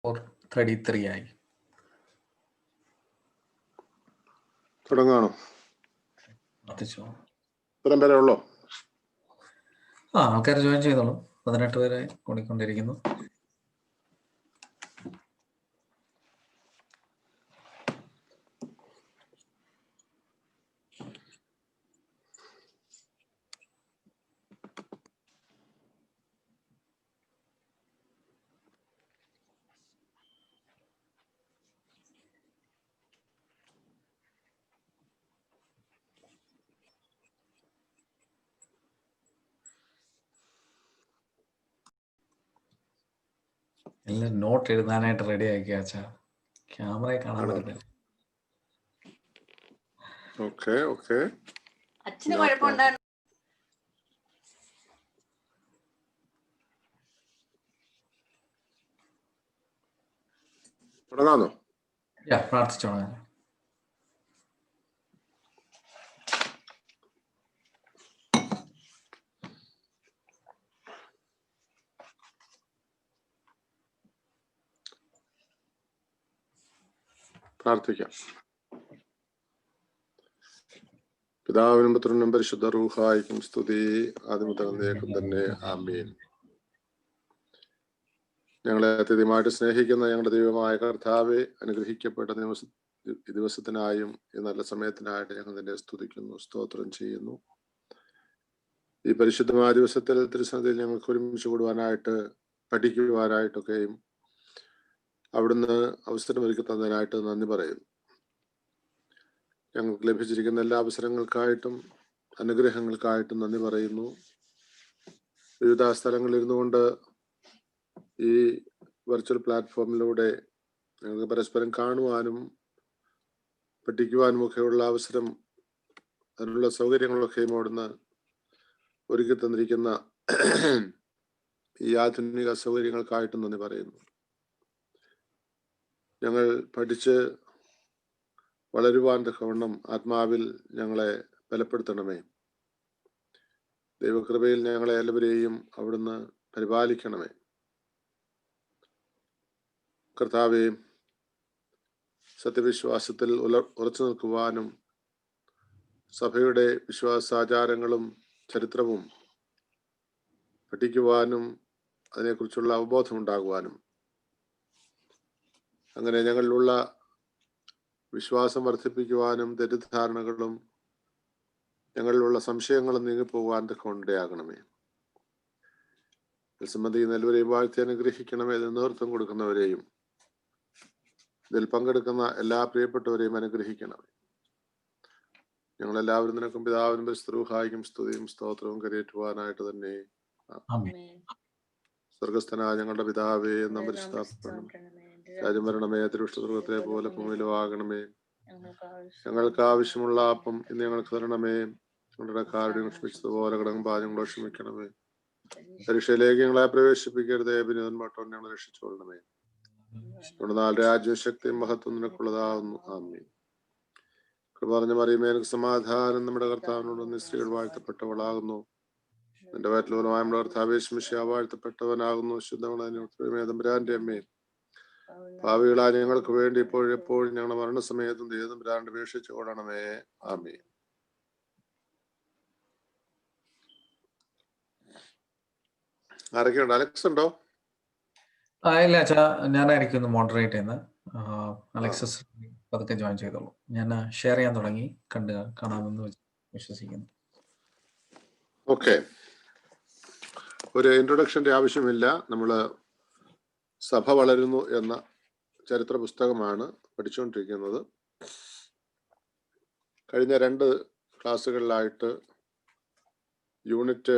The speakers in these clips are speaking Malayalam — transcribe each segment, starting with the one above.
4:33 ആയി. തുടങ്ങാണോ? പ്രാർത്ഥിച്ചോ. ഇത്രയും പേരെ ഉള്ളോ? ആൾക്കാർ ജോയിൻ ചെയ്തോളൂ. 18 പേരെ കൂടിക്കൊണ്ടിരിക്കുന്നു. എല്ലാം നോട്ട് എഴുതാനായിട്ട് റെഡി ആക്കിയ അച്ഛാ. ക്യാമറയെ കാണാൻ പറ്റുന്നില്ല. Okay okay. അച്ഛന് കുഴപ്പമുണ്ടായിരുന്നു. തുടങ്ങാന്നോ? പ്രാർത്ഥിച്ചോളാം. പ്രാർത്ഥിക്കാം. പിതാവിനും പുത്രനും പരിശുദ്ധ റൂഹായിക്കും സ്തുതി, ആദിമുതലേക്കും തന്നെ. ആമേൻ. ഞങ്ങളെ അത്യധികമായിട്ട് സ്നേഹിക്കുന്ന ഞങ്ങളുടെ ദൈവമായ കർത്താവെ, അനുഗ്രഹിക്കപ്പെട്ട ദിവസത്തിനായും ഈ നല്ല സമയത്തിനായിട്ട് ഞങ്ങൾ നിന്നെ സ്തുതിക്കുന്നു, സ്തോത്രം ചെയ്യുന്നു. ഈ പരിശുദ്ധമായ ദിവസത്തിൽ തിരുസന്നിധിയിൽ ഞങ്ങൾക്ക് ഒരുമിച്ച് കൂടുവാനായിട്ട്, പഠിക്കുവാനായിട്ടൊക്കെയും അവിടുന്ന് അവസരമൊരുക്കി തന്നതിനായിട്ട് നന്ദി പറയുന്നു. ഞങ്ങൾക്ക് ലഭിച്ചിരിക്കുന്ന എല്ലാ അവസരങ്ങൾക്കായിട്ടും അനുഗ്രഹങ്ങൾക്കായിട്ടും നന്ദി പറയുന്നു. വിവിധ സ്ഥലങ്ങളിൽ ഇരുന്നു കൊണ്ട് ഈ വെർച്വൽ പ്ലാറ്റ്ഫോമിലൂടെ ഞങ്ങൾക്ക് പരസ്പരം കാണുവാനും പഠിക്കുവാനും ഒക്കെയുള്ള അവസരം, അതിനുള്ള സൗകര്യങ്ങളൊക്കെയും അവിടുന്ന് ഒരുക്കി തന്നിരിക്കുന്ന ഈ ആധുനിക സൗകര്യങ്ങൾക്കായിട്ടും നന്ദി പറയുന്നു. ഞങ്ങൾ പഠിച്ച് വളരുവാൻ തക്കവണ്ണം ആത്മാവിൽ ഞങ്ങളെ ബലപ്പെടുത്തണമേ. ദൈവകൃപയിൽ ഞങ്ങളെ എല്ലാവരെയും അവിടുന്ന് പരിപാലിക്കണമേ. കർത്താവേ, സത്യവിശ്വാസത്തിൽ ഉറച്ചു നിൽക്കുവാനും സഭയുടെ വിശ്വാസാചാരങ്ങളും ചരിത്രവും പഠിക്കുവാനും അതിനെക്കുറിച്ചുള്ള അവബോധം ഉണ്ടാകുവാനും, അങ്ങനെ ഞങ്ങളിലുള്ള വിശ്വാസം വർദ്ധിപ്പിക്കുവാനും തെറ്റിദ്ധാരണകളും ഞങ്ങളിലുള്ള സംശയങ്ങളും നീങ്ങിപ്പോകുവാൻ തക്കവണ്ണം സംബന്ധിക്കുന്ന എല്ലാവരെയും വാഴ്ത്തി അനുഗ്രഹിക്കണമേ. ഇതിന് നേതൃത്വം കൊടുക്കുന്നവരെയും ഇതിൽ പങ്കെടുക്കുന്ന എല്ലാ പ്രിയപ്പെട്ടവരെയും അനുഗ്രഹിക്കണമേ. ഞങ്ങളെല്ലാവരും നിനക്കും പിതാവിനും പരിശുദ്ധ സ്തുതിയും സ്തോത്രവും കരയേറ്റുവാനായിട്ട് തന്നെ. സ്വർഗസ്ഥനായ ഞങ്ങളുടെ പിതാവേ, നാം പരിശുദ്ധപ്പെടണമേ. രാജ്യം വരണമേ. തിരുവിഷ്ണുസ്വർഗത്തെ പോലെ ഭൂമിയിലും ആകണമേ. ഞങ്ങൾക്ക് ആവശ്യമുള്ള അപ്പം ഇന്ന് ഞങ്ങൾക്ക് തരണമേ. ഞങ്ങളുടെ കാരുണ്യം ക്ഷമിച്ചതുപോലെ കടം പാചകങ്ങളോ ക്ഷമിക്കണമേ. പരീക്ഷയിലേക്ക് ഞങ്ങളെ പ്രവേശിപ്പിക്കരുതേ, വിനോദന്മാട്ടം ഞങ്ങളെ രക്ഷിച്ചുകൊള്ളണമേ. നമ്മുടെ നാല് രാജ്യവും ശക്തിയും മഹത്വം നിനക്കുള്ളതാകുന്നു. ആമേൻ. കൃപ നിറഞ്ഞ മറിയമേ, നിനക്ക് സമാധാനം. നമ്മുടെ കർത്താവിനോട് നീ സ്ത്രീകൾ വാഴ്ത്തപ്പെട്ടവളാകുന്നു. നിന്റെ വയറ്റിലൂലമായ നമ്മുടെ കർത്താവേ മിശിഹാ വാഴ്ത്തപ്പെട്ടവനാകുന്നു. ശുദ്ധമേതമ്പുരാന്റെ അമ്മേ, ഭാവികളായ ഞങ്ങൾക്ക് വേണ്ടി ഇപ്പോഴെപ്പോഴും ഞങ്ങളുടെ മരണസമയത്തും ദൈവതമ്പുരാന്റെ അപേക്ഷിച്ചു കൊള്ളണമേ. ആമേൻ. ആരൊക്കെയുണ്ട്? അലക്സ് ഉണ്ടോ? ഇല്ല അച്ഛാ, ഞാനായിരിക്കും മോഡറേറ്റ് ചെയ്യുന്നത്. അലക്സസ് പതുക്കെ ജോയിൻ ചെയ്തോളൂ. ഞാൻ ഷെയർ ചെയ്യാൻ തുടങ്ങി, കാണാമെന്ന് വിശ്വസിക്കുന്നു. ഓക്കെ, ഒരു ഇൻട്രൊഡക്ഷന്റെ ആവശ്യമില്ല. നമ്മള് സഭ വളരുന്നു എന്ന ചരിത്ര പുസ്തകമാണ് പഠിച്ചുകൊണ്ടിരിക്കുന്നത്. കഴിഞ്ഞ 2 ക്ലാസ്സുകളിലായിട്ട് യൂണിറ്റ്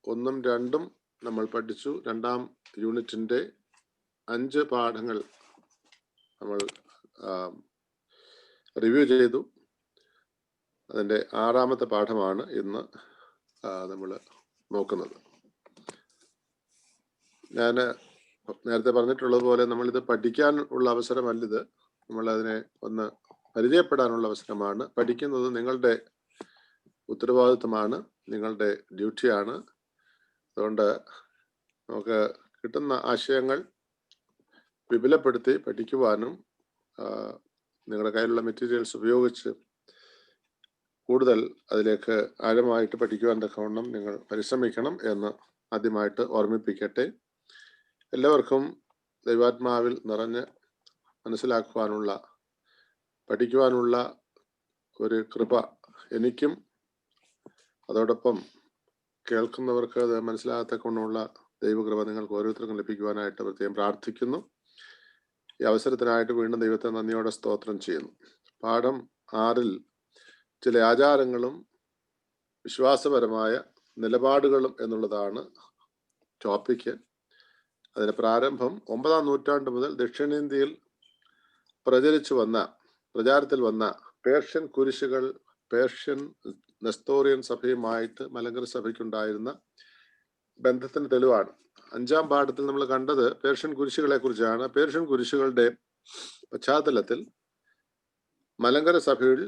1ഉം 2ഉം നമ്മൾ പഠിച്ചു. 2ാം യൂണിറ്റിന്റെ 5 പാഠങ്ങൾ നമ്മൾ റിവ്യൂ ചെയ്തു. അതിൻ്റെ 6ാമത്തെ പാഠമാണ് ഇന്ന് നമ്മൾ നോക്കുന്നത്. ഞാൻ നേരത്തെ പറഞ്ഞിട്ടുള്ളത് പോലെ നമ്മളിത് പഠിക്കാൻ ഉള്ള അവസരമല്ലിത്, നമ്മളതിനെ ഒന്ന് പരിചയപ്പെടാനുള്ള അവസരമാണ്. പഠിക്കുന്നത് നിങ്ങളുടെ ഉത്തരവാദിത്വമാണ്, നിങ്ങളുടെ ഡ്യൂട്ടിയാണ്. അതുകൊണ്ട് നമുക്ക് കിട്ടുന്ന ആശയങ്ങൾ വിപുലപ്പെടുത്തി പഠിക്കുവാനും നിങ്ങളുടെ കയ്യിലുള്ള മെറ്റീരിയൽസ് ഉപയോഗിച്ച് കൂടുതൽ അതിലേക്ക് ആഴമായിട്ട് പഠിക്കുവാൻ തക്കവണ്ണം നിങ്ങൾ പരിശ്രമിക്കണം എന്ന് ആദ്യമായിട്ട് ഓർമ്മിപ്പിക്കട്ടെ. എല്ലാവർക്കും ദൈവാത്മാവിൽ നിറഞ്ഞ് മനസ്സിലാക്കുവാനുള്ള പഠിക്കുവാനുള്ള ഒരു കൃപ എനിക്കും അതോടൊപ്പം കേൾക്കുന്നവർക്ക് അത് മനസ്സിലാകത്തക്കൊണ്ടുള്ള ദൈവകൃപ നിങ്ങൾക്ക് ഓരോരുത്തർക്കും ലഭിക്കുവാനായിട്ട് പ്രത്യേകം പ്രാർത്ഥിക്കുന്നു. ഈ അവസരത്തിനായിട്ട് വീണ്ടും ദൈവത്തെ നന്ദിയോടെ സ്തോത്രം ചെയ്യുന്നു. പാഠം 6 ചില ആചാരങ്ങളും വിശ്വാസപരമായ നിലപാടുകളും എന്നുള്ളതാണ് ടോപ്പിക്ക്. അതിന്റെ പ്രാരംഭം 9-ാം നൂറ്റാണ്ട് മുതൽ ദക്ഷിണേന്ത്യയിൽ പ്രചാരത്തിൽ വന്ന പേർഷ്യൻ കുരിശുകൾ പേർഷ്യൻ നെസ്തോറിയൻ സഭയുമായിട്ട് മലങ്കര സഭയ്ക്കുണ്ടായിരുന്ന ബന്ധത്തിന് തെളിവാണ്. 5-ാം പാഠത്തിൽ നമ്മൾ കണ്ടത് പേർഷ്യൻ കുരിശുകളെ കുറിച്ചാണ്. പേർഷ്യൻ കുരിശുകളുടെ പശ്ചാത്തലത്തിൽ മലങ്കര സഭയിൽ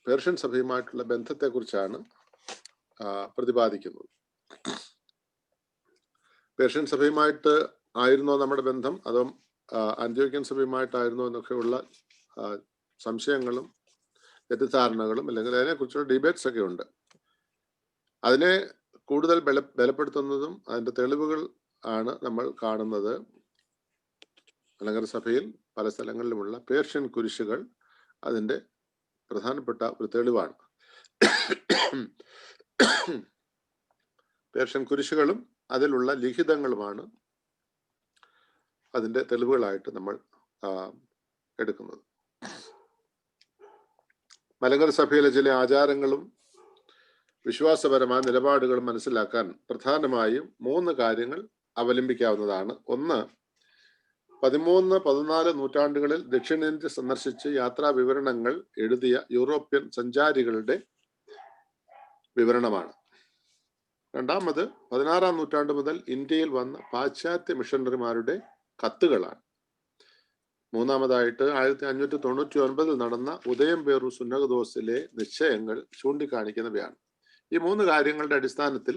പേർഷ്യൻ സഭയുമായിട്ടുള്ള ബന്ധത്തെക്കുറിച്ചാണ് പ്രതിപാദിക്കുന്നത്. പേർഷ്യൻ സഭയുമായിട്ട് ആയിരുന്നോ നമ്മുടെ ബന്ധം, അതോ അന്ത്യോക്യൻ സഭയുമായിട്ടായിരുന്നോ എന്നൊക്കെയുള്ള സംശയങ്ങളും തെറ്റിദ്ധാരണകളും അല്ലെങ്കിൽ അതിനെക്കുറിച്ചുള്ള ഡിബേറ്റ്സ് ഒക്കെ ഉണ്ട്. അതിനെ കൂടുതൽ ബലപ്പെടുത്തുന്നതും അതിൻ്റെ തെളിവുകൾ ആണ് നമ്മൾ കാണുന്നത്. മലങ്കര സഭയിൽ പല സ്ഥലങ്ങളിലുമുള്ള പേർഷ്യൻ കുരിശുകൾ അതിൻ്റെ പ്രധാനപ്പെട്ട ഒരു തെളിവാണ്. പേർഷ്യൻ കുരിശുകളും അതിലുള്ള ലിഖിതങ്ങളുമാണ് അതിൻ്റെ തെളിവുകളായിട്ട് നമ്മൾ എടുക്കുന്നത്. മലങ്കര സഭയിലെ ചില ആചാരങ്ങളും വിശ്വാസപരമായ നിലപാടുകളും മനസ്സിലാക്കാൻ പ്രധാനമായും 3 കാര്യങ്ങൾ അവലംബിക്കാവുന്നതാണ്. ഒന്ന്, 13-14 നൂറ്റാണ്ടുകളിൽ ദക്ഷിണേന്ത്യ സന്ദർശിച്ച് യാത്രാ വിവരണങ്ങൾ എഴുതിയ യൂറോപ്യൻ സഞ്ചാരികളുടെ വിവരണമാണ്. രണ്ടാമത്, 16-ാം നൂറ്റാണ്ട് മുതൽ ഇന്ത്യയിൽ വന്ന പാശ്ചാത്യ മിഷണറിമാരുടെ കത്തുകളാണ്. മൂന്നാമതായിട്ട് 1599 നടന്ന ഉദയംപേറു സുന്നകദോസിലെ നിശ്ചയങ്ങൾ ചൂണ്ടിക്കാണിക്കുന്നവയാണ്. ഈ 3 കാര്യങ്ങളുടെ അടിസ്ഥാനത്തിൽ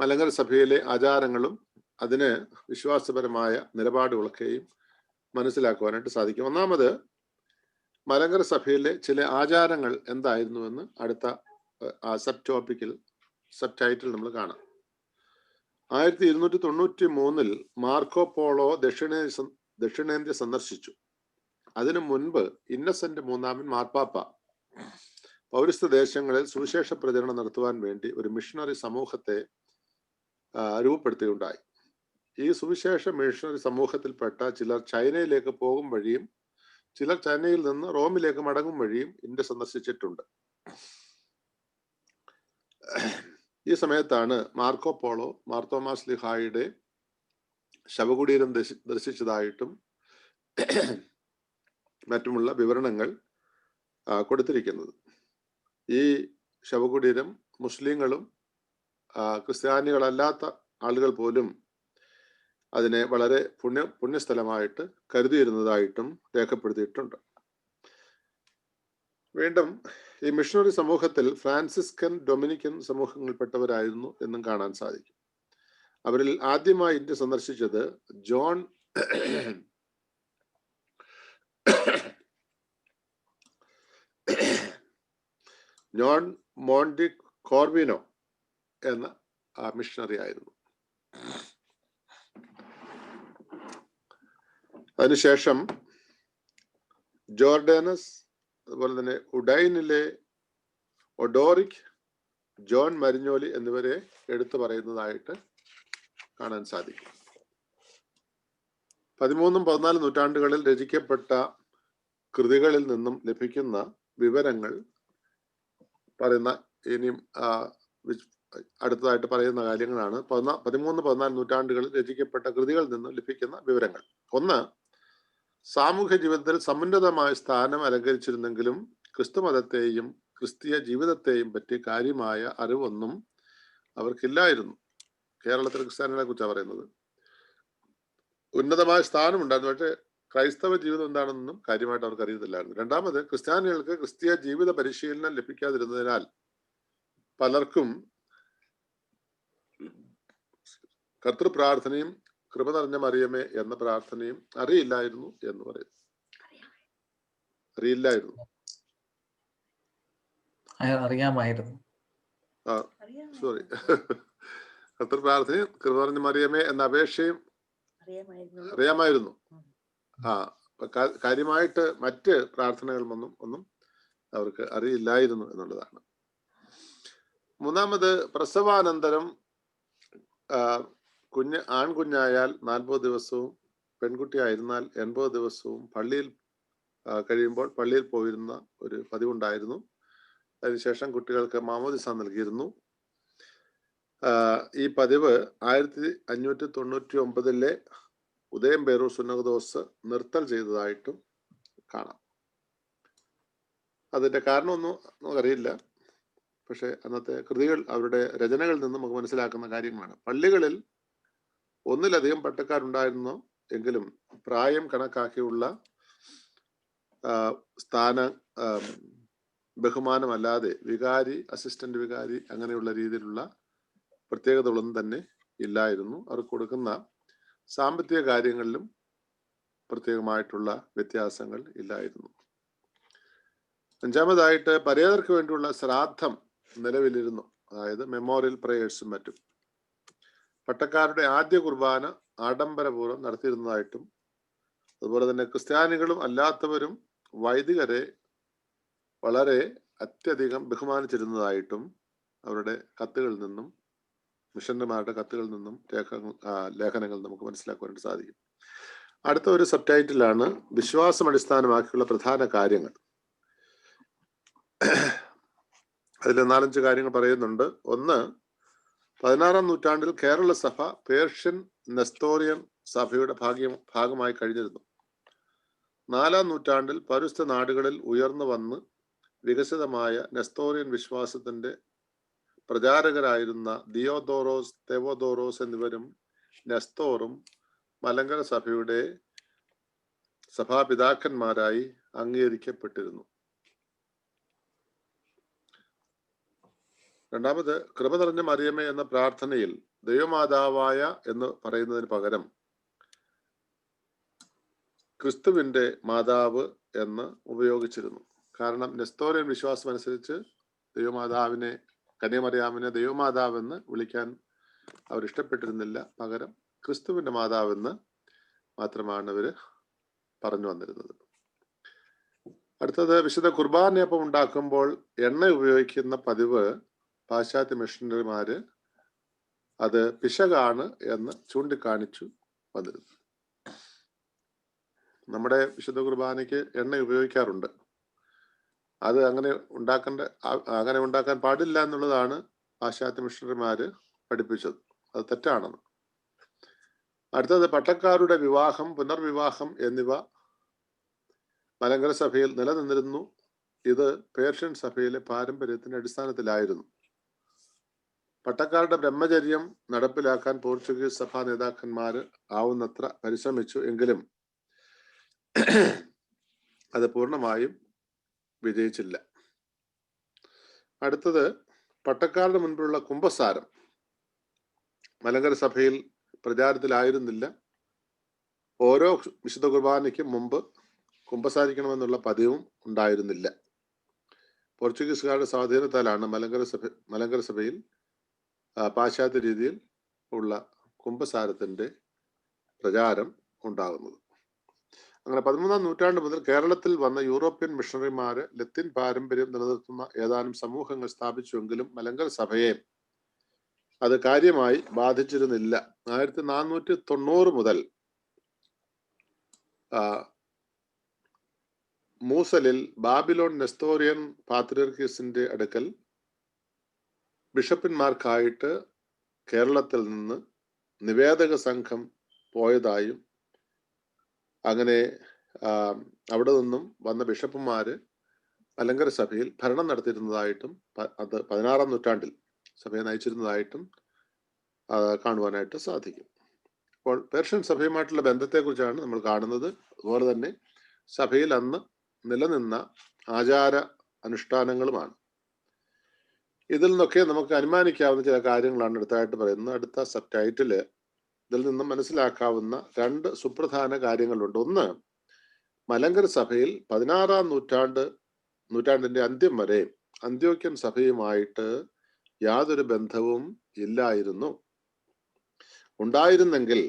മലങ്കര സഭയിലെ ആചാരങ്ങളും അതിന് വിശ്വാസപരമായ നിലപാടുകളൊക്കെയും മനസ്സിലാക്കുവാനായിട്ട് സാധിക്കും. ഒന്നാമത്, മലങ്കര സഭയിലെ ചില ആചാരങ്ങൾ എന്തായിരുന്നുവെന്ന് അടുത്ത സബ് ടൈറ്റിൽ നമ്മൾ കാണാം. 1293 മാർക്കോ പോളോ ദക്ഷിണേന്ത്യ സന്ദർശിച്ചു. അതിനു മുൻപ് ഇന്നസെന്റ് മൂന്നാമൻ മാർപ്പാപ്പ പൗരസ്ത്യ ദേശങ്ങളിൽ സുവിശേഷ പ്രചരണം നടത്തുവാൻ വേണ്ടി ഒരു മിഷണറി സമൂഹത്തെ രൂപപ്പെടുത്തുകയുണ്ടായി. ഈ സുവിശേഷ മിഷണറി സമൂഹത്തിൽപ്പെട്ട ചിലർ ചൈനയിലേക്ക് പോകും വഴിയും ചിലർ ചൈനയിൽ നിന്ന് റോമിലേക്ക് മടങ്ങും വഴിയും ഇന്ത്യ സന്ദർശിച്ചിട്ടുണ്ട്. ഈ സമയത്താണ് മാർക്കോ പോളോ മാർത്തോമാ ശ്ലീഹായുടെ ശവകുടീരം ദർശിച്ചതായിട്ടും മറ്റുമുള്ള വിവരണങ്ങൾ കൊടുത്തിരിക്കുന്നത്. ഈ ശവകുടീരം മുസ്ലിങ്ങളും ക്രിസ്ത്യാനികളല്ലാത്ത ആളുകൾ പോലും അതിനെ വളരെ പുണ്യസ്ഥലമായിട്ട് കരുതിയിരുന്നതായിട്ടും രേഖപ്പെടുത്തിയിട്ടുണ്ട്. വീണ്ടും ഈ മിഷണറി സമൂഹത്തിൽ ഫ്രാൻസിസ്കൻ ഡൊമിനിക്കൻ സമൂഹങ്ങളിൽപ്പെട്ടവരായിരുന്നു എന്നും കാണാൻ സാധിക്കും. അവരിൽ ആദ്യമായി ഇന്ത്യ സന്ദർശിച്ചത് ജോൺ മോണ്ടി കോർവിനോ എന്ന മിഷണറി ആയിരുന്നു. അതിനുശേഷം ജോർഡാനസ്, അതുപോലെ തന്നെ ഉഡൈനിലെ ഒഡോറിക്, ജോൺ മരിഞ്ഞോലി എന്നിവരെ എടുത്തു പറയുന്നതായിട്ട് കാണാൻ സാധിക്കും. 13-14 നൂറ്റാണ്ടുകളിൽ രചിക്കപ്പെട്ട കൃതികളിൽ നിന്നും ലഭിക്കുന്ന വിവരങ്ങൾ പറയുന്ന ഇനിയും അടുത്തതായിട്ട് പറയുന്ന കാര്യങ്ങളാണ്. 13-14 നൂറ്റാണ്ടുകളിൽ രചിക്കപ്പെട്ട കൃതികളിൽ നിന്നും ലഭിക്കുന്ന വിവരങ്ങൾ. ഒന്ന്, സാമൂഹ്യ ജീവിതത്തിൽ സമുന്നതമായ സ്ഥാനം അലങ്കരിച്ചിരുന്നെങ്കിലും ക്രിസ്തുമതത്തെയും ക്രിസ്തീയ ജീവിതത്തെയും പറ്റി കാര്യമായ അറിവൊന്നും അവർക്കില്ലായിരുന്നു. കേരളത്തിലെ ക്രിസ്ത്യാനികളെ കുറിച്ചാണ് പറയുന്നത്. ഉന്നതമായ സ്ഥാനം ഉണ്ടായിരുന്നു, പക്ഷേ ക്രൈസ്തവ ജീവിതം എന്താണെന്നും കാര്യമായിട്ട് അവർക്ക് അറിയത്തില്ലായിരുന്നു. രണ്ടാമത്, ക്രിസ്ത്യാനികൾക്ക് ക്രിസ്തീയ ജീവിത പരിശീലനം ലഭിക്കാതിരുന്നതിനാൽ പലർക്കും കർത്തൃപ്രാർത്ഥനയും കൃപ നിറഞ്ഞ മറിയമേ എന്ന പ്രാർത്ഥനയും അറിയില്ലായിരുന്നു എന്ന് പറയുന്നു. അറിയില്ലായിരുന്നു, അറിയാമായിരുന്നു. സോറി, അത്ര പ്രാർത്ഥനയും കൃപ നിറഞ്ഞ മറിയമേ എന്ന അപേക്ഷയും അറിയാമായിരുന്നു. കാര്യമായിട്ട് മറ്റ് പ്രാർത്ഥനകളൊന്നും അവർക്ക് അറിയില്ലായിരുന്നു എന്നുള്ളതാണ്. മൂന്നാമത്, പ്രസവാനന്തരം ആൺകുഞ്ഞായാൽ 40 ദിവസവും പെൺകുട്ടിയായിരുന്നാൽ 80 ദിവസവും പള്ളിയിൽ കഴിയുമ്പോൾ പള്ളിയിൽ പോയിരുന്ന ഒരു പതിവുണ്ടായിരുന്നു. അതിനുശേഷം കുട്ടികൾക്ക് മാമോദിസ നൽകിയിരുന്നു. ഈ പതിവ് 1599 ഉദയം പേരൂർ സുന്നഹദോസ് നിർത്തൽ ചെയ്തതായിട്ടും കാണാം. അതിന്റെ കാരണമൊന്നും നമുക്കറിയില്ല. പക്ഷെ അന്നത്തെ കൃതികൾ, അവരുടെ രചനകളിൽ നിന്ന് നമുക്ക് മനസ്സിലാക്കുന്ന കാര്യങ്ങളാണ്. പള്ളികളിൽ ഒന്നിലധികം പട്ടക്കാരുണ്ടായിരുന്നു എങ്കിലും പ്രായം കണക്കാക്കിയുള്ള ബഹുമാനമല്ലാതെ വികാരി, അസിസ്റ്റന്റ് വികാരി അങ്ങനെയുള്ള രീതിയിലുള്ള പ്രത്യേകതകളൊന്നും തന്നെ ഇല്ലായിരുന്നു. അവർക്ക് കൊടുക്കുന്ന സാമ്പത്തിക കാര്യങ്ങളിലും പ്രത്യേകമായിട്ടുള്ള വ്യത്യാസങ്ങൾ ഇല്ലായിരുന്നു. അഞ്ചാമതായിട്ട്, പരേതർക്ക് വേണ്ടിയുള്ള ശ്രാദ്ധം നിലവിലിരുന്നു. അതായത് മെമ്മോറിയൽ പ്രേയേഴ്സും മറ്റും. പട്ടക്കാരുടെ ആദ്യ കുർബാന ആഡംബരപൂർവ്വം നടത്തിയിരുന്നതായിട്ടും, അതുപോലെ തന്നെ ക്രിസ്ത്യാനികളും അല്ലാത്തവരും വൈദികരെ വളരെ അത്യധികം ബഹുമാനിച്ചിരുന്നതായിട്ടും അവരുടെ കത്തുകളിൽ നിന്നും, മിഷണറിമാരുടെ കത്തുകളിൽ നിന്നും ലേഖനങ്ങൾ നമുക്ക് മനസ്സിലാക്കുവാനായിട്ട് സാധിക്കും. അടുത്ത ഒരു സബ് ടൈറ്റിലാണ് വിശ്വാസം അടിസ്ഥാനമാക്കിയുള്ള പ്രധാന കാര്യങ്ങൾ. അതിൽ 4-5 കാര്യങ്ങൾ പറയുന്നുണ്ട്. ഒന്ന്, 16-ാം നൂറ്റാണ്ടിൽ കേരള സഭ പേർഷ്യൻ നെസ്തോറിയൻ സഭയുടെ ഭാഗമായി കഴിഞ്ഞിരുന്നു. 4-ാം നൂറ്റാണ്ടിൽ പൗരസ്ത്യ നാടുകളിൽ ഉയർന്നു വന്ന് വികസിതമായ നെസ്തോറിയൻ വിശ്വാസത്തിന്റെ പ്രചാരകരായിരുന്ന ദിയോദോറോസ്, തെവോദോറോസ് എന്നിവരും നെസ്തോറും മലങ്കര സഭയുടെ സഭാപിതാക്കന്മാരായി അംഗീകരിക്കപ്പെട്ടിരുന്നു. രണ്ടാമത്, കൃപ നിറഞ്ഞ മറിയമേ എന്ന പ്രാർത്ഥനയിൽ ദൈവമാതാവായ എന്ന് പറയുന്നതിന് പകരം ക്രിസ്തുവിന്റെ മാതാവ് എന്ന് ഉപയോഗിച്ചിരുന്നു. കാരണം നെസ്തോറിയൻ വിശ്വാസം അനുസരിച്ച് ദൈവമാതാവിനെ, കന്യാമറിയാമിനെ ദൈവമാതാവെന്ന് വിളിക്കാൻ അവർ ഇഷ്ടപ്പെട്ടിരുന്നില്ല. പകരം ക്രിസ്തുവിന്റെ മാതാവെന്ന് മാത്രമാണ് ഇവര് പറഞ്ഞു വന്നിരുന്നത്. അടുത്തത്, വിശുദ്ധ കുർബാനയപ്പം ഉണ്ടാക്കുമ്പോൾ എണ്ണ ഉപയോഗിക്കുന്ന പതിവ് പാശ്ചാത്യ മിഷണറിമാര് അത് പിശകാണ് എന്ന് ചൂണ്ടിക്കാണിച്ചു വന്നിരുന്നു. നമ്മുടെ വിശുദ്ധ കുർബാനയ്ക്ക് എണ്ണ ഉപയോഗിക്കാറുണ്ട്. അത് അങ്ങനെ ഉണ്ടാക്കാൻ പാടില്ല എന്നുള്ളതാണ് പാശ്ചാത്യ മിഷണറിമാര് പഠിപ്പിച്ചത്. അത് തെറ്റാണെന്ന്. അടുത്തത്, പട്ടക്കാരുടെ വിവാഹം, പുനർവിവാഹം എന്നിവ മലങ്കര സഭയിൽ നിലനിന്നിരുന്നു. ഇത് പേർഷ്യൻ സഭയിലെ പാരമ്പര്യത്തിന്റെ അടിസ്ഥാനത്തിലായിരുന്നു. പട്ടക്കാരുടെ ബ്രഹ്മചര്യം നടപ്പിലാക്കാൻ പോർച്ചുഗീസ് സഭാ നേതാക്കന്മാര് ആവുന്നത്ര പരിശ്രമിച്ചു. എങ്കിലും അത് പൂർണ്ണമായും വിജയിച്ചില്ല. അടുത്തത്, പട്ടക്കാരുടെ മുൻപിലുള്ള കുമ്പസാരം മലങ്കര സഭയിൽ പ്രചാരത്തിലായിരുന്നില്ല. ഓരോ വിശുദ്ധ കുർബാനയ്ക്കും മുമ്പ് കുമ്പസാരിക്കണമെന്നുള്ള പതിവും ഉണ്ടായിരുന്നില്ല. പോർച്ചുഗീസുകാരുടെ സ്വാധീനത്താലാണ് മലങ്കര സഭയിൽ പാശ്ചാത്യ രീതിയിൽ ഉള്ള കുമ്പസാരത്തിന്റെ പ്രചാരം ഉണ്ടാകുന്നത്. അങ്ങനെ 13-ാം നൂറ്റാണ്ട് മുതൽ കേരളത്തിൽ വന്ന യൂറോപ്യൻ മിഷണറിമാര് ലത്തീൻ പാരമ്പര്യം നിലനിർത്തുന്ന ഏതാനും സമൂഹങ്ങൾ സ്ഥാപിച്ചുവെങ്കിലും മലങ്കര സഭയെ അത് കാര്യമായി ബാധിച്ചിരുന്നില്ല. 1490 മുതൽ മൂസലിൽ ബാബിലോൺ നെസ്തോറിയൻ പാത്രിയർക്കീസിന്റെ അടുക്കൽ ബിഷപ്പന്മാർക്കായിട്ട് കേരളത്തിൽ നിന്ന് നിവേദക സംഘം പോയതായും, അങ്ങനെ അവിടെ നിന്നും വന്ന ബിഷപ്പുമാര് മലങ്കര സഭയിൽ ഭരണം നടത്തിയിരുന്നതായിട്ടും അത് 16-ാം നൂറ്റാണ്ടിൽ സഭയെ നയിച്ചിരുന്നതായിട്ടും കാണുവാനായിട്ട് സാധിക്കും. അപ്പോൾ പേർഷ്യൻ സഭയുമായിട്ടുള്ള ബന്ധത്തെക്കുറിച്ചാണ് നമ്മൾ കാണുന്നത്. അതുപോലെ തന്നെ സഭയിൽ അന്ന് നിലനിന്ന ആചാര അനുഷ്ഠാനങ്ങളുമാണ്. ഇതിൽ നിന്നൊക്കെ നമുക്ക് അനുമാനിക്കാവുന്ന ചില കാര്യങ്ങളാണ് അടുത്തായിട്ട് പറയുന്നത്. അടുത്ത സബ് ടൈറ്റില് ഇതിൽ നിന്നും മനസ്സിലാക്കാവുന്ന രണ്ട് സുപ്രധാന കാര്യങ്ങളുണ്ട്. ഒന്ന്, മലങ്കര സഭയിൽ 16-ാം നൂറ്റാണ്ടിന്റെ അന്ത്യം വരെ അന്ത്യോക്യൻ സഭയുമായിട്ട് യാതൊരു ബന്ധവും ഇല്ലായിരുന്നു. ഉണ്ടായിരുന്നെങ്കിൽ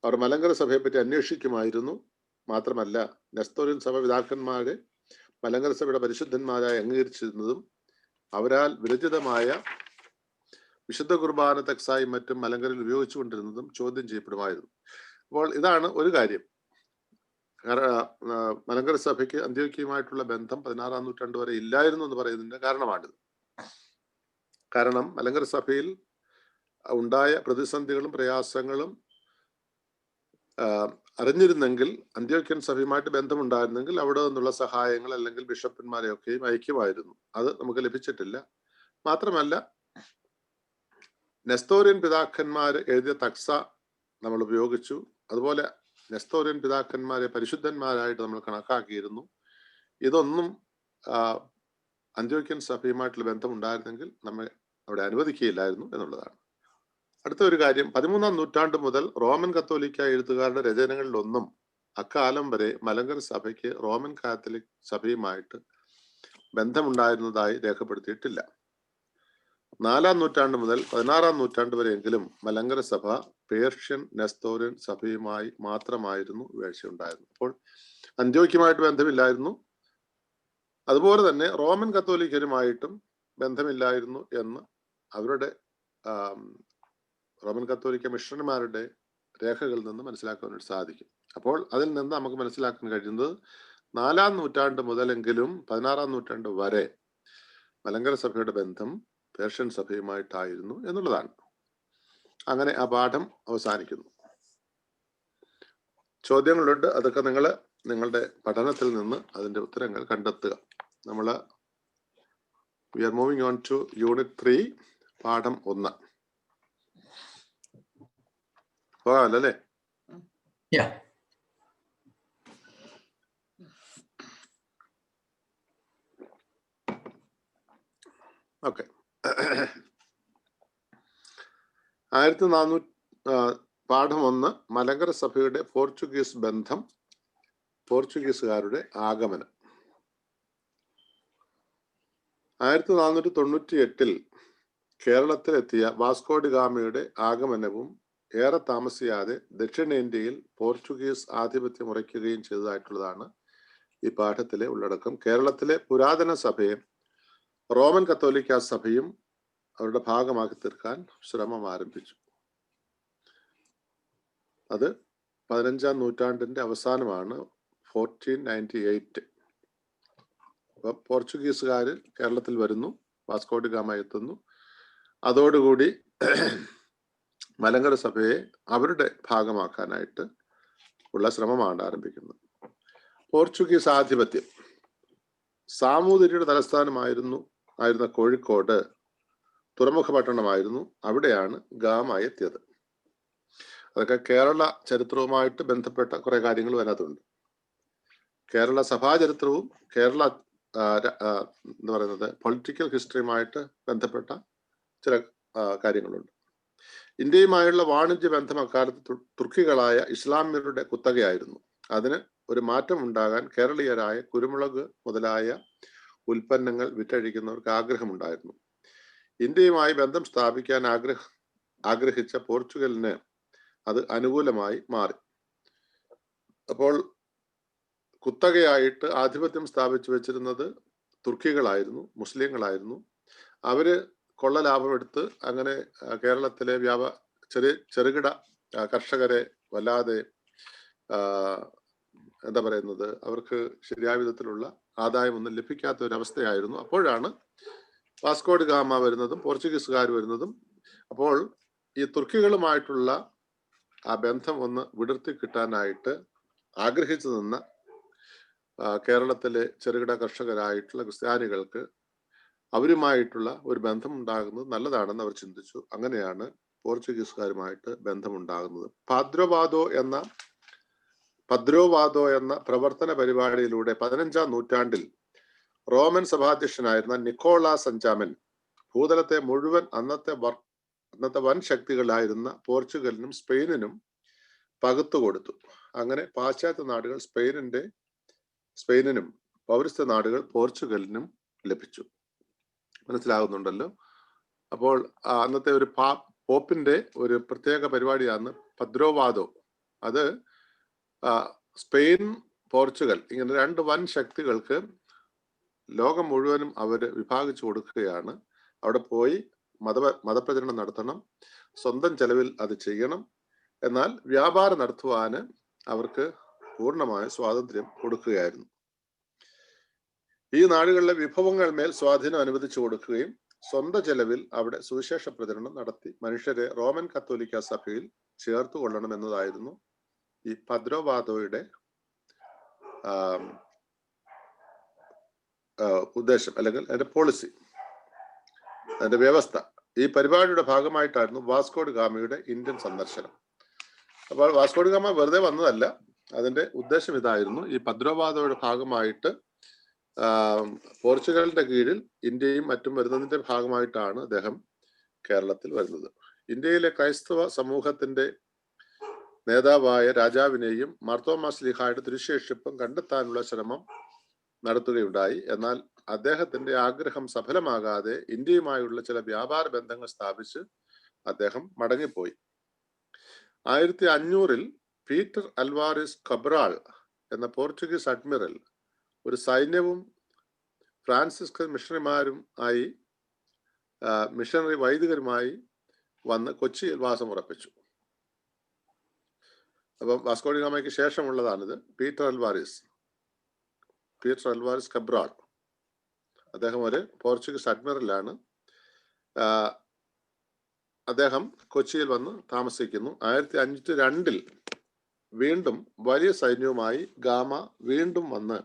അവർ മലങ്കര സഭയെ പറ്റി അന്വേഷിക്കുമായിരുന്നു. മാത്രമല്ല, നെസ്തോറിയൻ സഭ പിതാക്കന്മാരെ മലങ്കര സഭയുടെ പരിശുദ്ധന്മാരായി അംഗീകരിച്ചിരുന്നതും അവരാൽ വിരചിതമായ വിശുദ്ധ കുർബാന തെക്സായും മറ്റും മലങ്കരയിൽ ഉപയോഗിച്ചുകൊണ്ടിരുന്നതും ചോദ്യം ചെയ്യപ്പെടുമായിരുന്നു. അപ്പോൾ ഇതാണ് ഒരു കാര്യം. മലങ്കര സഭയ്ക്ക് അന്ത്യോക്യയുമായിട്ടുള്ള ബന്ധം 16-ാം നൂറ്റാണ്ട് വരെ ഇല്ലായിരുന്നു എന്ന് പറയുന്നതിന്റെ കാരണമാണിത്. കാരണം മലങ്കര സഭയിൽ ഉണ്ടായ പ്രതിസന്ധികളും പ്രയാസങ്ങളും അറിഞ്ഞിരുന്നെങ്കിൽ, അന്ത്യോക്യൻ സഭയുമായിട്ട് ബന്ധമുണ്ടായിരുന്നെങ്കിൽ അവിടെ നിന്നുള്ള സഹായങ്ങൾ അല്ലെങ്കിൽ ബിഷപ്പന്മാരെയൊക്കെയും അയക്കുമായിരുന്നു. അത് നമുക്ക് ലഭിച്ചിട്ടില്ല. മാത്രമല്ല, നെസ്തോറിയൻ പിതാക്കന്മാർ എഴുതിയ തക്സ നമ്മൾ ഉപയോഗിച്ചു. അതുപോലെ നെസ്തോറിയൻ പിതാക്കന്മാരെ പരിശുദ്ധന്മാരായിട്ട് നമ്മൾ കണക്കാക്കിയിരുന്നു. ഇതൊന്നും അന്ത്യോക്യൻ സഭയുമായിട്ടുള്ള ബന്ധമുണ്ടായിരുന്നെങ്കിൽ നമ്മെ അവിടെ അനുവദിക്കുകയില്ലായിരുന്നു എന്നുള്ളതാണ്. അടുത്ത ഒരു കാര്യം, 13-ാം നൂറ്റാണ്ട് മുതൽ റോമൻ കത്തോലിക്ക എഴുത്തുകാരുടെ രചനകളിലൊന്നും അക്കാലം വരെ മലങ്കര സഭയ്ക്ക് റോമൻ കാത്തലിക് സഭയുമായിട്ട് ബന്ധമുണ്ടായിരുന്നതായി രേഖപ്പെടുത്തിയിട്ടില്ല. 4-ാം നൂറ്റാണ്ട് മുതൽ 16-ാം നൂറ്റാണ്ട് വരെയെങ്കിലും മലങ്കര സഭ പേർഷ്യൻ നെസ്തോറിയൻ സഭയുമായി മാത്രമായിരുന്നു വീഴ്ചയുണ്ടായിരുന്നു. അപ്പോൾ അന്ത്യോക്യമായിട്ട് ബന്ധമില്ലായിരുന്നു. അതുപോലെ തന്നെ റോമൻ കത്തോലിക്കരുമായിട്ടും ബന്ധമില്ലായിരുന്നു എന്ന് അവരുടെ റോമൻ കത്തോലിക്ക മിഷണറിമാരുടെ രേഖകളിൽ നിന്ന് മനസ്സിലാക്കാനായിട്ട് സാധിക്കും. അപ്പോൾ അതിൽ നിന്ന് നമുക്ക് മനസ്സിലാക്കാൻ കഴിയുന്നത് 4-ാം നൂറ്റാണ്ട് മുതലെങ്കിലും 16-ാം നൂറ്റാണ്ട് വരെ മലങ്കര സഭയുടെ ബന്ധം പേർഷ്യൻ സഭയുമായിട്ടായിരുന്നു എന്നുള്ളതാണ്. അങ്ങനെ ആ പാഠം അവസാനിക്കുന്നു. ചോദ്യങ്ങളുണ്ട്. അതൊക്കെ നിങ്ങളുടെ പഠനത്തിൽ നിന്ന് അതിന്റെ ഉത്തരങ്ങൾ കണ്ടെത്തുക. We are moving on to unit 3, പാഠം 1. പോകാമല്ലേ? ഓക്കെ. 1400 പാഠം 1, മലങ്കര സഭയുടെ പോർച്ചുഗീസ് ബന്ധം, പോർച്ചുഗീസുകാരുടെ ആഗമനം. 1498 കേരളത്തിലെത്തിയ വാസ്കോ ഡി ഗാമയുടെ ആഗമനവും ഏറെ താമസിയാതെ ദക്ഷിണേന്ത്യയിൽ പോർച്ചുഗീസ് ആധിപത്യം ഉറയ്ക്കുകയും ചെയ്തതായിട്ടുള്ളതാണ് ഈ പാഠത്തിലെ ഉള്ളടക്കം. കേരളത്തിലെ പുരാതന സഭയെ റോമൻ കത്തോലിക്ക സഭയും അവരുടെ ഭാഗമാക്കി തീർക്കാൻ ശ്രമം ആരംഭിച്ചു. അത് 15-ാം നൂറ്റാണ്ടിന്റെ അവസാനമാണ്, 1498. പോർച്ചുഗീസുകാര് കേരളത്തിൽ വരുന്നു, വാസ്കോ ഡി ഗാമ എത്തുന്നു. അതോടുകൂടി മലങ്കര സഭയെ അവരുടെ ഭാഗമാക്കാനായിട്ട് ഉള്ള ശ്രമമാണ് ആരംഭിക്കുന്നത്. പോർച്ചുഗീസ് ആധിപത്യം. സാമൂതിരിയുടെ തലസ്ഥാനമായിരുന്ന കോഴിക്കോട് തുറമുഖ പട്ടണമായിരുന്നു. അവിടെയാണ് ഗാമ എത്തിയത്. അതൊക്കെ കേരള ചരിത്രവുമായിട്ട് ബന്ധപ്പെട്ട കുറെ കാര്യങ്ങൾ അതിനകത്തുണ്ട്. കേരള സഭാചരിത്രവും കേരള എന്താ പറയുന്നത് പൊളിറ്റിക്കൽ ഹിസ്റ്ററിയുമായിട്ട് ബന്ധപ്പെട്ട ചില കാര്യങ്ങളുണ്ട്. ഇന്ത്യയുമായുള്ള വാണിജ്യ ബന്ധം അക്കാലത്ത് തുർക്കികളായ ഇസ്ലാമ്യരുടെ കുത്തകയായിരുന്നു. അതിന് ഒരു മാറ്റം ഉണ്ടാകാൻ കേരളീയരായ കുരുമുളക് മുതലായ ഉൽപ്പന്നങ്ങൾ വിറ്റഴിക്കുന്നവർക്ക് ആഗ്രഹമുണ്ടായിരുന്നു. ഇന്ത്യയുമായി ബന്ധം സ്ഥാപിക്കാൻ ആഗ്രഹിച്ച പോർച്ചുഗലിന് അത് അനുകൂലമായി മാറി. അപ്പോൾ കുത്തകയായിട്ട് ആധിപത്യം സ്ഥാപിച്ചു വെച്ചിരുന്നത് തുർക്കികളായിരുന്നു, മുസ്ലിങ്ങളായിരുന്നു. അവര് കൊള്ള ലാഭമെടുത്ത് അങ്ങനെ കേരളത്തിലെ ചെറുകിട കർഷകരെ വല്ലാതെ എന്താ പറയുന്നത്, അവർക്ക് ശരിയായ വിധത്തിലുള്ള ആദായമൊന്നും ലഭിക്കാത്ത ഒരു അവസ്ഥയായിരുന്നു. അപ്പോഴാണ് വാസ്കോ ഡി ഗാമ വരുന്നതും പോർച്ചുഗീസുകാർ വരുന്നതും. അപ്പോൾ ഈ തുർക്കികളുമായിട്ടുള്ള ആ ബന്ധം ഒന്ന് വിടർത്തി കിട്ടാനായിട്ട് ആഗ്രഹിച്ചു നിന്ന കേരളത്തിലെ ചെറുകിട കർഷകരായിട്ടുള്ള ക്രിസ്ത്യാനികൾക്ക് അവരുമായിട്ടുള്ള ഒരു ബന്ധം ഉണ്ടാകുന്നത് നല്ലതാണെന്ന് അവർ ചിന്തിച്ചു. അങ്ങനെയാണ് പോർച്ചുഗീസുകാരുമായിട്ട് ബന്ധമുണ്ടാകുന്നത്. പദ്രോവാദോ എന്ന പ്രവർത്തന പരിപാടിയിലൂടെ 15-ാം നൂറ്റാണ്ടിൽ റോമൻ സഭാധ്യക്ഷനായിരുന്ന നിക്കോളാസ് അഞ്ചാമൻ ഭൂതലത്തെ മുഴുവൻ അന്നത്തെ അന്നത്തെ വൻ ശക്തികളായിരുന്ന പോർച്ചുഗലിനും സ്പെയിനിനും പകുത്തു കൊടുത്തു. അങ്ങനെ പാശ്ചാത്യ നാടുകൾ സ്പെയിനിനും പൗരസ്ത്യ നാടുകൾ പോർച്ചുഗലിനും ലഭിച്ചു. മനസ്സിലാകുന്നുണ്ടല്ലോ. അപ്പോൾ അന്നത്തെ ഒരു പോപ്പിന്റെ ഒരു പ്രത്യേക പരിപാടിയാണ് പദ്രോവാദോ. അത് സ്പെയിൻ, പോർച്ചുഗൽ ഇങ്ങനെ രണ്ട് വൻ ശക്തികൾക്ക് ലോകം മുഴുവനും അവര് വിഭാഗിച്ചു കൊടുക്കുകയാണ്. അവിടെ പോയി മതപ്രചരണം നടത്തണം, സ്വന്തം ചെലവിൽ അത് ചെയ്യണം. എന്നാൽ വ്യാപാരം നടത്തുവാന് അവർക്ക് പൂർണ്ണമായ സ്വാതന്ത്ര്യം കൊടുക്കുകയായിരുന്നു. ഈ നാടുകളിലെ വിഭവങ്ങൾ മേൽ സ്വാധീനം അനുവദിച്ചു കൊടുക്കുകയും സ്വന്തം ചെലവിൽ അവിടെ സുവിശേഷ പ്രചരണം നടത്തി മനുഷ്യരെ റോമൻ കത്തോലിക്ക സഭയിൽ ചേർത്തു കൊള്ളണമെന്നതായിരുന്നു ഈ പദ്രോവാദോയുടെ ഉദ്ദേശം, അല്ലെങ്കിൽ അതിന്റെ പോളിസി, അതിന്റെ വ്യവസ്ഥ. ഈ പരിപാടിയുടെ ഭാഗമായിട്ടായിരുന്നു വാസ്കോ ഡി ഗാമയുടെ ഇന്ത്യൻ സന്ദർശനം. അപ്പോൾ വാസ്കോ ഡി ഗാമ വെറുതെ വന്നതല്ല, അതിന്റെ ഉദ്ദേശം ഇതായിരുന്നു. ഈ പദ്രോവാദോയുടെ ഭാഗമായിട്ട് പോർച്ചുഗലിന്റെ കീഴിൽ ഇന്ത്യയും മറ്റും വരുന്നതിന്റെ ഭാഗമായിട്ടാണ് അദ്ദേഹം കേരളത്തിൽ വരുന്നത്. ഇന്ത്യയിലെ ക്രൈസ്തവ സമൂഹത്തിന്റെ നേതാവായ രാജാവിനെയും മാർത്തോമാ ശ്ലീഹായുടെ തിരുശേഷിപ്പും കണ്ടെത്താനുള്ള ശ്രമം നടത്തുകയുണ്ടായി. എന്നാൽ അദ്ദേഹത്തിന്റെ ആഗ്രഹം സഫലമാകാതെ ഇന്ത്യയുമായുള്ള ചില വ്യാപാര ബന്ധങ്ങൾ സ്ഥാപിച്ച് അദ്ദേഹം മടങ്ങിപ്പോയി. 1500 പീറ്റർ അൽവാരിസ് കബ്രാൾ എന്ന പോർച്ചുഗീസ് അഡ്മിറൽ ഒരു സൈന്യവും ഫ്രാൻസിസ്കൻ മിഷണറി വൈദികരുമായി വന്ന് കൊച്ചിയിൽ വാസം ഉറപ്പിച്ചു. അപ്പം വാസ്കോ ഡി ഗാമയ്ക്ക് ശേഷമുള്ളതാണിത്. പീറ്റർ അൽവാരിസ് കബ്രാൾ, അദ്ദേഹം ഒരു പോർച്ചുഗീസ് അഡ്മിറലാണ്. അദ്ദേഹം കൊച്ചിയിൽ വന്ന് താമസിക്കുന്നു. 1502 വീണ്ടും വലിയ സൈന്യവുമായി ഗാമ വീണ്ടും വന്ന്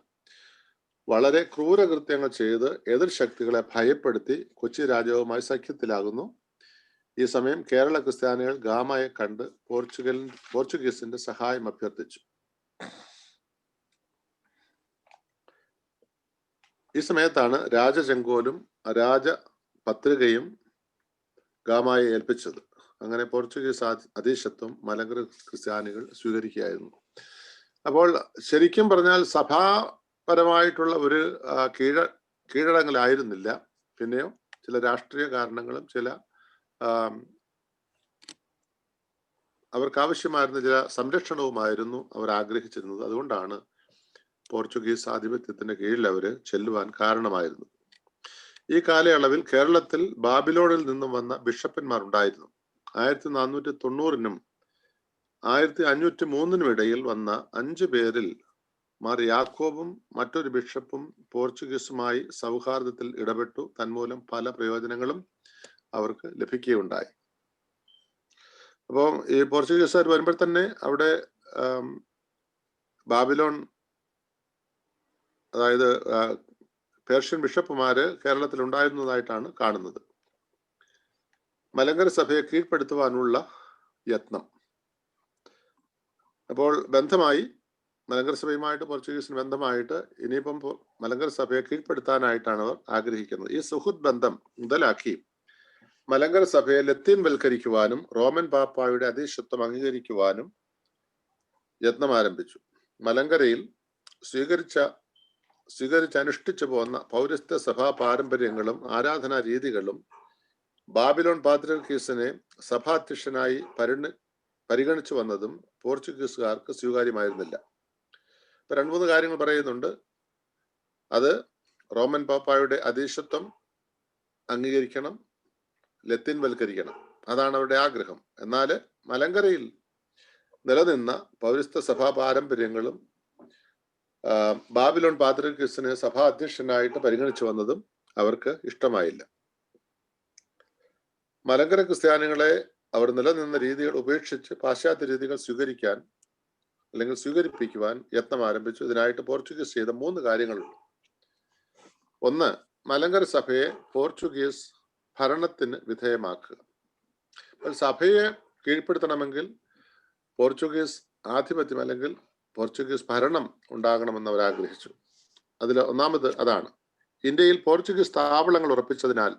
വളരെ ക്രൂരകൃത്യങ്ങൾ ചെയ്ത് എതിർ ശക്തികളെ ഭയപ്പെടുത്തി കൊച്ചി രാജാവുമായി സഖ്യത്തിലാകുന്നു. ഈ സമയം കേരള ക്രിസ്ത്യാനികൾ ഗാമയെ കണ്ട് പോർച്ചുഗീസിന്റെ സഹായം അഭ്യർത്ഥിച്ചു. ഈ സമയത്താണ് രാജചെങ്കോലും രാജപത്രികയും ഗാമയെ ഏൽപ്പിച്ചത്. അങ്ങനെ പോർച്ചുഗീസ് അധീശത്വം മലങ്കര ക്രിസ്ത്യാനികൾ സ്വീകരിക്കുകയായിരുന്നു. അപ്പോൾ ശരിക്കും പറഞ്ഞാൽ സഭാപരമായിട്ടുള്ള ഒരു കീഴടങ്ങലായിരുന്നില്ല. പിന്നെയോ ചില രാഷ്ട്രീയ കാരണങ്ങളും ചില അവർക്ക് ആവശ്യമായിരുന്ന ചില സംരക്ഷണവുമായിരുന്നു അവർ ആഗ്രഹിച്ചിരുന്നത്. അതുകൊണ്ടാണ് പോർച്ചുഗീസ് ആധിപത്യത്തിന്റെ കീഴിൽ അവര് ചെല്ലുവാൻ കാരണമായിരുന്നത്. ഈ കാലയളവിൽ കേരളത്തിൽ ബാബിലോണിൽ നിന്നും വന്ന ബിഷപ്പന്മാർ ഉണ്ടായിരുന്നു. 1490 1503 ഇടയിൽ വന്ന 5 പേരിൽ മാർ യാക്കോബും മറ്റൊരു ബിഷപ്പും പോർച്ചുഗീസുമായി സൗഹാർദ്ദത്തിൽ ഇടപെട്ടു. തന്മൂലം പല പ്രയോജനങ്ങളും അവർക്ക് ലഭിക്കുകയുണ്ടായി. അപ്പോൾ ഈ പോർച്ചുഗീസുകാർ വരുമ്പോൾ തന്നെ അവിടെ ബാബിലോൺ, അതായത് പേർഷ്യൻ ബിഷപ്പുമാര് കേരളത്തിൽ ഉണ്ടായിരുന്നതായിട്ടാണ് കാണുന്നത്. മലങ്കര സഭയെ കീഴ്പ്പെടുത്തുവാനുള്ള യത്നം. അപ്പോൾ ബന്ധമായി മലങ്കര സഭയുമായിട്ട് പോർച്ചുഗീസിന് ബന്ധമായിട്ട് ഇനിയിപ്പം മലങ്കര സഭയെ കീഴ്പ്പെടുത്താനായിട്ടാണ് അവർ ആഗ്രഹിക്കുന്നത്. ഈ സുഹൃത്ത് ബന്ധം മുതലാക്കി മലങ്കര സഭയെ ലത്തീൻ വൽക്കരിക്കുവാനും റോമൻ പാപ്പായുടെ അധീശത്വം അംഗീകരിക്കുവാനും യത്നം ആരംഭിച്ചു. മലങ്കരയിൽ സ്വീകരിച്ചനുഷ്ഠിച്ചു പോന്ന പൗരസ്ത്യ സഭാ പാരമ്പര്യങ്ങളും ആരാധനാ രീതികളും ബാബിലോൺ പാത്രിയർക്കീസിനെ സഭാധ്യക്ഷനായി പരിഗണിച്ചു വന്നതും പോർച്ചുഗീസുകാർക്ക് സ്വീകാര്യമായിരുന്നില്ല. ഇപ്പൊ 2-3 കാര്യങ്ങൾ പറയുന്നുണ്ട്. അത് റോമൻ പാപ്പായുടെ അധീശത്വം അംഗീകരിക്കണം, ലത്തീൻ വൽക്കരിക്കണം, അതാണ് അവരുടെ ആഗ്രഹം. എന്നാൽ മലങ്കരയിൽ നിലനിന്ന പൗരസ്ത്യ സഭാ പാരമ്പര്യങ്ങളും ബാബിലോൺ പാത്രിയർക്കീസിനെ സഭാ അധ്യക്ഷനായിട്ട് പരിഗണിച്ചു വന്നതും അവർക്ക് ഇഷ്ടമായില്ല. മലങ്കര ക്രിസ്ത്യാനികളെ അവർ നിലനിന്ന രീതികൾ ഉപേക്ഷിച്ച് പാശ്ചാത്യ രീതികൾ സ്വീകരിപ്പിക്കുവാൻ യത്നം ആരംഭിച്ചു. ഇതിനായിട്ട് പോർച്ചുഗീസ് ചെയ്ത 3 കാര്യങ്ങളുണ്ട്. ഒന്ന്, മലങ്കര സഭയെ പോർച്ചുഗീസ് ഭരണത്തിന് വിധേയമാക്കുക. സഭയെ കീഴ്പ്പെടുത്തണമെങ്കിൽ പോർച്ചുഗീസ് ആധിപത്യം അല്ലെങ്കിൽ പോർച്ചുഗീസ് ഭരണം ഉണ്ടാകണമെന്ന് അവർ ആഗ്രഹിച്ചു. അതിൽ ഒന്നാമത് അതാണ്. ഇന്ത്യയിൽ പോർച്ചുഗീസ് താവളങ്ങൾ ഉറപ്പിച്ചതിനാൽ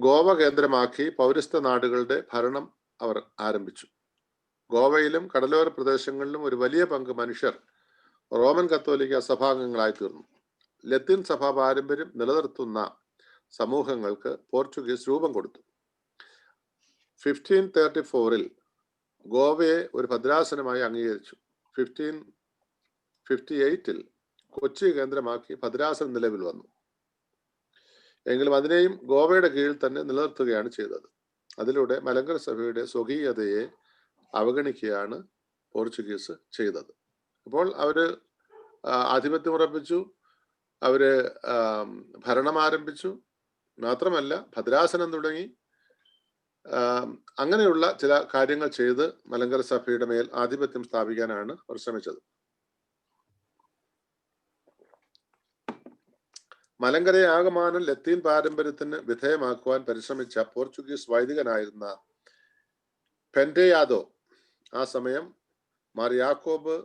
ഗോവ കേന്ദ്രമാക്കി പൗരസ്ത്യ നാടുകളുടെ ഭരണം അവർ ആരംഭിച്ചു. ഗോവയിലും കടലോര പ്രദേശങ്ങളിലും ഒരു വലിയ പങ്ക് മനുഷ്യർ റോമൻ കത്തോലിക്ക സഭാംഗങ്ങളായി തീർന്നു. ലത്തീൻ സഭാ പാരമ്പര്യം നിലനിർത്തുന്ന സമൂഹങ്ങൾക്ക് പോർച്ചുഗീസ് രൂപം കൊടുത്തു. 1534 ഗോവയെ ഒരു ഭദ്രാസനമായി അംഗീകരിച്ചു. 1558 കൊച്ചി കേന്ദ്രമാക്കി ഭദ്രാസനം നിലവിൽ വന്നു. എങ്കിലും അതിനെയും ഗോവയുടെ കീഴിൽ തന്നെ നിലനിർത്തുകയാണ് ചെയ്തത്. അതിലൂടെ മലങ്കര സഭയുടെ സ്വകീയതയെ അവഗണിക്കുകയാണ് പോർച്ചുഗീസ് ചെയ്തത്. അപ്പോൾ അവര് ആധിപത്യം ഉറപ്പിച്ചു, അവര് ഭരണം ആരംഭിച്ചു, മാത്രമല്ല ഭദ്രാസനം തുടങ്ങി. അങ്ങനെയുള്ള ചില കാര്യങ്ങൾ ചെയ്ത് മലങ്കര സഭയുടെ മേൽ ആധിപത്യം സ്ഥാപിക്കാനാണ് അവർ ശ്രമിച്ചത്. മലങ്കരയെ ആകമാനം ലത്തീൻ പാരമ്പര്യത്തിന് വിധേയമാക്കുവാൻ പരിശ്രമിച്ച പോർച്ചുഗീസ് വൈദികനായിരുന്ന പെൻഡയാദോ ആ സമയം മാർ യാക്കോബ്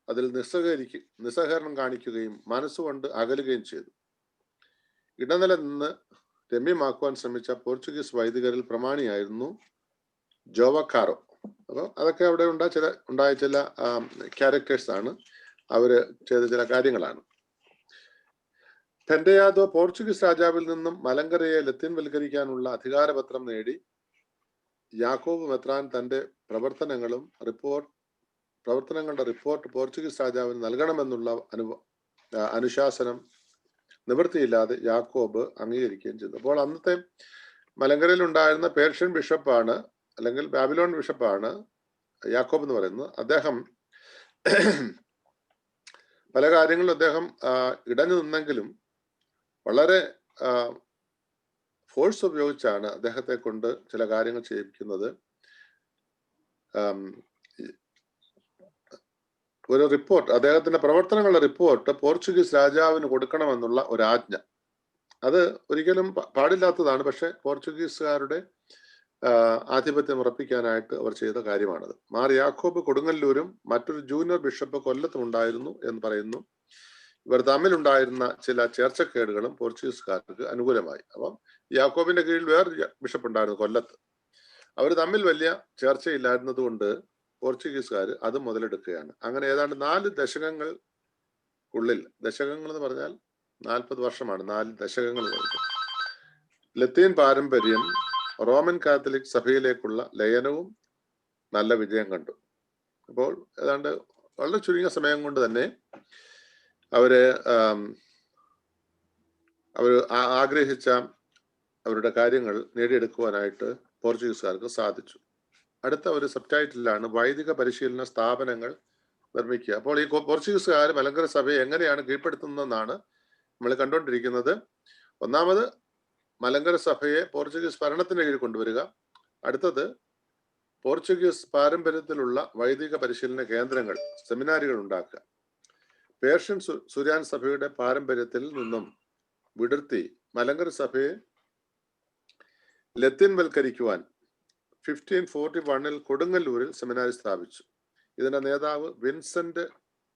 അതിൽ നിസ്സഹകരണം കാണിക്കുകയും മനസ്സുകൊണ്ട് അകലുകയും ചെയ്തു. ഇടനില നിന്ന് രമ്യമാക്കുവാൻ ശ്രമിച്ച പോർച്ചുഗീസ് വൈദികരിൽ പ്രമാണിയായിരുന്നു ജോവക്കാരോ. അപ്പോൾ അതൊക്കെ അവിടെ ഉണ്ടായ ചില ക്യാരക്ടേഴ്സ് ആണ്, അവര് ചെയ്ത ചില കാര്യങ്ങളാണ്. പെൻഡയാദോ പോർച്ചുഗീസ് രാജാവിൽ നിന്നും മലങ്കരയെ ലത്തീൻവൽക്കരിക്കാനുള്ള അധികാരപത്രം നേടി. യാക്കോബ് മെത്രാൻ തന്റെ പ്രവർത്തനങ്ങളുടെ റിപ്പോർട്ട് പോർച്ചുഗീസ് രാജാവിന് നൽകണമെന്നുള്ള അനുശാസനം നിവൃത്തിയില്ലാതെ യാക്കോബ് അംഗീകരിക്കുകയും ചെയ്തു. അപ്പോൾ അന്നത്തെ മലങ്കരയിൽ ഉണ്ടായിരുന്ന പേർഷ്യൻ ബിഷപ്പാണ്, അല്ലെങ്കിൽ ബാബിലോൺ ബിഷപ്പാണ് യാക്കോബ് എന്ന് പറയുന്നത്. അദ്ദേഹം പല കാര്യങ്ങളിലും അദ്ദേഹം ഇടഞ്ഞു നിന്നെങ്കിലും വളരെ ഫോഴ്സ് ഉപയോഗിച്ചാണ് അദ്ദേഹത്തെ കൊണ്ട് ചില കാര്യങ്ങൾ ചെയ്യിപ്പിക്കുന്നത്. ഒരു റിപ്പോർട്ട്, അദ്ദേഹത്തിന്റെ പ്രവർത്തനങ്ങളുടെ റിപ്പോർട്ട് പോർച്ചുഗീസ് രാജാവിന് കൊടുക്കണമെന്നുള്ള ഒരു ആജ്ഞ, അത് ഒരിക്കലും പാടില്ലാത്തതാണ്. പക്ഷെ പോർച്ചുഗീസുകാരുടെ ആധിപത്യം ഉറപ്പിക്കാനായിട്ട് അവർ ചെയ്ത കാര്യമാണത്. മാർ യാക്കോബ് കൊടുങ്ങല്ലൂരും മറ്റൊരു ജൂനിയർ ബിഷപ്പ് കൊല്ലത്തും ഉണ്ടായിരുന്നു എന്ന് പറയുന്നു. ഇവർ തമ്മിലുണ്ടായിരുന്ന ചില ചേർച്ചക്കേടുകളും പോർച്ചുഗീസുകാർക്ക് അനുകൂലമായി. അപ്പം യാക്കോബിന്റെ കീഴിൽ വേറൊരു ബിഷപ്പ് ഉണ്ടായിരുന്നു കൊല്ലത്ത്. അവർ തമ്മിൽ വലിയ ചേർച്ചയില്ലായിരുന്നത് കൊണ്ട് പോർച്ചുഗീസുകാർ അത് മുതലെടുക്കുകയാണ്. അങ്ങനെ ഏതാണ്ട് 4 ദശകങ്ങൾക്കുള്ളിൽ, ദശകങ്ങൾ എന്ന് പറഞ്ഞാൽ 40 വർഷമാണ്, 4 ദശകങ്ങൾ ലത്തീൻ പാരമ്പര്യം റോമൻ കാത്തലിക് സഭയിലേക്കുള്ള ലയനവും നല്ല വിജയം കണ്ടു. അപ്പോൾ ഏതാണ്ട് വളരെ ചുരുങ്ങിയ സമയം കൊണ്ട് തന്നെ അവര് ആഗ്രഹിച്ച അവരുടെ കാര്യങ്ങൾ നേടിയെടുക്കുവാനായിട്ട് പോർച്ചുഗീസുകാർക്ക് സാധിച്ചു. അടുത്ത ഒരു സബ്ടൈറ്റിലാണ് വൈദിക പരിശീലന സ്ഥാപനങ്ങൾ നിർമ്മിക്കുക. അപ്പോൾ ഈ പോർച്ചുഗീസുകാർ മലങ്കര സഭയെ എങ്ങനെയാണ് കീഴ്പ്പെടുത്തുന്നതെന്നാണ് നമ്മൾ കണ്ടുകൊണ്ടിരിക്കുന്നത്. ഒന്നാമത് മലങ്കര സഭയെ പോർച്ചുഗീസ് ഭരണത്തിന് കീഴിൽ കൊണ്ടുവരിക. അടുത്തത് പോർച്ചുഗീസ് പാരമ്പര്യത്തിലുള്ള വൈദിക പരിശീലന കേന്ദ്രങ്ങൾ, സെമിനാരികൾ ഉണ്ടാക്കുക. പേർഷ്യൻ സുറിയാൻ സഭയുടെ പാരമ്പര്യത്തിൽ നിന്നും വിടർത്തി മലങ്കര സഭയെ ലത്തീൻവൽക്കരിക്കുവാൻ 1541 കൊടുങ്ങല്ലൂരിൽ സെമിനാരി സ്ഥാപിച്ചു. ഇതിന്റെ നേതാവ് വിൻസെന്റ്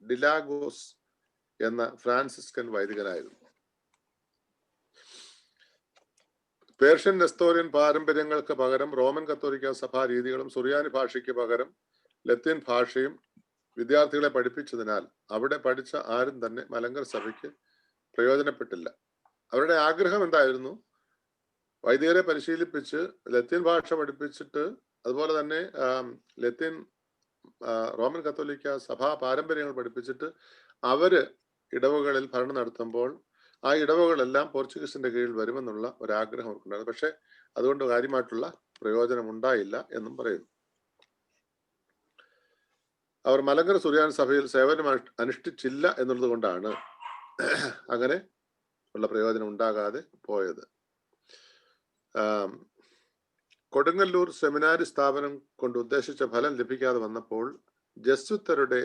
ഡിലാഗോസ് എന്ന ഫ്രാൻസിസ്കൻ വൈദികനായിരുന്നു. പേർഷ്യൻ നെസ്തോറിയൻ പാരമ്പര്യങ്ങൾക്ക് പകരം റോമൻ കത്തോലിക്ക സഭാ രീതികളും സുറിയാനി ഭാഷയ്ക്ക് പകരം ലത്തീൻ ഭാഷയും വിദ്യാർത്ഥികളെ പഠിപ്പിച്ചതിനാൽ അവിടെ പഠിച്ച ആരും തന്നെ മലങ്കര സഭയ്ക്ക് പ്രയോജനപ്പെട്ടില്ല. അവരുടെ ആഗ്രഹം എന്തായിരുന്നു? വൈദികരെ പരിശീലിപ്പിച്ച് ലത്തീൻ ഭാഷ പഠിപ്പിച്ചിട്ട്, അതുപോലെ തന്നെ ലത്തീൻ റോമൻ കത്തോലിക്ക സഭാ പാരമ്പര്യങ്ങൾ പഠിപ്പിച്ചിട്ട് അവര് ഇടവകളിൽ ഭരണം നടത്തുമ്പോൾ ആ ഇടവകളെല്ലാം പോർച്ചുഗീസിന്റെ കീഴിൽ വരുമെന്നുള്ള ഒരാഗ്രഹം അവർക്കുണ്ടായിരുന്നു. പക്ഷെ അതുകൊണ്ട് കാര്യമായിട്ടുള്ള പ്രയോജനം ഉണ്ടായില്ല എന്നും പറയുന്നു. അവർ മലങ്കര സുറിയാൻ സഭയിൽ സേവനം അനുഷ്ഠിച്ചില്ല എന്നുള്ളത് കൊണ്ടാണ് അങ്ങനെ ഉള്ള പ്രയോജനം ഉണ്ടാകാതെ പോയത്. കൊടുങ്ങല്ലൂർ സെമിനാരി സ്ഥാപനം കൊണ്ട് ഉദ്ദേശിച്ച ഫലം ലഭിക്കാതെ വന്നപ്പോൾ ജസ്യൂത്തരുടെ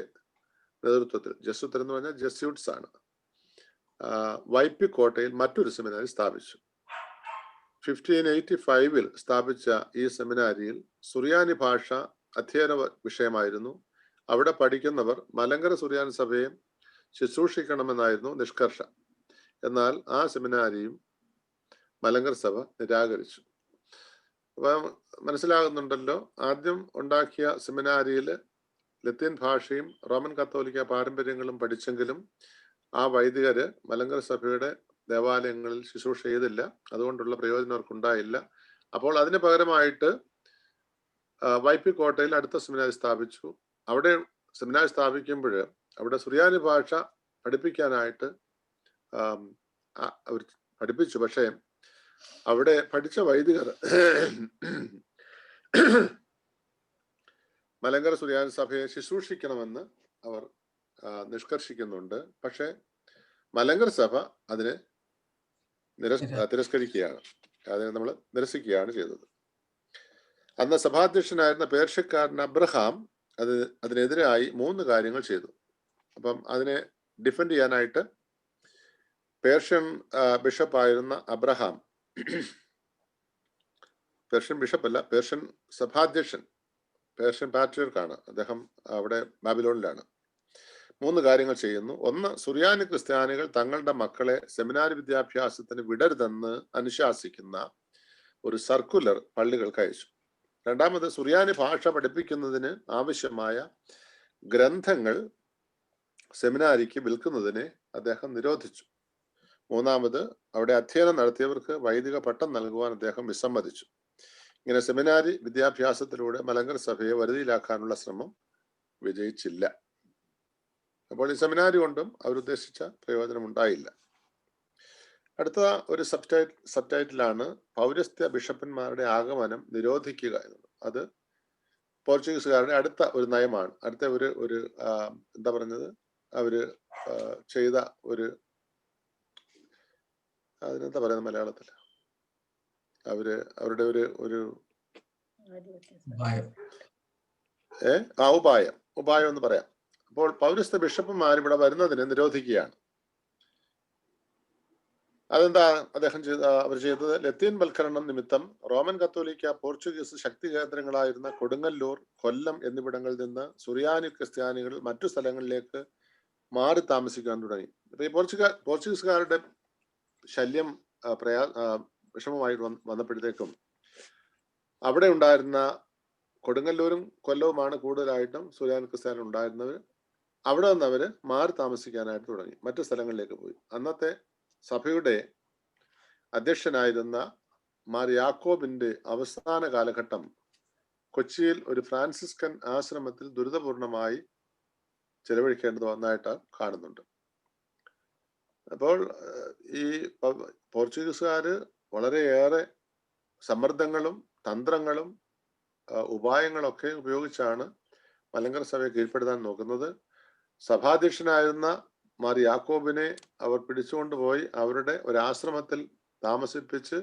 നേതൃത്വത്തിൽ, ജസ്യൂത്തർ എന്ന് പറഞ്ഞാൽ ജസ്യൂട്ട്സ് ആണ്, വൈപ്പിക്കോട്ടയിൽ മറ്റൊരു സെമിനാരി സ്ഥാപിച്ചു. 1585 സ്ഥാപിച്ച ഈ സെമിനാരിയിൽ സുറിയാനി ഭാഷ അധ്യയന വിഷയമായിരുന്നു. അവിടെ പഠിക്കുന്നവർ മലങ്കര സുറിയാൻ സഭയെ ശുശ്രൂഷിക്കണമെന്നായിരുന്നു നിഷ്കർഷ. എന്നാൽ ആ സെമിനാരിയും മലങ്കർ സഭ നിരാകരിച്ചു. അപ്പം മനസ്സിലാകുന്നുണ്ടല്ലോ, ആദ്യം ഉണ്ടാക്കിയ സെമിനാരിയിൽ ലത്തീൻ ഭാഷയും റോമൻ കത്തോലിക്ക പാരമ്പര്യങ്ങളും പഠിച്ചെങ്കിലും ആ വൈദികര് മലങ്കർ സഭയുടെ ദേവാലയങ്ങളിൽ ശുശ്രൂഷ ചെയ്തില്ല. അതുകൊണ്ടുള്ള പ്രയോജനം അവർക്കുണ്ടായില്ല. അപ്പോൾ അതിന് പകരമായിട്ട് വൈപ്പിക്കോട്ടയിൽ അടുത്ത സെമിനാരി സ്ഥാപിച്ചു. അവിടെ സെമിനാരി സ്ഥാപിക്കുമ്പോൾ അവിടെ സുറിയാനി ഭാഷ പഠിപ്പിക്കാനായിട്ട് അവർ പഠിപ്പിച്ചു. പക്ഷേ അവിടെ പഠിച്ച വൈദികർ മലങ്കര സുറിയാനി സഭയെ ശുശ്രൂഷിക്കണമെന്ന് അവർ നിഷ്കർഷിക്കുന്നുണ്ട്. പക്ഷെ മലങ്കർ സഭ അതിനെ തിരസ്കരിക്കുകയാണ്, അതിനെ നമ്മൾ നിരസിക്കുകയാണ് ചെയ്തത്. അന്ന് സഭാധ്യക്ഷനായിരുന്ന പേർഷ്യക്കാരൻ അബ്രഹാം അതിനെതിരായി 3 കാര്യങ്ങൾ ചെയ്തു. അപ്പം അതിനെ ഡിഫെൻഡ് ചെയ്യാനായിട്ട് പേർഷ്യൻ ബിഷപ്പായിരുന്ന അബ്രഹാം, പേർഷ്യൻ ബിഷപ്പല്ല, പേർഷ്യൻ സഭാധ്യക്ഷൻ, പേർഷ്യൻ പാട്രിയർക്കാണ് അദ്ദേഹം, അവിടെ ബാബിലോണിലാണ്. 3 കാര്യങ്ങൾ ചെയ്യുന്നു. ഒന്ന്, സുറിയാനി ക്രിസ്ത്യാനികൾ തങ്ങളുടെ മക്കളെ സെമിനാരി വിദ്യാഭ്യാസത്തിന് വിടരുതെന്ന് അനുശാസിക്കുന്ന ഒരു സർക്കുലർ പള്ളികൾക്ക് അയച്ചു. രണ്ടാമത്, സുറിയാനി ഭാഷ പഠിപ്പിക്കുന്നതിന് ആവശ്യമായ ഗ്രന്ഥങ്ങൾ സെമിനാരിക്ക് വിൽക്കുന്നതിനെ അദ്ദേഹം നിരോധിച്ചു. മൂന്നാമത്, അവിടെ അധ്യയനം നടത്തിയവർക്ക് വൈദിക പട്ടം നൽകുവാൻ അദ്ദേഹം വിസമ്മതിച്ചു. ഇങ്ങനെ സെമിനാരി വിദ്യാഭ്യാസത്തിലൂടെ മലങ്കർ സഭയെ വരുതിയിലാക്കാനുള്ള ശ്രമം വിജയിച്ചില്ല. അപ്പോൾ ഈ സെമിനാരി കൊണ്ടും അവരുദ്ദേശിച്ച പ്രയോജനം ഉണ്ടായില്ല. അടുത്ത ഒരു സബ്ടൈറ്റിലാണ് പൗരസ്ത്യ ബിഷപ്പന്മാരുടെ ആഗമനം നിരോധിക്കുക എന്നത്. അത് പോർച്ചുഗീസുകാരുടെ അടുത്ത ഒരു നയമാണ്. അടുത്ത ഒരു എന്താ പറഞ്ഞത്, അവര് ചെയ്ത അതിനെന്താ പറയുന്നത് മലയാളത്തിൽ, അവരുടെ ഒരു ഉപായം എന്ന് പറയാം. അപ്പോൾ പൗരസ്ത്യ ബിഷപ്പുമാർ ഇവിടെ വരുന്നതിനെ നിരോധിക്കുകയാണ്. അതെന്താ അവർ ചെയ്തത്? ലത്തീൻ വൽക്കരണം നിമിത്തം റോമൻ കത്തോലിക്ക പോർച്ചുഗീസ് ശക്തി കേന്ദ്രങ്ങളായിരുന്ന കൊടുങ്ങല്ലൂർ, കൊല്ലം എന്നിവിടങ്ങളിൽ നിന്ന് സുറിയാനി ക്രിസ്ത്യാനികൾ മറ്റു സ്ഥലങ്ങളിലേക്ക് മാറി താമസിക്കാൻ തുടങ്ങി. അപ്പൊ ഈ പോർച്ചുഗീസുകാരുടെ ശല്യം വിഷമമായി വന്നപ്പോഴത്തേക്കും അവിടെ ഉണ്ടായിരുന്ന കൊടുങ്ങല്ലൂരും കൊല്ലവുമാണ് കൂടുതലായിട്ടും സുറിയാനി ക്രിസ്ത്യാനികൾ ഉണ്ടായിരുന്നവർ. അവിടെ നിന്ന് അവര് മാറി താമസിക്കാനായിട്ട് തുടങ്ങി, മറ്റു സ്ഥലങ്ങളിലേക്ക് പോയി. അന്നത്തെ സഭയുടെ അധ്യക്ഷനായിരുന്ന മാർ യാക്കോബിന്റെ അവസാന കാലഘട്ടം കൊച്ചിയിൽ ഒരു ഫ്രാൻസിസ്കൻ ആശ്രമത്തിൽ ദുരിതപൂർണമായി ചെലവഴിക്കേണ്ടത് വന്നായിട്ട് കാണുന്നുണ്ട്. അപ്പോൾ ഈ പോർച്ചുഗീസുകാര് വളരെയേറെ സമ്മർദ്ദങ്ങളും തന്ത്രങ്ങളും ഉപായങ്ങളൊക്കെ ഉപയോഗിച്ചാണ് മലങ്കര സഭയെ കീഴ്പ്പെടുത്താൻ നോക്കുന്നത്. സഭാധ്യക്ഷനായിരുന്ന മാർ യാക്കോബിനെ അവർ പിടിച്ചുകൊണ്ടുപോയി അവരുടെ ഒരാശ്രമത്തിൽ താമസിപ്പിച്ച്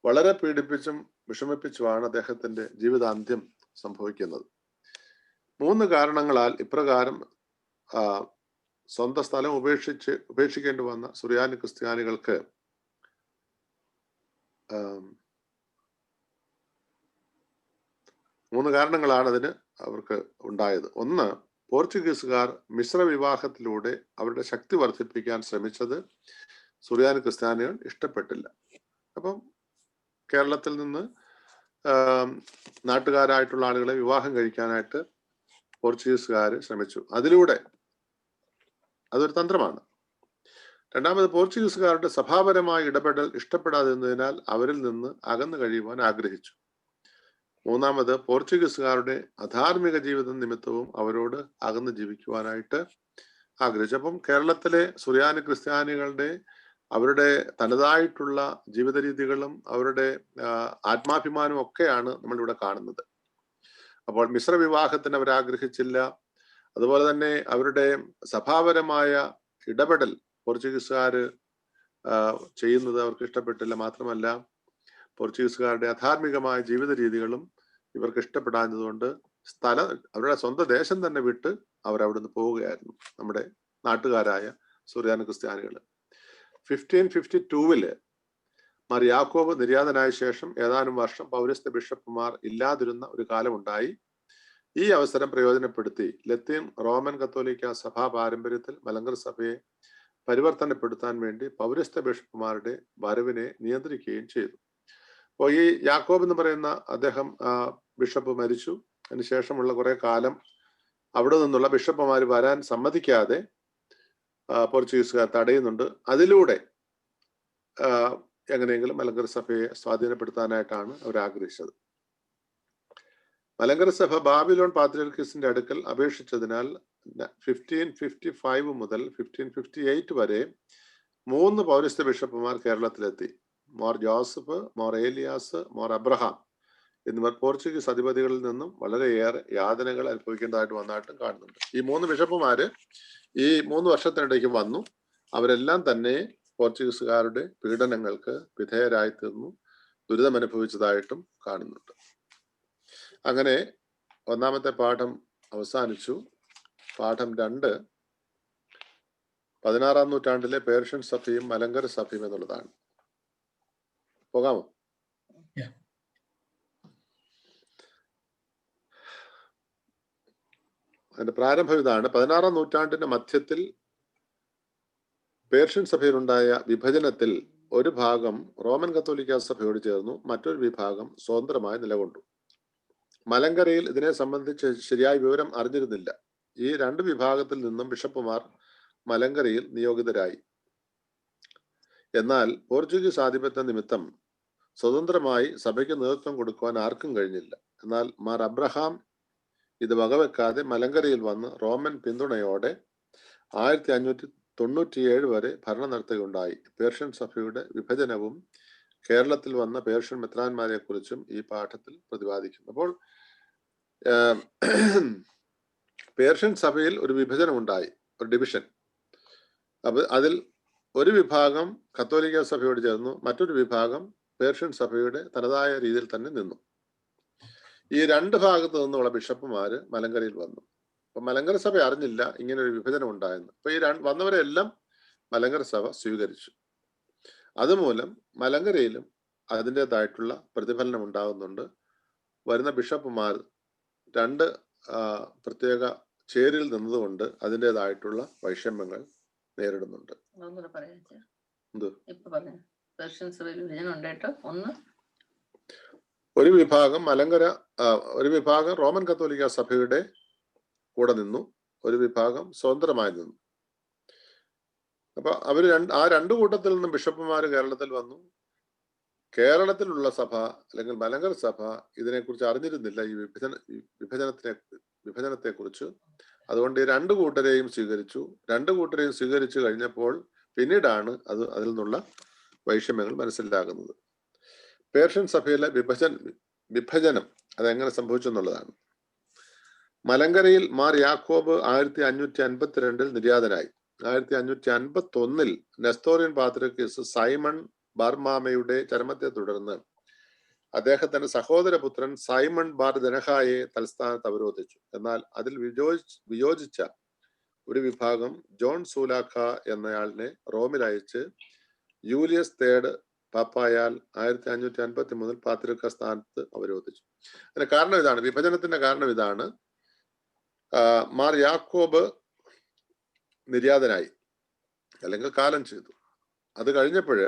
വളരെ പീഡിപ്പിച്ചും വിഷമിപ്പിച്ചുമാണ് അദ്ദേഹത്തിന്റെ ജീവിതാന്ത്യം സംഭവിക്കുന്നത്. 3 കാരണങ്ങളാൽ ഇപ്രകാരം സ്വന്തം സ്ഥലം ഉപേക്ഷിക്കേണ്ടി വന്ന സുറിയാനി ക്രിസ്ത്യാനികൾക്ക് 3 കാരണങ്ങളാണ് അതിന് അവർക്ക് ഉണ്ടായത്. ഒന്ന്, പോർച്ചുഗീസുകാർ മിശ്ര വിവാഹത്തിലൂടെ അവരുടെ ശക്തി വർദ്ധിപ്പിക്കാൻ ശ്രമിച്ചത് സുറിയാനി ക്രിസ്ത്യാനികൾ ഇഷ്ടപ്പെട്ടില്ല. അപ്പം കേരളത്തിൽ നിന്ന് നാട്ടുകാരായിട്ടുള്ള ആളുകളെ വിവാഹം കഴിക്കാനായിട്ട് പോർച്ചുഗീസുകാർ ശ്രമിച്ചു. അതിലൂടെ അതൊരു തന്ത്രമാണ്. രണ്ടാമത്, പോർച്ചുഗീസുകാരുടെ സഭാപരമായ ഇടപെടൽ ഇഷ്ടപ്പെടാതിരുന്നതിനാൽ അവരിൽ നിന്ന് അകന്നു കഴിയുവാൻ ആഗ്രഹിച്ചു. മൂന്നാമത്, പോർച്ചുഗീസുകാരുടെ അധാർമിക ജീവിതം നിമിത്തവും അവരോട് അകന്ന് ജീവിക്കുവാനായിട്ട് ആഗ്രഹിച്ചു. അപ്പം കേരളത്തിലെ സുറിയാനി ക്രിസ്ത്യാനികളുടെ അവരുടെ തനതായിട്ടുള്ള ജീവിത രീതികളും അവരുടെ ആത്മാഭിമാനവും ഒക്കെയാണ് നമ്മളിവിടെ കാണുന്നത്. അപ്പോൾ മിശ്ര വിവാഹത്തിന് അവർ ആഗ്രഹിച്ചില്ല. അതുപോലെ തന്നെ അവരുടെ സഭാപരമായ ഇടപെടൽ പോർച്ചുഗീസുകാര് ചെയ്യുന്നത് അവർക്ക് ഇഷ്ടപ്പെട്ടില്ല. മാത്രമല്ല, പോർച്ചുഗീസുകാരുടെ അധാർമികമായ ജീവിത രീതികളും ഇവർക്ക് ഇഷ്ടപ്പെടാഞ്ഞതുകൊണ്ട് അവരുടെ സ്വന്തം ദേശം തന്നെ വിട്ട് അവരവിടുന്ന് പോവുകയായിരുന്നു, നമ്മുടെ നാട്ടുകാരായ സുറിയാനി ക്രിസ്ത്യാനികൾ. 1552 മാർ യാക്കോബ് നിര്യാതനായ ശേഷം ഏതാനും വർഷം പൗരസ്ത്യ ബിഷപ്പുമാർ ഇല്ലാതിരുന്ന ഒരു കാലമുണ്ടായി. ഈ അവസരം പ്രയോജനപ്പെടുത്തി ലത്തീൻ റോമൻ കത്തോലിക്ക സഭാ പാരമ്പര്യത്തിൽ മലങ്കർ സഭയെ പരിവർത്തനപ്പെടുത്താൻ വേണ്ടി പൗരസ്ത്യ ബിഷപ്പുമാരുടെ വരവിനെ നിയന്ത്രിക്കുകയും ചെയ്തു. അപ്പോൾ ഈ യാക്കോബ് എന്ന് പറയുന്ന അദ്ദേഹം ബിഷപ്പ് മരിച്ചു. അതിനുശേഷമുള്ള കുറെ കാലം അവിടെ നിന്നുള്ള ബിഷപ്പുമാർ വരാൻ സമ്മതിക്കാതെ പോർച്ചുഗീസുകാർ തടയുന്നുണ്ട്. അതിലൂടെ എങ്ങനെയെങ്കിലും മലങ്കര സഭയെ സ്വാധീനപ്പെടുത്താനായിട്ടാണ് അവർ ആഗ്രഹിച്ചത്. മലങ്കര സഭ ബാബിലോൺ പാത്രിയർക്കീസിന്റെ അടുക്കൽ അപേക്ഷിച്ചതിനാൽ 1555 മുതൽ 1558 വരെ 3 പൗരസ്ത്യ ബിഷപ്പുമാർ കേരളത്തിലെത്തി. Mor Joseph, Mor Elias, Mor Abraham എന്നിവർ പോർച്ചുഗീസ് അധിപതികളിൽ നിന്നും വളരെയേറെ യാതനകൾ അനുഭവിക്കേണ്ടതായിട്ട് വന്നതായിട്ടും കാണുന്നുണ്ട്. ഈ 3 ബിഷപ്പുമാര് ഈ 3 വർഷത്തിനിടയ്ക്ക് വന്നു. അവരെല്ലാം തന്നെ പോർച്ചുഗീസുകാരുടെ പീഡനങ്ങൾക്ക് വിധേയരായി തീർന്നു, ദുരിതം അനുഭവിച്ചതായിട്ടും കാണുന്നുണ്ട്. അങ്ങനെ ഒന്നാമത്തെ പാഠം അവസാനിച്ചു. പാഠം 2 16-ാം നൂറ്റാണ്ടിലെ പേർഷ്യൻ സഭയും മലങ്കര സഭയും എന്നുള്ളതാണ്. പോകാമോ? അതിന്റെ പ്രാരംഭം ഇതാണ്. 16-ാം നൂറ്റാണ്ടിന്റെ മധ്യത്തിൽ പേർഷ്യൻ സഭയിലുണ്ടായ വിഭജനത്തിൽ ഒരു ഭാഗം റോമൻ കത്തോലിക്ക സഭയോട് ചേർന്നു, മറ്റൊരു വിഭാഗം സ്വതന്ത്രമായി നിലകൊണ്ടു. മലങ്കരയിൽ ഇതിനെ സംബന്ധിച്ച് ശരിയായ വിവരം അറിഞ്ഞിരുന്നില്ല. ഈ 2 വിഭാഗത്തിൽ നിന്നും ബിഷപ്പുമാർ മലങ്കരയിൽ നിയോഗിതരായി. എന്നാൽ പോർച്ചുഗീസ് ആധിപത്യ നിമിത്തം സ്വതന്ത്രമായി സഭയ്ക്ക് നേതൃത്വം കൊടുക്കുവാൻ ആർക്കും കഴിഞ്ഞില്ല. എന്നാൽ മാർ അബ്രഹാം ഇത് വകവെക്കാതെ മലങ്കരയിൽ വന്ന് റോമൻ പിന്തുണയോടെ 1597 വരെ ഭരണം നടത്തുകയുണ്ടായി. പേർഷ്യൻ സഭയുടെ വിഭജനവും കേരളത്തിൽ വന്ന പേർഷ്യൻ മെത്രാന്മാരെ കുറിച്ചും ഈ പാഠത്തിൽ പ്രതിപാദിക്കുന്നു. അപ്പോൾ പേർഷ്യൻ സഭയിൽ ഒരു വിഭജനം ഉണ്ടായി, ഒരു ഡിവിഷൻ. അപ്പൊ അതിൽ ഒരു വിഭാഗം കത്തോലിക്ക സഭയോട് ചേർന്നു, മറ്റൊരു വിഭാഗം പേർഷ്യൻ സഭയുടെ തനതായ രീതിയിൽ തന്നെ നിന്നു. ഈ 2 ഭാഗത്ത് നിന്നുള്ള ബിഷപ്പുമാര് മലങ്കരയിൽ വന്നു. അപ്പൊ മലങ്കര സഭ അറിഞ്ഞില്ല ഇങ്ങനെ ഒരു വിഭജനം ഉണ്ടായെന്ന്. അപ്പൊ ഈ വന്നവരെല്ലാം മലങ്കര സഭ സ്വീകരിച്ചു. അതുമൂലം മലങ്കരയിലും അതിൻ്റെതായിട്ടുള്ള പ്രതിഫലനം ഉണ്ടാകുന്നുണ്ട്. വരുന്ന ബിഷപ്പുമാർ 2 പ്രത്യേക ചേരിയിൽ നിന്നതുകൊണ്ട് അതിൻ്റെതായിട്ടുള്ള വൈഷമ്യങ്ങൾ നേരിടുന്നുണ്ട്. ഒരു വിഭാഗം ഒരു വിഭാഗം റോമൻ കത്തോലിക്ക സഭയുടെ കൂടെ നിന്നു, ഒരു വിഭാഗം സ്വതന്ത്രമായി നിന്നു. അപ്പൊ അവര് ആ 2 കൂട്ടത്തിൽ നിന്നും ബിഷപ്പുമാര് കേരളത്തിൽ വന്നു. കേരളത്തിലുള്ള സഭ അല്ലെങ്കിൽ മലങ്കര സഭ ഇതിനെക്കുറിച്ച് അറിഞ്ഞിരുന്നില്ല, ഈ വിഭജനത്തെ കുറിച്ച്. അതുകൊണ്ട് ഈ 2 കൂട്ടരെയും സ്വീകരിച്ചു. 2 കൂട്ടരെയും സ്വീകരിച്ചു കഴിഞ്ഞപ്പോൾ പിന്നീടാണ് അതിൽ നിന്നുള്ള വൈഷമ്യങ്ങൾ മനസ്സിലാകുന്നത്. പേർഷ്യൻ സഭയിലെ വിഭജനം അതെങ്ങനെ സംഭവിച്ചു എന്നുള്ളതാണ്. മലങ്കരയിൽ മാർ യാക്കോബ് 1552 നിര്യാതനായി. 1551 നെസ്തോറിയൻ പാത്രിയർക്കീസ് സൈമൺ ബാർമാമയുടെ ചരമത്തെ തുടർന്ന് അദ്ദേഹത്തിന്റെ സഹോദരപുത്രൻ സൈമൺ ബാർ ദനഹായെ തലസ്ഥാനത്ത് അവരോധിച്ചു. എന്നാൽ അതിൽ വിയോജിച്ച ഒരു വിഭാഗം ജോൺ സൂലാഖ എന്നയാളിനെ റോമിൽ അയച്ച് യൂലിയസ് III പാപ്പായാൽ 1553 പാത്രിയർക്ക സ്ഥാനത്ത് അവരോധിച്ചു. അതിന്റെ കാരണം ഇതാണ്, വിഭജനത്തിന്റെ കാരണം ഇതാണ്. മാർ യാക്കോബ് നിര്യാതനായി അല്ലെങ്കിൽ കാലം ചെയ്തു. അത് കഴിഞ്ഞപ്പോഴ്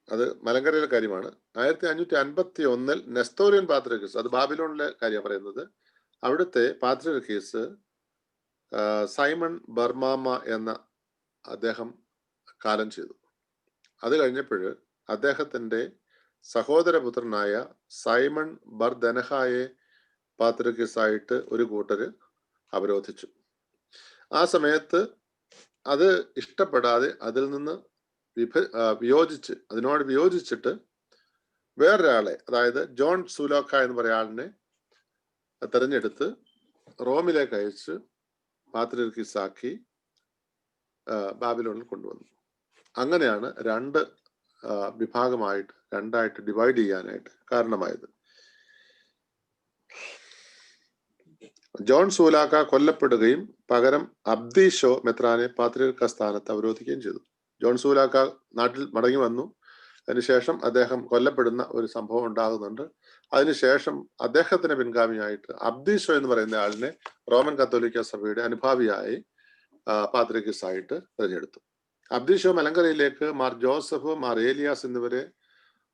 അത് മലങ്കരയിലെ കാര്യമാണ്. 1551 നെസ്തോറിയൻ പാത്രിയർക്കീസ്, അത് ബാബിലോണിലെ കാര്യം പറയുന്നത്, അവിടുത്തെ പാത്രിയർക്കീസ് സൈമൺ ബർമാമ എന്ന അദ്ദേഹം കാലം ചെയ്തു. അത് കഴിഞ്ഞപ്പോഴ് അദ്ദേഹത്തിന്റെ സഹോദരപുത്രനായ സൈമൺ ബർ ദനഹായെ പാത്രിയർക്കീസായിട്ട് ഒരു കൂട്ടര് അവരോധിച്ചു. ആ സമയത്ത് അത് ഇഷ്ടപ്പെടാതെ അതിൽ നിന്ന് അതിനോട് വിയോജിച്ചിട്ട് വേറൊരാളെ, അതായത് ജോൺ സൂലോക്ക എന്ന് പറയുന്ന ആളിനെ തെരഞ്ഞെടുത്ത് റോമിലേക്ക് അയച്ച് പാത്രിയർക്കീസാക്കി ബാബിലോണിൽ കൊണ്ടുവന്നു. അങ്ങനെയാണ് 2 വിഭാഗമായിട്ട് 2ആയിട്ട് ഡിവൈഡ് ചെയ്യാനായിട്ട് കാരണമായത്. ജോൺ സൂലാക്ക കൊല്ലപ്പെടുകയും പകരം അബ്ദീഷോ മെത്രാനെ പാത്രിയർക്ക സ്ഥാനത്ത് അവരോധിക്കുകയും ചെയ്തു. ജോൺ സൂലാക്ക നാട്ടിൽ മടങ്ങി വന്നു. അതിനുശേഷം അദ്ദേഹം കൊല്ലപ്പെടുന്ന ഒരു സംഭവം ഉണ്ടാകുന്നുണ്ട്. അതിനുശേഷം അദ്ദേഹത്തിന് പിൻഗാമിയായിട്ട് അബ്ദീശോ എന്ന് പറയുന്ന ആളിനെ റോമൻ കത്തോലിക്ക സഭയുടെ അനുഭാവിയായി പാത്രികീസ് ആയിട്ട് തിരഞ്ഞെടുത്തു. അബ്ദീശോ മലങ്കരയിലേക്ക് മാർ ജോസഫ്, മാർ ഏലിയാസ് എന്നിവരെ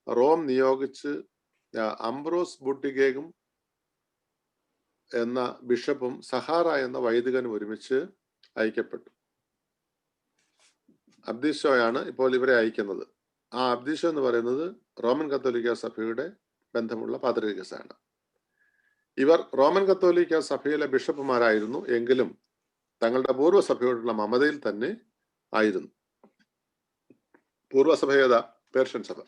റോം നിയോഗിച്ച് അംബ്രോസ് ബുട്ടിഗേഗും എന്ന ബിഷപ്പും സഹാറ എന്ന വൈദികനും ഒരുമിച്ച് അയക്കപ്പെട്ടു. അബ്ദീശോയാണ് ഇപ്പോൾ ഇവരെ അയക്കുന്നത്. ആ അബ്ദീശോ എന്ന് പറയുന്നത് റോമൻ കത്തോലിക്ക സഭയുടെ ബന്ധമുള്ള പാത്രികീസാണ്. ഇവർ റോമൻ കത്തോലിക്ക സഭയിലെ ബിഷപ്പുമാരായിരുന്നു എങ്കിലും തങ്ങളുടെ പൂർവ്വസഭയോടുള്ള മമതയിൽ തന്നെ ആയിരുന്നു. പൂർവ്വസഭ ഏതാ? പേർഷ്യൻ സഭ.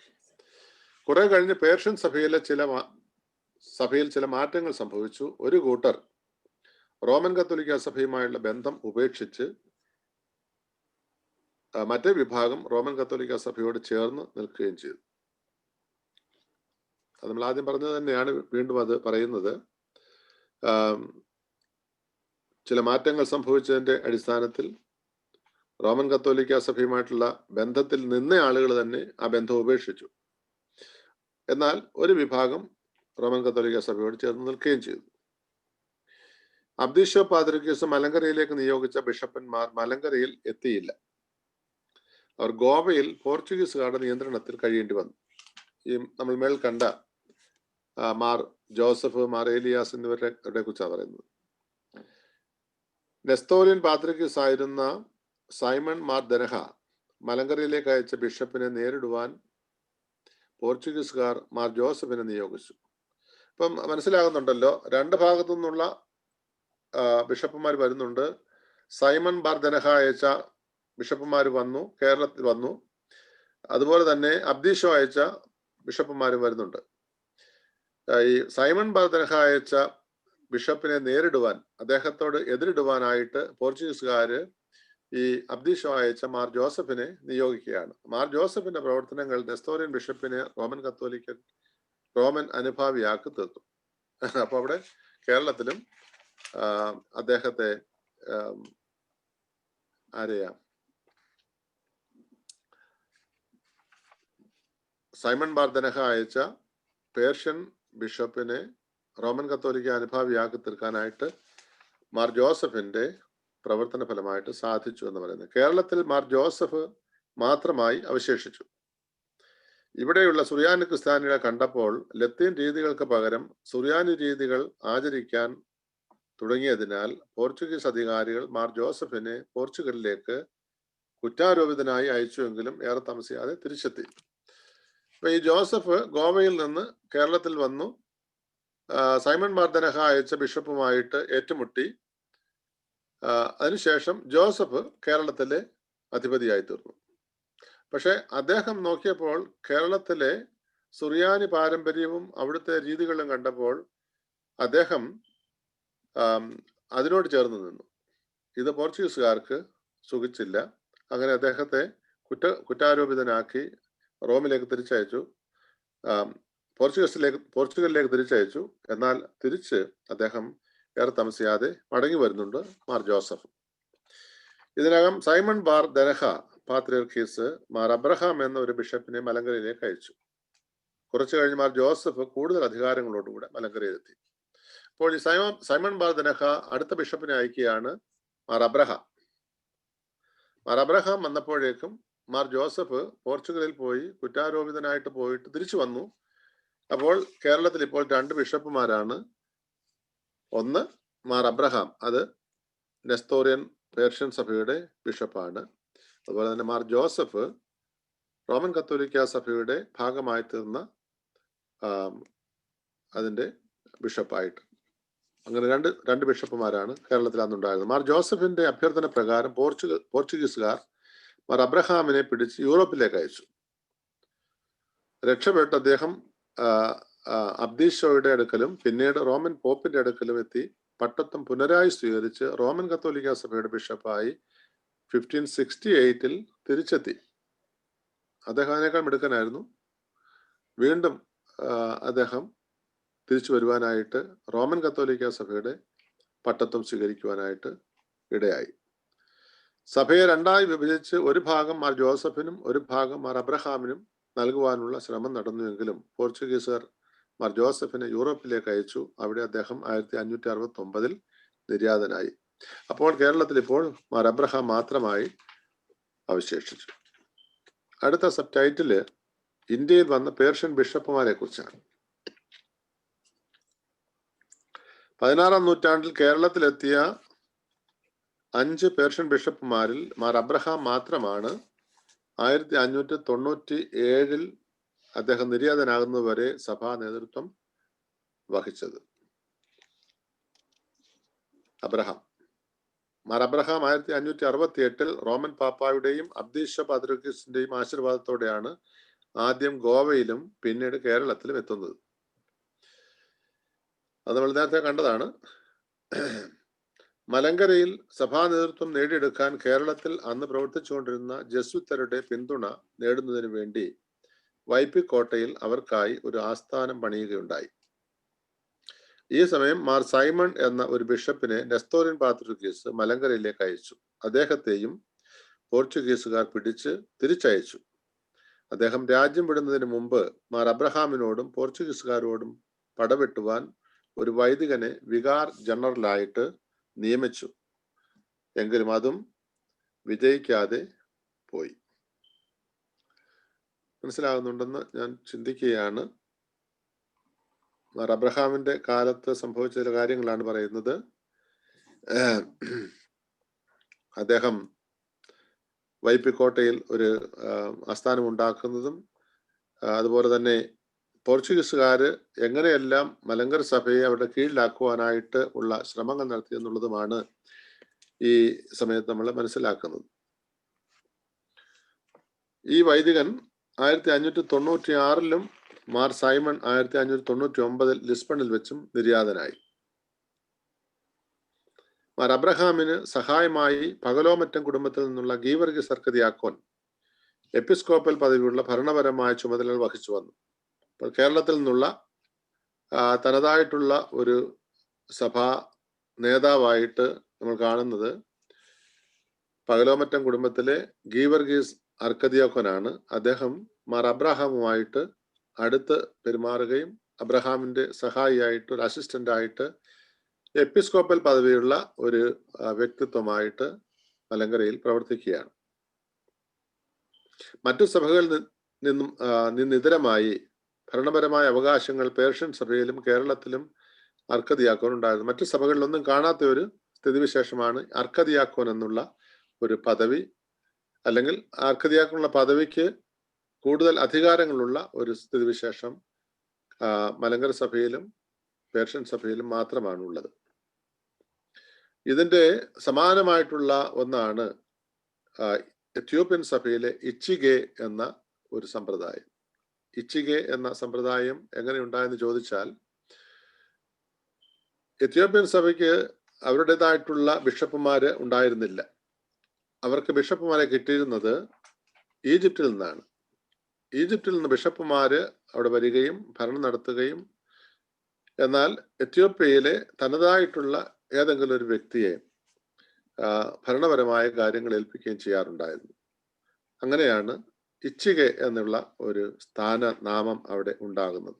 കുറെ കഴിഞ്ഞ് പേർഷ്യൻ സഭയിൽ ചില മാറ്റങ്ങൾ സംഭവിച്ചു. ഒരു കൂട്ടർ റോമൻ കത്തോലിക്ക സഭയുമായുള്ള ബന്ധം ഉപേക്ഷിച്ച് മറ്റേ വിഭാഗം റോമൻ കത്തോലിക്ക സഭയോട് ചേർന്ന് നിൽക്കുകയും ചെയ്തു. അത് നമ്മൾ ആദ്യം പറഞ്ഞത് തന്നെയാണ്, വീണ്ടും അത് പറയുന്നത്. ചില മാറ്റങ്ങൾ സംഭവിച്ചതിന്റെ അടിസ്ഥാനത്തിൽ റോമൻ കത്തോലിക്ക സഭയുമായിട്ടുള്ള ബന്ധത്തിൽ നിന്ന ആളുകൾ തന്നെ ആ ബന്ധം ഉപേക്ഷിച്ചു. എന്നാൽ ഒരു വിഭാഗം റോമൻ കത്തോലിക്ക സഭയോട് ചേർന്ന് നിൽക്കുകയും ചെയ്തു. അബ്ദീശോ പാത്രികീസ് മലങ്കരയിലേക്ക് നിയോഗിച്ച ബിഷപ്പന്മാർ മലങ്കരയിൽ എത്തിയില്ല. അവർ ഗോവയിൽ പോർച്ചുഗീസുകാരുടെ നിയന്ത്രണത്തിൽ കഴിയേണ്ടി വന്നു. ഈ നമ്മൾ മേൽ കണ്ട മാർ ജോസഫ്, മാർ ഏലിയാസ് എന്നിവരെ കുറിച്ചാണ് പറയുന്നത്. നെസ്തോറിയൻ പാത്രികീസ് ആയിരുന്ന സൈമൺ മാർ ദനഹ മലങ്കരയിലേക്ക് അയച്ച ബിഷപ്പിനെ നേരിടുവാൻ പോർച്ചുഗീസുകാർ മാർ ജോസഫിനെ നിയോഗിച്ചു. ഇപ്പം മനസ്സിലാകുന്നുണ്ടല്ലോ, രണ്ട് ഭാഗത്തു നിന്നുള്ള ബിഷപ്പുമാർ വരുന്നുണ്ട്. സൈമൺ ബാർ ദനഹ അയച്ച ബിഷപ്പുമാർ വന്നു, കേരളത്തിൽ വന്നു. അതുപോലെ തന്നെ അബ്ദീശോ അയച്ച ബിഷപ്പുമാരും വരുന്നുണ്ട്. ഈ സൈമൺ ബാർ ദനഹ അയച്ച ബിഷപ്പിനെ നേരിടുവാൻ, അദ്ദേഹത്തോട് എതിരിടുവാനായിട്ട് പോർച്ചുഗീസുകാര് ഈ അബ്ദീശോ അയച്ച മാർ ജോസഫിനെ നിയോഗിക്കുകയാണ്. മാർ ജോസഫിന്റെ പ്രവർത്തനങ്ങൾ നെസ്തോറിയൻ ബിഷപ്പിനെ റോമൻ അനുഭാവിയാക്കി തീർത്തു. അപ്പൊ അവിടെ കേരളത്തിലും അദ്ദേഹത്തെ ആരെയാ സൈമൺ ബാർ ദനഹ അയച്ച പേർഷ്യൻ ബിഷപ്പിനെ റോമൻ കത്തോലിക്ക അനുഭാവിയാക്കി തീർക്കാനായിട്ട് മാർ ജോസഫിന്റെ പ്രവർത്തന ഫലമായിട്ട് സാധിച്ചു എന്ന് പറയുന്നത്. കേരളത്തിൽ മാർ ജോസഫ് മാത്രമായി അവശേഷിച്ചു. ഇവിടെയുള്ള സുറിയാനി ക്രിസ്ത്യാനികളെ കണ്ടപ്പോൾ ലത്തീൻ രീതികൾക്ക് പകരം സുറിയാനി രീതികൾ ആചരിക്കാൻ തുടങ്ങിയതിനാൽ പോർച്ചുഗീസ് അധികാരികൾ മാർ ജോസഫിനെ പോർച്ചുഗലിലേക്ക് കുറ്റാരോപിതനായി അയച്ചുവെങ്കിലും ഏറെ താമസിയാതെ തിരിച്ചെത്തി. അപ്പൊ ഈ ജോസഫ് ഗോവയിൽ നിന്ന് കേരളത്തിൽ വന്നു. സൈമൺ മാർ ദനഹ അയച്ച ബിഷപ്പുമായിട്ട് ഏറ്റുമുട്ടി. അതിനുശേഷം ജോസഫ് കേരളത്തിലെ അധിപതിയായി തീർന്നു. പക്ഷെ അദ്ദേഹം നോക്കിയപ്പോൾ കേരളത്തിലെ സുറിയാനി പാരമ്പര്യവും അവിടുത്തെ രീതികളും കണ്ടപ്പോൾ അദ്ദേഹം അതിനോട് ചേർന്ന് നിന്നു. ഇത് പോർച്ചുഗീസുകാർക്ക് സുഖിച്ചില്ല. അങ്ങനെ അദ്ദേഹത്തെ കുറ്റാരോപിതനാക്കി റോമിലേക്ക് തിരിച്ചയച്ചു, പോർച്ചുഗലിലേക്ക് തിരിച്ചയച്ചു. എന്നാൽ തിരിച്ച് അദ്ദേഹം ഏറെ താമസിയാതെ മടങ്ങി വരുന്നുണ്ട് മാർ ജോസഫ്. ഇതിനകം സൈമൺ ബാർ ദനഹ പാത്രിയർക്കീസ് മാർ അബ്രഹാം എന്ന ഒരു ബിഷപ്പിനെ മലങ്കരയിലേക്ക് അയച്ചു. കുറച്ചു കഴിഞ്ഞ് മാർ ജോസഫ് കൂടുതൽ അധികാരങ്ങളോടുകൂടെ മലങ്കരയിലെത്തി. അപ്പോൾ ഈ സൈമൺ ബാർ ദനഹ അടുത്ത ബിഷപ്പിനെ അയക്കുകയാണ് മാർ അബ്രഹാം. മാർ അബ്രഹാം വന്നപ്പോഴേക്കും മാർ ജോസഫ് പോർച്ചുഗലിൽ പോയി കുറ്റാരോപിതനായിട്ട് പോയിട്ട് തിരിച്ചു വന്നു. അപ്പോൾ കേരളത്തിൽ ഇപ്പോൾ രണ്ട് ബിഷപ്പുമാരാണ്. ഒന്ന് മാർ അബ്രഹാം, അത് നെസ്തോറിയൻ പേർഷ്യൻ സഭയുടെ ബിഷപ്പാണ്. അതുപോലെ തന്നെ മാർ ജോസഫ് റോമൻ കത്തോലിക്ക സഭയുടെ ഭാഗമായി തീർന്ന അതിൻ്റെ ബിഷപ്പായിട്ട്. അങ്ങനെ രണ്ട് ബിഷപ്പുമാരാണ് കേരളത്തിൽ അന്നുണ്ടായിരുന്നത്. മാർ ജോസഫിന്റെ അഭ്യർത്ഥന പ്രകാരം പോർച്ചുഗീസുകാർ മാർ അബ്രഹാമിനെ പിടിച്ച് യൂറോപ്പിലേക്ക് അയച്ചു. രക്ഷപ്പെട്ട് അദ്ദേഹം അബ്ദീശോയുടെ അടുക്കലും പിന്നീട് റോമൻ പോപ്പിന്റെ അടുക്കലും എത്തി പട്ടത്വം പുനരായി സ്വീകരിച്ച് റോമൻ കത്തോലിക്ക സഭയുടെ ബിഷപ്പായി 1568 തിരിച്ചെത്തി. അദ്ദേഹം അതിനേക്കാൾ മിടുക്കനായിരുന്നു. വീണ്ടും അദ്ദേഹം തിരിച്ചു വരുവാനായിട്ട് റോമൻ കത്തോലിക്ക സഭയുടെ പട്ടത്വം സ്വീകരിക്കുവാനായിട്ട് ഇടയായി. സഭയെ രണ്ടായി വിഭജിച്ച് ഒരു ഭാഗം മാർ ജോസഫിനും ഒരു ഭാഗം മാർ അബ്രഹാമിനും നൽകുവാനുള്ള ശ്രമം നടന്നുവെങ്കിലും പോർച്ചുഗീസുകാർ മാർ ജോസഫിനെ യൂറോപ്പിലേക്ക് അയച്ചു. അവിടെ അദ്ദേഹം 1569 നിര്യാതനായി. അപ്പോൾ കേരളത്തിൽ ഇപ്പോൾ മാർ അബ്രഹാം മാത്രമായി അവശേഷിച്ചു. അടുത്ത സബ് ടൈറ്റില് ഇന്ത്യയിൽ വന്ന പേർഷ്യൻ ബിഷപ്പുമാരെ കുറിച്ചാണ്. 16-ാം നൂറ്റാണ്ടിൽ കേരളത്തിലെത്തിയ 5 പേർഷ്യൻ ബിഷപ്പുമാരിൽ മാർ അബ്രഹാം മാത്രമാണ് 1597 അദ്ദേഹം നിര്യാതനാകുന്നതുവരെ സഭാ നേതൃത്വം വഹിച്ചത്. മാർ അബ്രഹാം 1568 റോമൻ പാപ്പായുടെയും അബ്ദീശ പാത്രിക്കസിന്റെയും ആശീർവാദത്തോടെയാണ് ആദ്യം ഗോവയിലും പിന്നീട് കേരളത്തിലും എത്തുന്നത്. അത് നമ്മൾ നേരത്തെ കണ്ടതാണ്. മലങ്കരയിൽ സഭാ നേതൃത്വം നേടിയെടുക്കാൻ കേരളത്തിൽ അന്ന് പ്രവർത്തിച്ചുകൊണ്ടിരുന്ന ജസ്വിത്തരുടെ പിന്തുണ നേടുന്നതിന് വേണ്ടി വൈപ്പിക്കോട്ടയിൽ അവർക്കായി ഒരു ആസ്ഥാനം പണിയുകയുണ്ടായി. ഈ സമയം മാർ സൈമൺ എന്ന ഒരു ബിഷപ്പിനെ നെസ്തോറിയൻ പാത്രിക്കീസ് മലങ്കരയിലേക്ക് അയച്ചു. അദ്ദേഹത്തെയും പോർച്ചുഗീസുകാർ പിടിച്ച് തിരിച്ചയച്ചു. അദ്ദേഹം രാജ്യം വിടുന്നതിന് മുമ്പ് മാർ അബ്രഹാമിനോടും പോർച്ചുഗീസുകാരോടും പടവെട്ടുവാൻ ഒരു വൈദികനെ വികാർ ജനറലായിട്ട് നിയമിച്ചു. എങ്കിലും അതും വിജയിക്കാതെ പോയി. മനസ്സിലാകുന്നുണ്ടെന്ന് ഞാൻ ചിന്തിക്കുകയാണ്. മാർ അബ്രഹാമിന്റെ കാലത്ത് സംഭവിച്ച ചില കാര്യങ്ങളാണ് പറയുന്നത്. അദ്ദേഹം വൈപ്പിക്കോട്ടയിൽ ഒരു ആസ്ഥാനം ഉണ്ടാക്കുന്നതും അതുപോലെ തന്നെ പോർച്ചുഗീസുകാര് എങ്ങനെയെല്ലാം മലങ്കര സഭയെ അവരുടെ കീഴിലാക്കുവാനായിട്ട് ഉള്ള ശ്രമങ്ങൾ നടത്തി എന്നുള്ളതുമാണ് ഈ സമയത്ത് നമ്മൾ മനസ്സിലാക്കുന്നത്. ഈ വൈദികൻ 1596 മാർ സൈമൺ 1599 ലിസ്ബണിൽ വെച്ചും നിര്യാതനായി. മാർ അബ്രഹാമിന് സഹായമായി പകലോമറ്റം കുടുംബത്തിൽ നിന്നുള്ള ഗീവർഗീസ് അർക്കദിയാക്കോൻ എപ്പിസ്കോപ്പൽ പദവിയുള്ള ഭരണപരമായ ചുമതലകൾ വഹിച്ചു വന്നു. അപ്പോൾ കേരളത്തിൽ നിന്നുള്ള തനതായിട്ടുള്ള ഒരു സഭാ നേതാവായിട്ട് നമ്മൾ കാണുന്നത് പകലോമറ്റം കുടുംബത്തിലെ ഗീവർഗീസ് അർക്കദിയാക്കോനാണ്. അദ്ദേഹം മാർ അബ്രഹാമുമായിട്ട് അടുത്ത് പെരുമാറുകയും അബ്രഹാമിന്റെ സഹായിയായിട്ട് ഒരു അസിസ്റ്റന്റ് എപ്പിസ്കോപ്പൽ പദവിയുള്ള ഒരു വ്യക്തിത്വമായിട്ട് മലങ്കരയിൽ പ്രവർത്തിക്കുകയാണ്. മറ്റു സഭകളിൽ നിന്നിതരമായി ഭരണപരമായ അവകാശങ്ങൾ പേർഷ്യൻ സഭയിലും കേരളത്തിലും അർക്കദിയാക്കോൻ ഉണ്ടായിരുന്നു. മറ്റു സഭകളിലൊന്നും കാണാത്ത ഒരു സ്ഥിതിവിശേഷമാണ് അർക്കദിയാക്കോൻ എന്നുള്ള ഒരു പദവി, അല്ലെങ്കിൽ അർക്കദിയാക്കോനുള്ള പദവിക്ക് കൂടുതൽ അധികാരങ്ങളുള്ള ഒരു സ്ഥിതിവിശേഷം മലങ്കര സഭയിലും പേർഷ്യൻ സഭയിലും മാത്രമാണ് ഉള്ളത്. ഇതിന്റെ സമാനമായിട്ടുള്ള ഒന്നാണ് എത്യോപ്യൻ സഭയിലെ ഇച്ചിഗെ എന്ന ഒരു സമ്പ്രദായം. ഇച്ചിഗെ എന്ന സമ്പ്രദായം എങ്ങനെ ഉണ്ടായെന്ന് ചോദിച്ചാൽ, എത്യോപ്യൻ സഭയ്ക്ക് അവരുടേതായിട്ടുള്ള ബിഷപ്പുമാര് ഉണ്ടായിരുന്നില്ല. അവർക്ക് ബിഷപ്പുമാരെ കിട്ടിയിരുന്നത് ഈജിപ്തിൽ നിന്നാണ്. ഈജിപ്തിൽ നിന്ന് ബിഷപ്പുമാര് അവിടെ വരികയും ഭരണം നടത്തുകയും, എന്നാൽ എത്യോപ്യയിലെ തനതായിട്ടുള്ള ഏതെങ്കിലും ഒരു വ്യക്തിയെ ഭരണപരമായ കാര്യങ്ങൾ ഏൽപ്പിക്കുകയും ചെയ്യാറുണ്ടായിരുന്നു. അങ്ങനെയാണ് ഇച്ചിഗെ എന്നുള്ള ഒരു സ്ഥാനനാമം അവിടെ ഉണ്ടാകുന്നത്.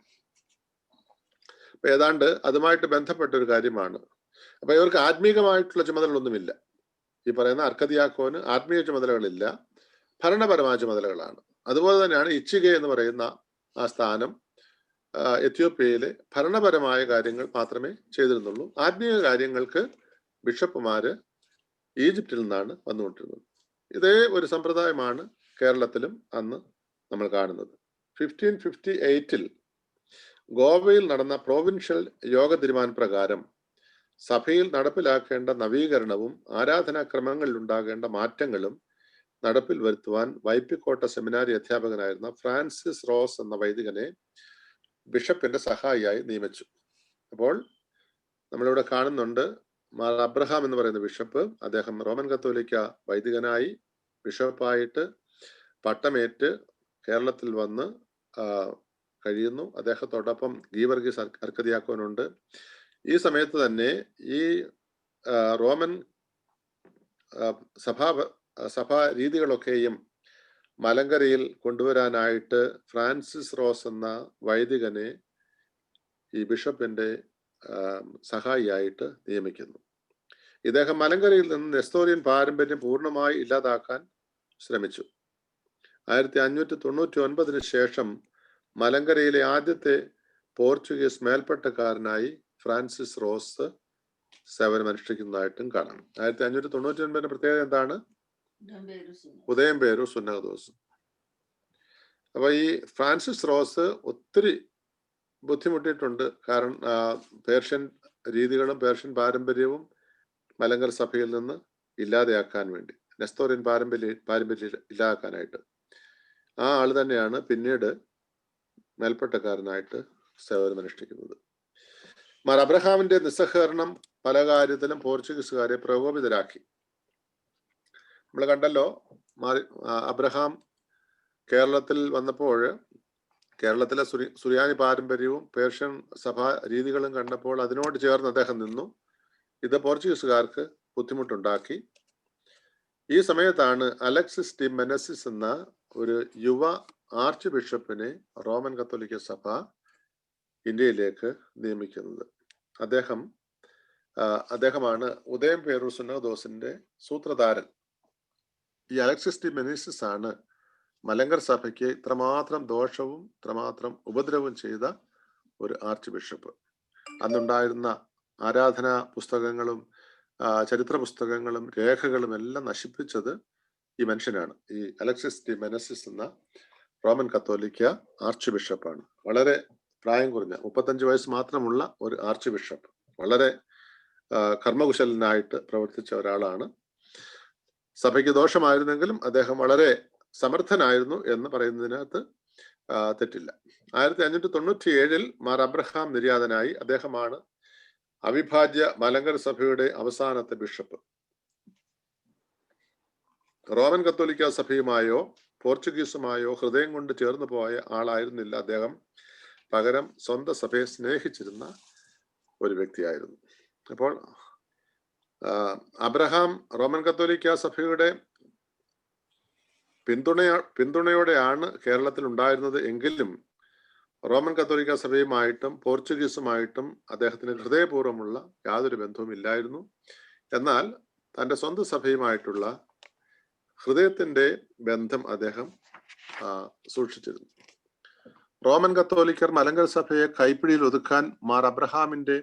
അപ്പൊ ഏതാണ്ട് അതുമായിട്ട് ബന്ധപ്പെട്ട ഒരു കാര്യമാണ്. അപ്പൊ ഇവർക്ക് ആത്മീകമായിട്ടുള്ള ചുമതലകളൊന്നുമില്ല. ഈ പറയുന്ന അർക്കദിയാക്കോന് ആത്മീയ ചുമതലകളില്ല, ഭരണപരമായ ചുമതലകളാണ്. അതുപോലെ തന്നെയാണ് ഇച്ചിഗെ എന്ന് പറയുന്ന ആ സ്ഥാനം എത്യോപ്യയിലെ ഭരണപരമായ കാര്യങ്ങൾ മാത്രമേ ചെയ്തിരുന്നുള്ളൂ. ആത്മീയ കാര്യങ്ങൾക്ക് ബിഷപ്പുമാര് ഈജിപ്തിൽ നിന്നാണ് വന്നുകൊണ്ടിരുന്നത്. ഇതേ ഒരു സമ്പ്രദായമാണ് കേരളത്തിലും അന്ന് നമ്മൾ കാണുന്നത്. 1558 ഗോവയിൽ നടന്ന പ്രോവിൻഷ്യൽ യോഗ തീരുമാനപ്രകാരം സഭയിൽ നടപ്പിലാക്കേണ്ട നവീകരണവും ആരാധനാക്രമങ്ങളിൽ ഉണ്ടാകേണ്ട മാറ്റങ്ങളും നടപ്പിൽ വരുത്തുവാൻ വൈപ്പിക്കോട്ട സെമിനാരി അധ്യാപകനായിരുന്ന ഫ്രാൻസിസ് റോസ് എന്ന വൈദികനെ ബിഷപ്പിന്റെ സഹായിയായി നിയമിച്ചു. അപ്പോൾ നമ്മളിവിടെ കാണുന്നുണ്ട് മാർ അബ്രഹാം എന്ന് പറയുന്ന ബിഷപ്പ്, അദ്ദേഹം റോമൻ കത്തോലിക്ക വൈദികനായി ബിഷപ്പായിട്ട് പട്ടമേറ്റ് കേരളത്തിൽ വന്ന് കഴിയുന്നു. അദ്ദേഹത്തോടൊപ്പം ഗീവർഗീസ് അർക്കദിയാക്കോനുണ്ട്. ഈ സമയത്ത് തന്നെ ഈ റോമൻ സഭാ രീതികളൊക്കെയും മലങ്കരയിൽ കൊണ്ടുവരാനായിട്ട് ഫ്രാൻസിസ് റോസ് എന്ന വൈദികനെ ഈ ബിഷപ്പിന്റെ സഹായിയായിട്ട് നിയമിക്കുന്നു. ഇദ്ദേഹം മലങ്കരയിൽ നിന്ന് നെസ്തോറിയൻ പാരമ്പര്യം പൂർണ്ണമായി ഇല്ലാതാക്കാൻ ശ്രമിച്ചു. 1599 ശേഷം മലങ്കരയിലെ ആദ്യത്തെ പോർച്ചുഗീസ് മേൽപ്പട്ടക്കാരനായി ഫ്രാൻസിസ് റോസ് സേവനമനുഷ്ഠിക്കുന്നതായിട്ടും കാണാം. 1599 പ്രത്യേകത എന്താണ്? ഉദയം പേരു സുന്നഹദോസ്. അപ്പൊ ഈ ഫ്രാൻസിസ് റോസ് ഒത്തിരി ബുദ്ധിമുട്ടിയിട്ടുണ്ട്. കാരണം പേർഷ്യൻ രീതികളും പേർഷ്യൻ പാരമ്പര്യവും മലങ്കര സഭയിൽ നിന്ന് ഇല്ലാതെയാക്കാൻ വേണ്ടി, നെസ്തോറിയൻ പാരമ്പര്യം ഇല്ലാതാക്കാനായിട്ട്. ആ ആള് തന്നെയാണ് പിന്നീട് മേൽപ്പട്ടക്കാരനായിട്ട് സേവനമനുഷ്ഠിക്കുന്നത്. മാർ അബ്രഹാമിന്റെ നിസ്സഹകരണം പല കാര്യത്തിലും പോർച്ചുഗീസുകാരെ പ്രകോപിതരാക്കി. നമ്മൾ കണ്ടല്ലോ, അബ്രഹാം കേരളത്തിൽ വന്നപ്പോൾ കേരളത്തിലെ സുറിയാനി പാരമ്പര്യവും പേർഷ്യൻ സഭാ രീതികളും കണ്ടപ്പോൾ അതിനോട് ചേർന്ന് അദ്ദേഹം നിന്നു. ഇത് പോർച്ചുഗീസുകാർക്ക് ബുദ്ധിമുട്ടുണ്ടാക്കി. ഈ സമയത്താണ് അലക്സിസ് ടി മെനസിസ് എന്ന ഒരു യുവ ആർച്ച് ബിഷപ്പിനെ റോമൻ കത്തോലിക്ക സഭ ഇന്ത്യയിലേക്ക് നിയമിക്കുന്നത്. അദ്ദേഹമാണ് ഉദയം പേരു സുന്നഹദോസിന്റെ സൂത്രധാരൻ. ഈ അലക്സിസ് ടി മെനസിസ് ആണ് മലങ്കര സഭയ്ക്ക് ഇത്രമാത്രം ദോഷവും ഇത്രമാത്രം ഉപദ്രവവും ചെയ്ത ഒരു ആർച്ച് ബിഷപ്പ്. അന്നുണ്ടായിരുന്ന ആരാധനാ പുസ്തകങ്ങളും ചരിത്ര പുസ്തകങ്ങളും രേഖകളും എല്ലാം നശിപ്പിച്ചത് ഈ മനുഷ്യനാണ്. ഈ അലക്സിസ് ടി മെനസിസ് എന്ന റോമൻ കത്തോലിക്ക ആർച്ച് ബിഷപ്പാണ്. വളരെ പ്രായം കുറഞ്ഞ 35 വയസ്സ് മാത്രമുള്ള ഒരു ആർച്ച് ബിഷപ്പ്. വളരെ കർമ്മകുശലനായിട്ട് പ്രവർത്തിച്ച ഒരാളാണ്. സഭയ്ക്ക് ദോഷമായിരുന്നെങ്കിലും അദ്ദേഹം വളരെ സമർത്ഥനായിരുന്നു എന്ന് പറയുന്നതിനകത്ത് തെറ്റില്ല. 1597 മാർ അബ്രഹാം നിര്യാതനായി. അദ്ദേഹമാണ് അവിഭാജ്യ മലങ്കര സഭയുടെ അവസാനത്തെ ബിഷപ്പ്. റോമൻ കത്തോലിക്ക സഭയുമായോ പോർച്ചുഗീസുമായോ ഹൃദയം കൊണ്ട് ചേർന്ന് പോയ ആളായിരുന്നില്ല അദ്ദേഹം. പകരം സ്വന്തം സഭയെ സ്നേഹിച്ചിരുന്ന ഒരു വ്യക്തിയായിരുന്നു. അപ്പോൾ അബ്രഹാം റോമൻ കത്തോലിക്ക സഭയുടെ പിന്തുണയോടെയാണ് കേരളത്തിൽ ഉണ്ടായിരുന്നത് എങ്കിലും റോമൻ കത്തോലിക്ക സഭയുമായിട്ടും പോർച്ചുഗീസുമായിട്ടും അദ്ദേഹത്തിന് ഹൃദയപൂർവ്വമുള്ള യാതൊരു ബന്ധവും ഇല്ലായിരുന്നു. എന്നാൽ തൻ്റെ സ്വന്തം സഭയുമായിട്ടുള്ള ഹൃദയത്തിന്റെ ബന്ധം അദ്ദേഹം സൂക്ഷിച്ചിരുന്നു. റോമൻ കത്തോലിക്കർ മലങ്കര സഭയെ കൈപ്പിടിയിൽ ഒതുക്കാൻ മാർ അബ്രഹാമിന്റെ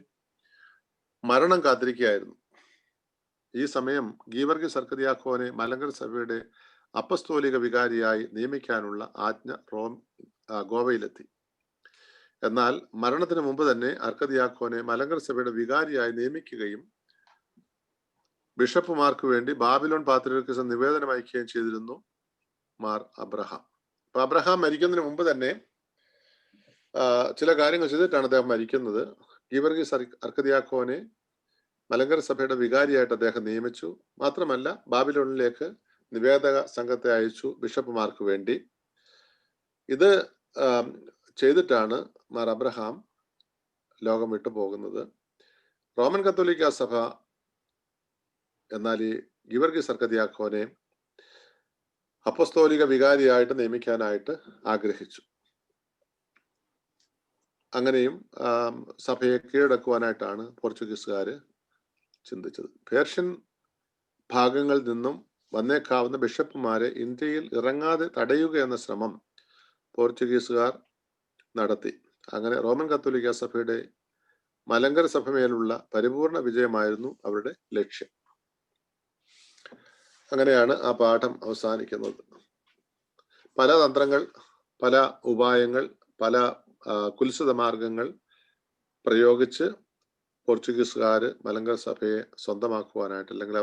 മരണം കാത്തിരിക്കുകയായിരുന്നു. ഈ സമയം ഗീവർഗീസ് അർക്കദിയാക്കോനെ മലങ്കര സഭയുടെ അപ്പസ്തോലിക വികാരിയായി നിയമിക്കാനുള്ള ആജ്ഞ ഗോവയിലെത്തി. എന്നാൽ മരണത്തിന് മുമ്പ് തന്നെ അർക്കദിയാക്കോനെ മലങ്കര സഭയുടെ വികാരിയായി നിയമിക്കുകയും ബിഷപ്പുമാർക്ക് വേണ്ടി ബാബിലോൺ പാത്രിയർക്കീസ് നിവേദനം അയക്കുകയും ചെയ്തിരുന്നു മാർ അബ്രഹാം. അപ്പൊ അബ്രഹാം മരിക്കുന്നതിന് മുമ്പ് തന്നെ ചില കാര്യങ്ങൾ ചെയ്തിട്ടാണ് അദ്ദേഹം മരിക്കുന്നത്. ഗീവർഗീസ് അർക്കദിയാക്കോനെ മലങ്കര സഭയുടെ വികാരിയായിട്ട് അദ്ദേഹം നിയമിച്ചു. മാത്രമല്ല ബാബിലോണിലേക്ക് നിവേദക സംഘത്തെ അയച്ചു ബിഷപ്പുമാർക്ക് വേണ്ടി. ഇത് ചെയ്തിട്ടാണ് മാർ അബ്രഹാം ലോകം വിട്ടു പോകുന്നത്. റോമൻ കത്തോലിക്ക സഭ എന്നാൽ ഈ ഗീവർഗീസ് അർക്കദിയാക്കോനെ അപ്പസ്തോലിക വികാരിയായിട്ട് നിയമിക്കാനായിട്ട് ആഗ്രഹിച്ചു. അങ്ങനെയും സഭയെ കീഴടക്കുവാനായിട്ടാണ് പോർച്ചുഗീസുകാര് ചിന്തിച്ചത്. പേർഷ്യൻ ഭാഗങ്ങളിൽ നിന്നും വന്നേക്കാവുന്ന ബിഷപ്പുമാരെ ഇന്ത്യയിൽ ഇറങ്ങാതെ തടയുക എന്ന ശ്രമം പോർച്ചുഗീസുകാർ നടത്തി. അങ്ങനെ റോമൻ കത്തോലിക്ക സഭയുടെ മലങ്കര സഭമേലുള്ള പരിപൂർണ വിജയമായിരുന്നു അവരുടെ ലക്ഷ്യം. അങ്ങനെയാണ് ആ പാഠം അവസാനിക്കുന്നത്. പല തന്ത്രങ്ങൾ, പല ഉപായങ്ങൾ, പല കുൽസിത മാർഗങ്ങൾ പ്രയോഗിച്ച് പോർച്ചുഗീസുകാർ മലങ്കര സഭയെ സ്വന്തമാക്കുവാനായിട്ട് അല്ലെങ്കിൽ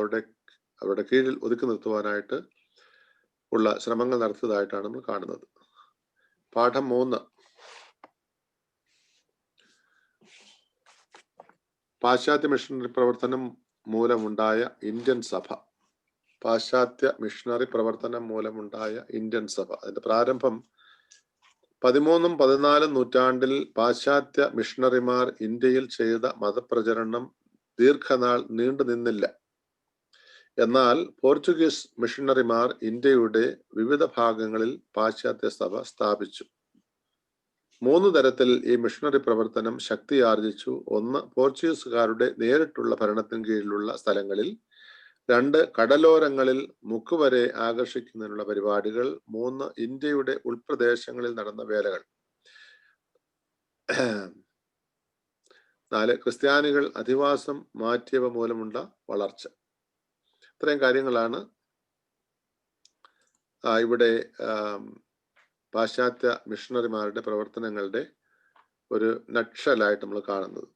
അവരുടെ കീഴിൽ ഒതുക്കി നിർത്തുവാനായിട്ട് ഉള്ള ശ്രമങ്ങൾ നടത്തിയതായിട്ടാണ് നമ്മൾ കാണുന്നത്. പാഠം 3. പാശ്ചാത്യ മിഷണറി പ്രവർത്തനം മൂലമുണ്ടായ ഇന്ത്യൻ സഭ. പാശ്ചാത്യ മിഷണറി പ്രവർത്തനം മൂലമുണ്ടായ ഇന്ത്യൻ സഭ. അതിന്റെ പ്രാരംഭം 13ഉം 14ഉം നൂറ്റാണ്ടിൽ പാശ്ചാത്യ മിഷണറിമാർ ഇന്ത്യയിൽ ചെയ്ത മതപ്രചരണം ദീർഘനാൾ നീണ്ടു നിന്നില്ല. എന്നാൽ പോർച്ചുഗീസ് മിഷണറിമാർ ഇന്ത്യയുടെ വിവിധ ഭാഗങ്ങളിൽ പാശ്ചാത്യ സഭ സ്ഥാപിച്ചു. 3 തരത്തിൽ ഈ മിഷണറി പ്രവർത്തനം ശക്തിയാർജിച്ചു. 1, പോർച്ചുഗീസുകാരുടെ നേരിട്ടുള്ള ഭരണത്തിന് കീഴിലുള്ള സ്ഥലങ്ങളിൽ. 2, കടലോരങ്ങളിൽ മുക്കുവരെ ആകർഷിക്കുന്നതിനുള്ള പരിപാടികൾ. 3, ഇന്ത്യയുടെ ഉൾപ്രദേശങ്ങളിൽ നടന്ന വേലകൾ. 4, ക്രിസ്ത്യാനികൾ അധിവാസം മാറ്റിയവ മൂലമുള്ള വളർച്ച. ഇത്രയും കാര്യങ്ങളാണ് ഇവിടെ പാശ്ചാത്യ മിഷണറിമാരുടെ പ്രവർത്തനങ്ങളുടെ ഒരു നക്ഷലായിട്ട് നമ്മൾ കാണുന്നത്.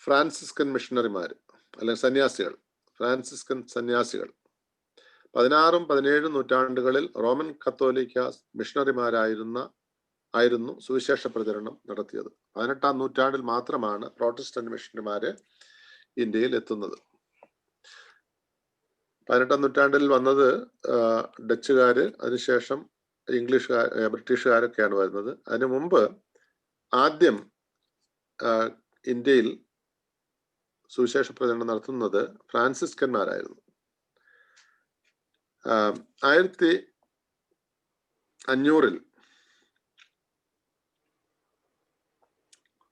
ഫ്രാൻസിസ്കൻ മിഷണറിമാർ അല്ലെങ്കിൽ സന്യാസികൾ, ഫ്രാൻസിസ്കൻ സന്യാസികൾ 16ഉം 17ഉം നൂറ്റാണ്ടുകളിൽ റോമൻ കത്തോലിക്ക മിഷണറിമാരായിരുന്നു സുവിശേഷ പ്രചരണം നടത്തിയത്. 18ആം നൂറ്റാണ്ടിൽ മാത്രമാണ് പ്രോട്ടസ്റ്റന്റ് മിഷണറിമാര് ഇന്ത്യയിൽ എത്തുന്നത്. 18ആം നൂറ്റാണ്ടിൽ വന്നത് ഡച്ചുകാര്, അതിനുശേഷം ബ്രിട്ടീഷുകാരൊക്കെയാണ് വരുന്നത്. അതിനു മുമ്പ് ആദ്യം ഇന്ത്യയിൽ സുവിശേഷ പ്രചരണം നടത്തുന്നത് ഫ്രാൻസിസ്കന്മാരായിരുന്നു. 1500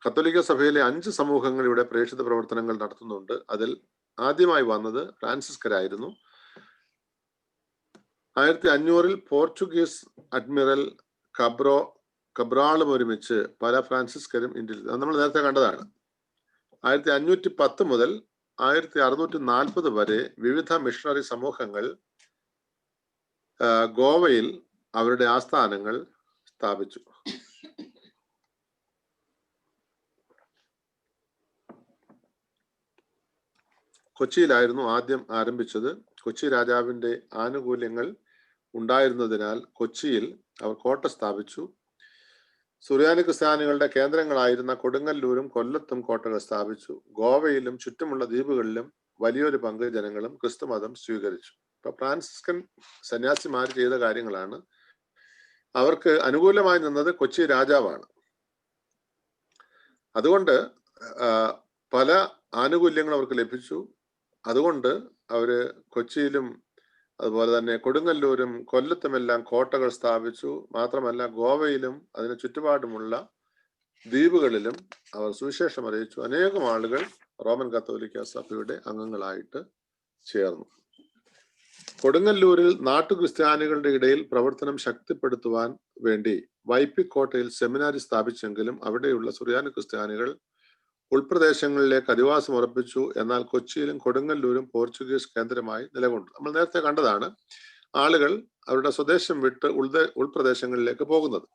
കത്തോലിക്ക സഭയിലെ 5 സമൂഹങ്ങൾ ഇവിടെ പ്രേക്ഷിത പ്രവർത്തനങ്ങൾ നടത്തുന്നുണ്ട്. അതിൽ ആദ്യമായി വന്നത് ഫ്രാൻസിസ്കരായിരുന്നു. 1500 പോർച്ചുഗീസ് അഡ്മിറൽ കബ്രാളും ഒരുമിച്ച് പല ഫ്രാൻസിസ്കരും ഇന്ത്യയിൽ, നമ്മൾ നേരത്തെ കണ്ടതാണ്. 1510 മുതൽ 1640 വരെ വിവിധ മിഷണറി സമൂഹങ്ങൾ ഗോവയിൽ അവരുടെ ആസ്ഥാനങ്ങൾ സ്ഥാപിച്ചു. കൊച്ചിയിലായിരുന്നു ആദ്യം ആരംഭിച്ചത്. കൊച്ചി രാജാവിന്റെ ആനുകൂല്യങ്ങൾ ഉണ്ടായിരുന്നതിനാൽ കൊച്ചിയിൽ അവർ കോട്ട സ്ഥാപിച്ചു. സുറിയാനി ക്രിസ്ത്യാനികളുടെ കേന്ദ്രങ്ങളായിരുന്ന കൊടുങ്ങല്ലൂരും കൊല്ലത്തും കോട്ടകൾ സ്ഥാപിച്ചു. ഗോവയിലും ചുറ്റുമുള്ള ദ്വീപുകളിലും വലിയൊരു പങ്ക് ജനങ്ങളും ക്രിസ്തുമതം സ്വീകരിച്ചു. ഇപ്പൊ ഫ്രാൻസിസ്കൻ സന്യാസിമാർ ചെയ്ത കാര്യങ്ങളാണ്. അവർക്ക് അനുകൂലമായി നിന്നത് കൊച്ചി രാജാവാണ്. അതുകൊണ്ട് പല ആനുകൂല്യങ്ങളും അവർക്ക് ലഭിച്ചു. അതുകൊണ്ട് അവര് കൊച്ചിയിലും അതുപോലെ തന്നെ കൊടുങ്ങല്ലൂരും കൊല്ലത്തുമെല്ലാം കോട്ടകൾ സ്ഥാപിച്ചു. മാത്രമല്ല ഗോവയിലും അതിന് ചുറ്റുപാടുമുള്ള ദ്വീപുകളിലും അവർ സുവിശേഷം അറിയിച്ചു. അനേകം ആളുകൾ റോമൻ കത്തോലിക്ക സഭയുടെ അംഗങ്ങളായിട്ട് ചേർന്നു. കൊടുങ്ങല്ലൂരിൽ നാട്ടുക്രിസ്ത്യാനികളുടെ ഇടയിൽ പ്രവർത്തനം ശക്തിപ്പെടുത്തുവാൻ വേണ്ടി വൈപ്പിക്കോട്ടയിൽ സെമിനാരി സ്ഥാപിച്ചെങ്കിലും അവിടെയുള്ള സുറിയാനി ക്രിസ്ത്യാനികൾ ഉൾപ്രദേശങ്ങളിലേക്ക് അധിവാസം ഉറപ്പിച്ചു. എന്നാൽ കൊച്ചിയിലും കൊടുങ്ങല്ലൂരും പോർച്ചുഗീസ് കേന്ദ്രമായി നിലകൊണ്ടു. നമ്മൾ നേരത്തെ കണ്ടതാണ് ആളുകൾ അവരുടെ സ്വദേശം വിട്ട് ഉൾപ്രദേശങ്ങളിലേക്ക് പോകുന്നത്.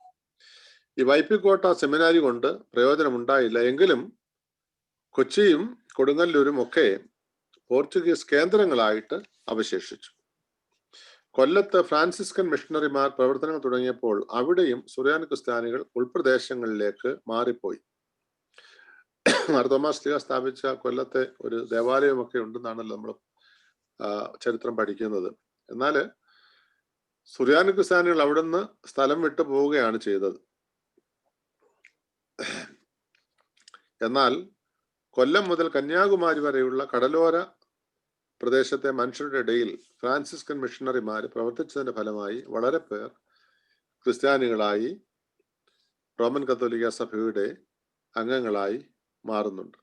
ഈ വൈപ്പിക്കോട്ട സെമിനാരി കൊണ്ട് പ്രയോജനമുണ്ടായില്ല. എങ്കിലും കൊച്ചിയും കൊടുങ്ങല്ലൂരും ഒക്കെ പോർച്ചുഗീസ് കേന്ദ്രങ്ങളായിട്ട് അവശേഷിച്ചു. കൊല്ലത്ത് ഫ്രാൻസിസ്കൻ മിഷണറിമാർ പ്രവർത്തനങ്ങൾ തുടങ്ങിയപ്പോൾ അവിടെയും സുറിയാനി ക്രിസ്ത്യാനികൾ ഉൾപ്രദേശങ്ങളിലേക്ക് മാറിപ്പോയി. തോമാസ് ലീഗ സ്ഥാപിച്ച കൊല്ലത്തെ ഒരു ദേവാലയമൊക്കെ ഉണ്ടെന്നാണല്ലോ നമ്മൾ ചരിത്രം പഠിക്കുന്നത്. എന്നാൽ സുറിയാനി ക്രിസ്ത്യാനികൾ അവിടുന്ന് സ്ഥലം വിട്ടു പോവുകയാണ് ചെയ്തത്. എന്നാൽ കൊല്ലം മുതൽ കന്യാകുമാരി വരെയുള്ള കടലോര പ്രദേശത്തെ മനുഷ്യരുടെ ഇടയിൽ ഫ്രാൻസിസ്കൻ മിഷണറിമാർ പ്രവർത്തിച്ചതിന്റെ ഫലമായി വളരെ പേർ ക്രിസ്ത്യാനികളായി റോമൻ കത്തോലിക്ക സഭയുടെ അംഗങ്ങളായി മാറുന്നുണ്ട്.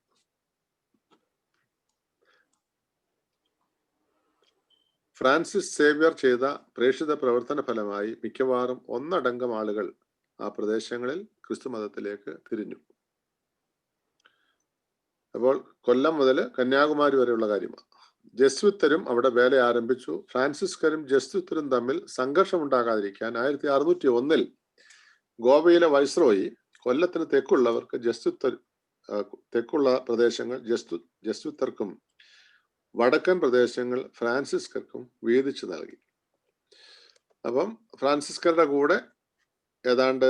ഫ്രാൻസിസ് സേവ്യർ ചെയ്ത പ്രേക്ഷിത പ്രവർത്തന ഫലമായി മിക്കവാറും ഒന്നടങ്കം ആളുകൾ ആ പ്രദേശങ്ങളിൽ ക്രിസ്തുമതത്തിലേക്ക് തിരിഞ്ഞു. അപ്പോൾ കൊല്ലം മുതൽ കന്യാകുമാരി വരെയുള്ള കാര്യമാണ്. ജസ്വിത്തരും അവിടെ വേല ആരംഭിച്ചു. ഫ്രാൻസിസ്കരും ജസ്വിത്തരും തമ്മിൽ സംഘർഷമുണ്ടാകാതിരിക്കാൻ 1601 ഗോവയിലെ വൈസ്രോയി കൊല്ലത്തിന് തെക്കുള്ളവർക്ക് തെക്കുള്ള പ്രദേശങ്ങൾ ജസ്വിത്തർക്കും വടക്കൻ പ്രദേശങ്ങൾ ഫ്രാൻസിസ്കർക്കും വീതിച്ചു നൽകി. അപ്പം ഫ്രാൻസിസ്കരുടെ കൂടെ ഏതാണ്ട്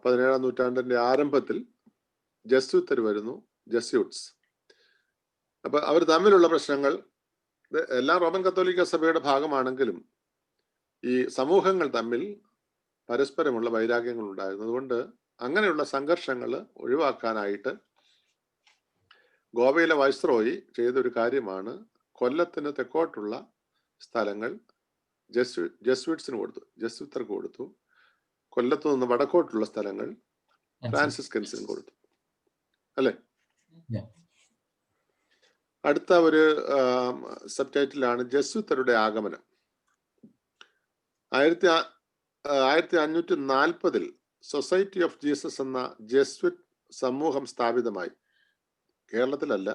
17ആം നൂറ്റാണ്ടിന്റെ ആരംഭത്തിൽ ജസ്വിത്തർ വരുന്നു, ജസ്യൂട്ട്സ്. അപ്പൊ അവർ തമ്മിലുള്ള പ്രശ്നങ്ങൾ എല്ലാം റോമൻ കത്തോലിക്ക സഭയുടെ ഭാഗമാണെങ്കിലും ഈ സമൂഹങ്ങൾ തമ്മിൽ പരസ്പരമുള്ള വൈരാഗ്യങ്ങൾ ഉണ്ടായിരുന്നു. അതുകൊണ്ട് അങ്ങനെയുള്ള സംഘർഷങ്ങൾ ഒഴിവാക്കാനായിട്ട് ഗോവയിലെ വൈസ്രോയി ചെയ്തൊരു കാര്യമാണ് കൊല്ലത്തിന് തെക്കോട്ടുള്ള സ്ഥലങ്ങൾ ജസ്വിറ്റ്സിന് കൊടുത്തു, ജസ്വിത്തർക്ക് കൊടുത്തു. കൊല്ലത്ത് നിന്ന് വടക്കോട്ടുള്ള സ്ഥലങ്ങൾ ഫ്രാൻസിസ്കൻസിന് കൊടുത്തു, അല്ലെ? അടുത്ത ഒരു sub ടൈറ്റിലാണ് ജസ്വിത്തരുടെ Aagamanam. 1540 society of Jesus എന്ന ജസ്വിറ്റ് സമൂഹം സ്ഥാപിതമായി. കേരളത്തിലല്ല,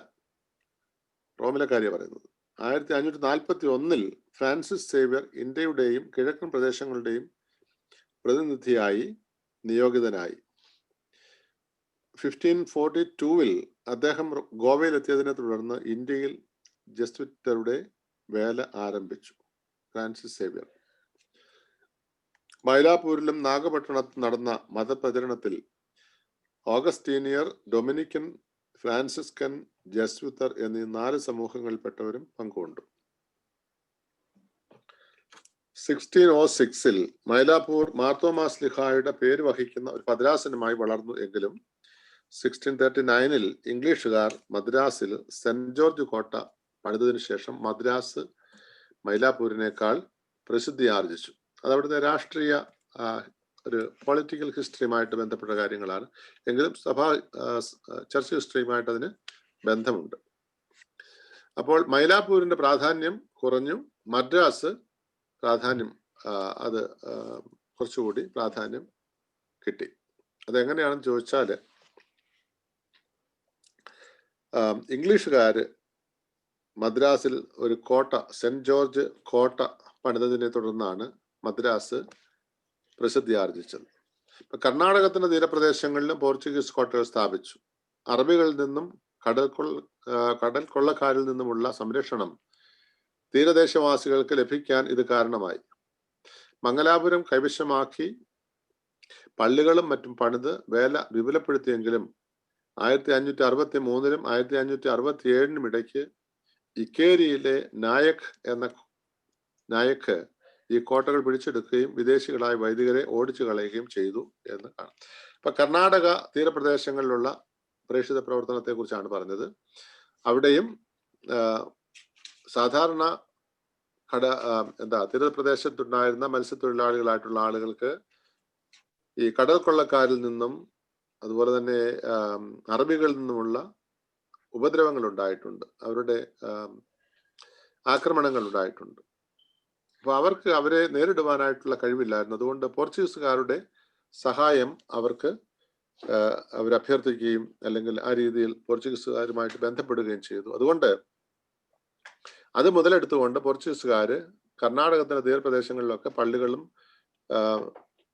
റോമിലെ കാര്യം പറയുന്നത്. 1541 ഫ്രാൻസിസ് സേവ്യർ ഇന്ത്യയുടെയും കിഴക്കൻ പ്രദേശങ്ങളുടെയും പ്രതിനിധിയായി നിയോഗിതനായി. 1542 അദ്ദേഹം ഗോവയിലെത്തിയതിനെ തുടർന്ന് ഇന്ത്യയിൽ ജസ്വിറ്റരുടെ വേല ആരംഭിച്ചു. ഫ്രാൻസിസ് സേവ്യർ മൈലാപ്പൂരിലും നാഗപട്ടണത്തും നടന്ന മതപ്രചരണത്തിൽ ഓഗസ്റ്റീനിയർ, ഡൊമിനിക്കൻ, ഫ്രാൻസിസ്കൻ, ജസ്വിത്തർ എന്നീ 4 സമൂഹങ്ങളിൽപ്പെട്ടവരും പങ്കുകൊണ്ടു. 1606 മൈലാപ്പൂർ മാർത്തോമാ ശ്ലീഹായുടെ പേര് വഹിക്കുന്ന ഒരു ഭദ്രാസനമായി വളർന്നു. എങ്കിലും 1639 ഇംഗ്ലീഷുകാർ മദ്രാസിൽ സെന്റ് ജോർജ് കോട്ട പണിതതിനു ശേഷം മദ്രാസ് മൈലാപ്പൂരിനേക്കാൾ പ്രസിദ്ധി ആർജിച്ചു. അതവിടുത്തെ രാഷ്ട്രീയ ഒരു പൊളിറ്റിക്കൽ ഹിസ്റ്ററിയുമായിട്ട് ബന്ധപ്പെട്ട കാര്യങ്ങളാണ്. എങ്കിലും ചർച്ച് ഹിസ്റ്ററിയുമായിട്ട് അതിന് ബന്ധമുണ്ട്. അപ്പോൾ മൈലാപ്പൂരിന്റെ പ്രാധാന്യം കുറഞ്ഞു, മദ്രാസ് പ്രാധാന്യം അത് കുറച്ചുകൂടി പ്രാധാന്യം കിട്ടി. അതെങ്ങനെയാണെന്ന് ചോദിച്ചാല് ഇംഗ്ലീഷുകാര് മദ്രാസിൽ ഒരു കോട്ട, സെന്റ് ജോർജ് കോട്ട പണിതതിനെ തുടർന്നാണ് മദ്രാസ് പ്രസിദ്ധി ആർജിച്ചത്. കർണാടകത്തിന്റെ തീരപ്രദേശങ്ങളിലും പോർച്ചുഗീസ് കോട്ടകൾ സ്ഥാപിച്ചു. അറബികളിൽ നിന്നും കടൽ കൊള്ളക്കാരിൽ നിന്നുമുള്ള സംരക്ഷണം തീരദേശവാസികൾക്ക് ലഭിക്കാൻ ഇത് കാരണമായി. മംഗലാപുരം കൈവശമാക്കി പള്ളികളും മറ്റും പണിത് വേല വിപുലപ്പെടുത്തിയെങ്കിലും 1563 1567 ഇടയ്ക്ക് ഇക്കേരിയിലെ നായക് ഈ കോട്ടകൾ പിടിച്ചെടുക്കുകയും വിദേശികളായ വൈദികരെ ഓടിച്ചു കളയുകയും ചെയ്തു എന്ന് കാണാം. ഇപ്പൊ കർണാടക തീരപ്രദേശങ്ങളിലുള്ള പ്രേക്ഷിത പ്രവർത്തനത്തെ കുറിച്ചാണ് പറഞ്ഞത്. അവിടെയും സാധാരണ തീരപ്രദേശത്തുണ്ടായിരുന്ന മത്സ്യത്തൊഴിലാളികളായിട്ടുള്ള ആളുകൾക്ക് ഈ കടൽ കൊള്ളക്കാരിൽ നിന്നും അതുപോലെ തന്നെ അറബികളിൽ നിന്നുമുള്ള ഉപദ്രവങ്ങൾ ഉണ്ടായിട്ടുണ്ട്, അവരുടെ ആക്രമണങ്ങൾ ഉണ്ടായിട്ടുണ്ട്. അപ്പൊ അവർക്ക് അവരെ നേരിടുവാനായിട്ടുള്ള കഴിവില്ലായിരുന്നു. അതുകൊണ്ട് പോർച്ചുഗീസുകാരുടെ സഹായം അവരഭ്യർത്ഥിക്കുകയും അല്ലെങ്കിൽ ആ രീതിയിൽ പോർച്ചുഗീസുകാരുമായിട്ട് ബന്ധപ്പെടുകയും ചെയ്തു. അതുകൊണ്ട് അത് മുതലെടുത്തുകൊണ്ട് പോർച്ചുഗീസുകാര് കർണാടകത്തിന്റെ തീരപ്രദേശങ്ങളിലൊക്കെ പള്ളികളും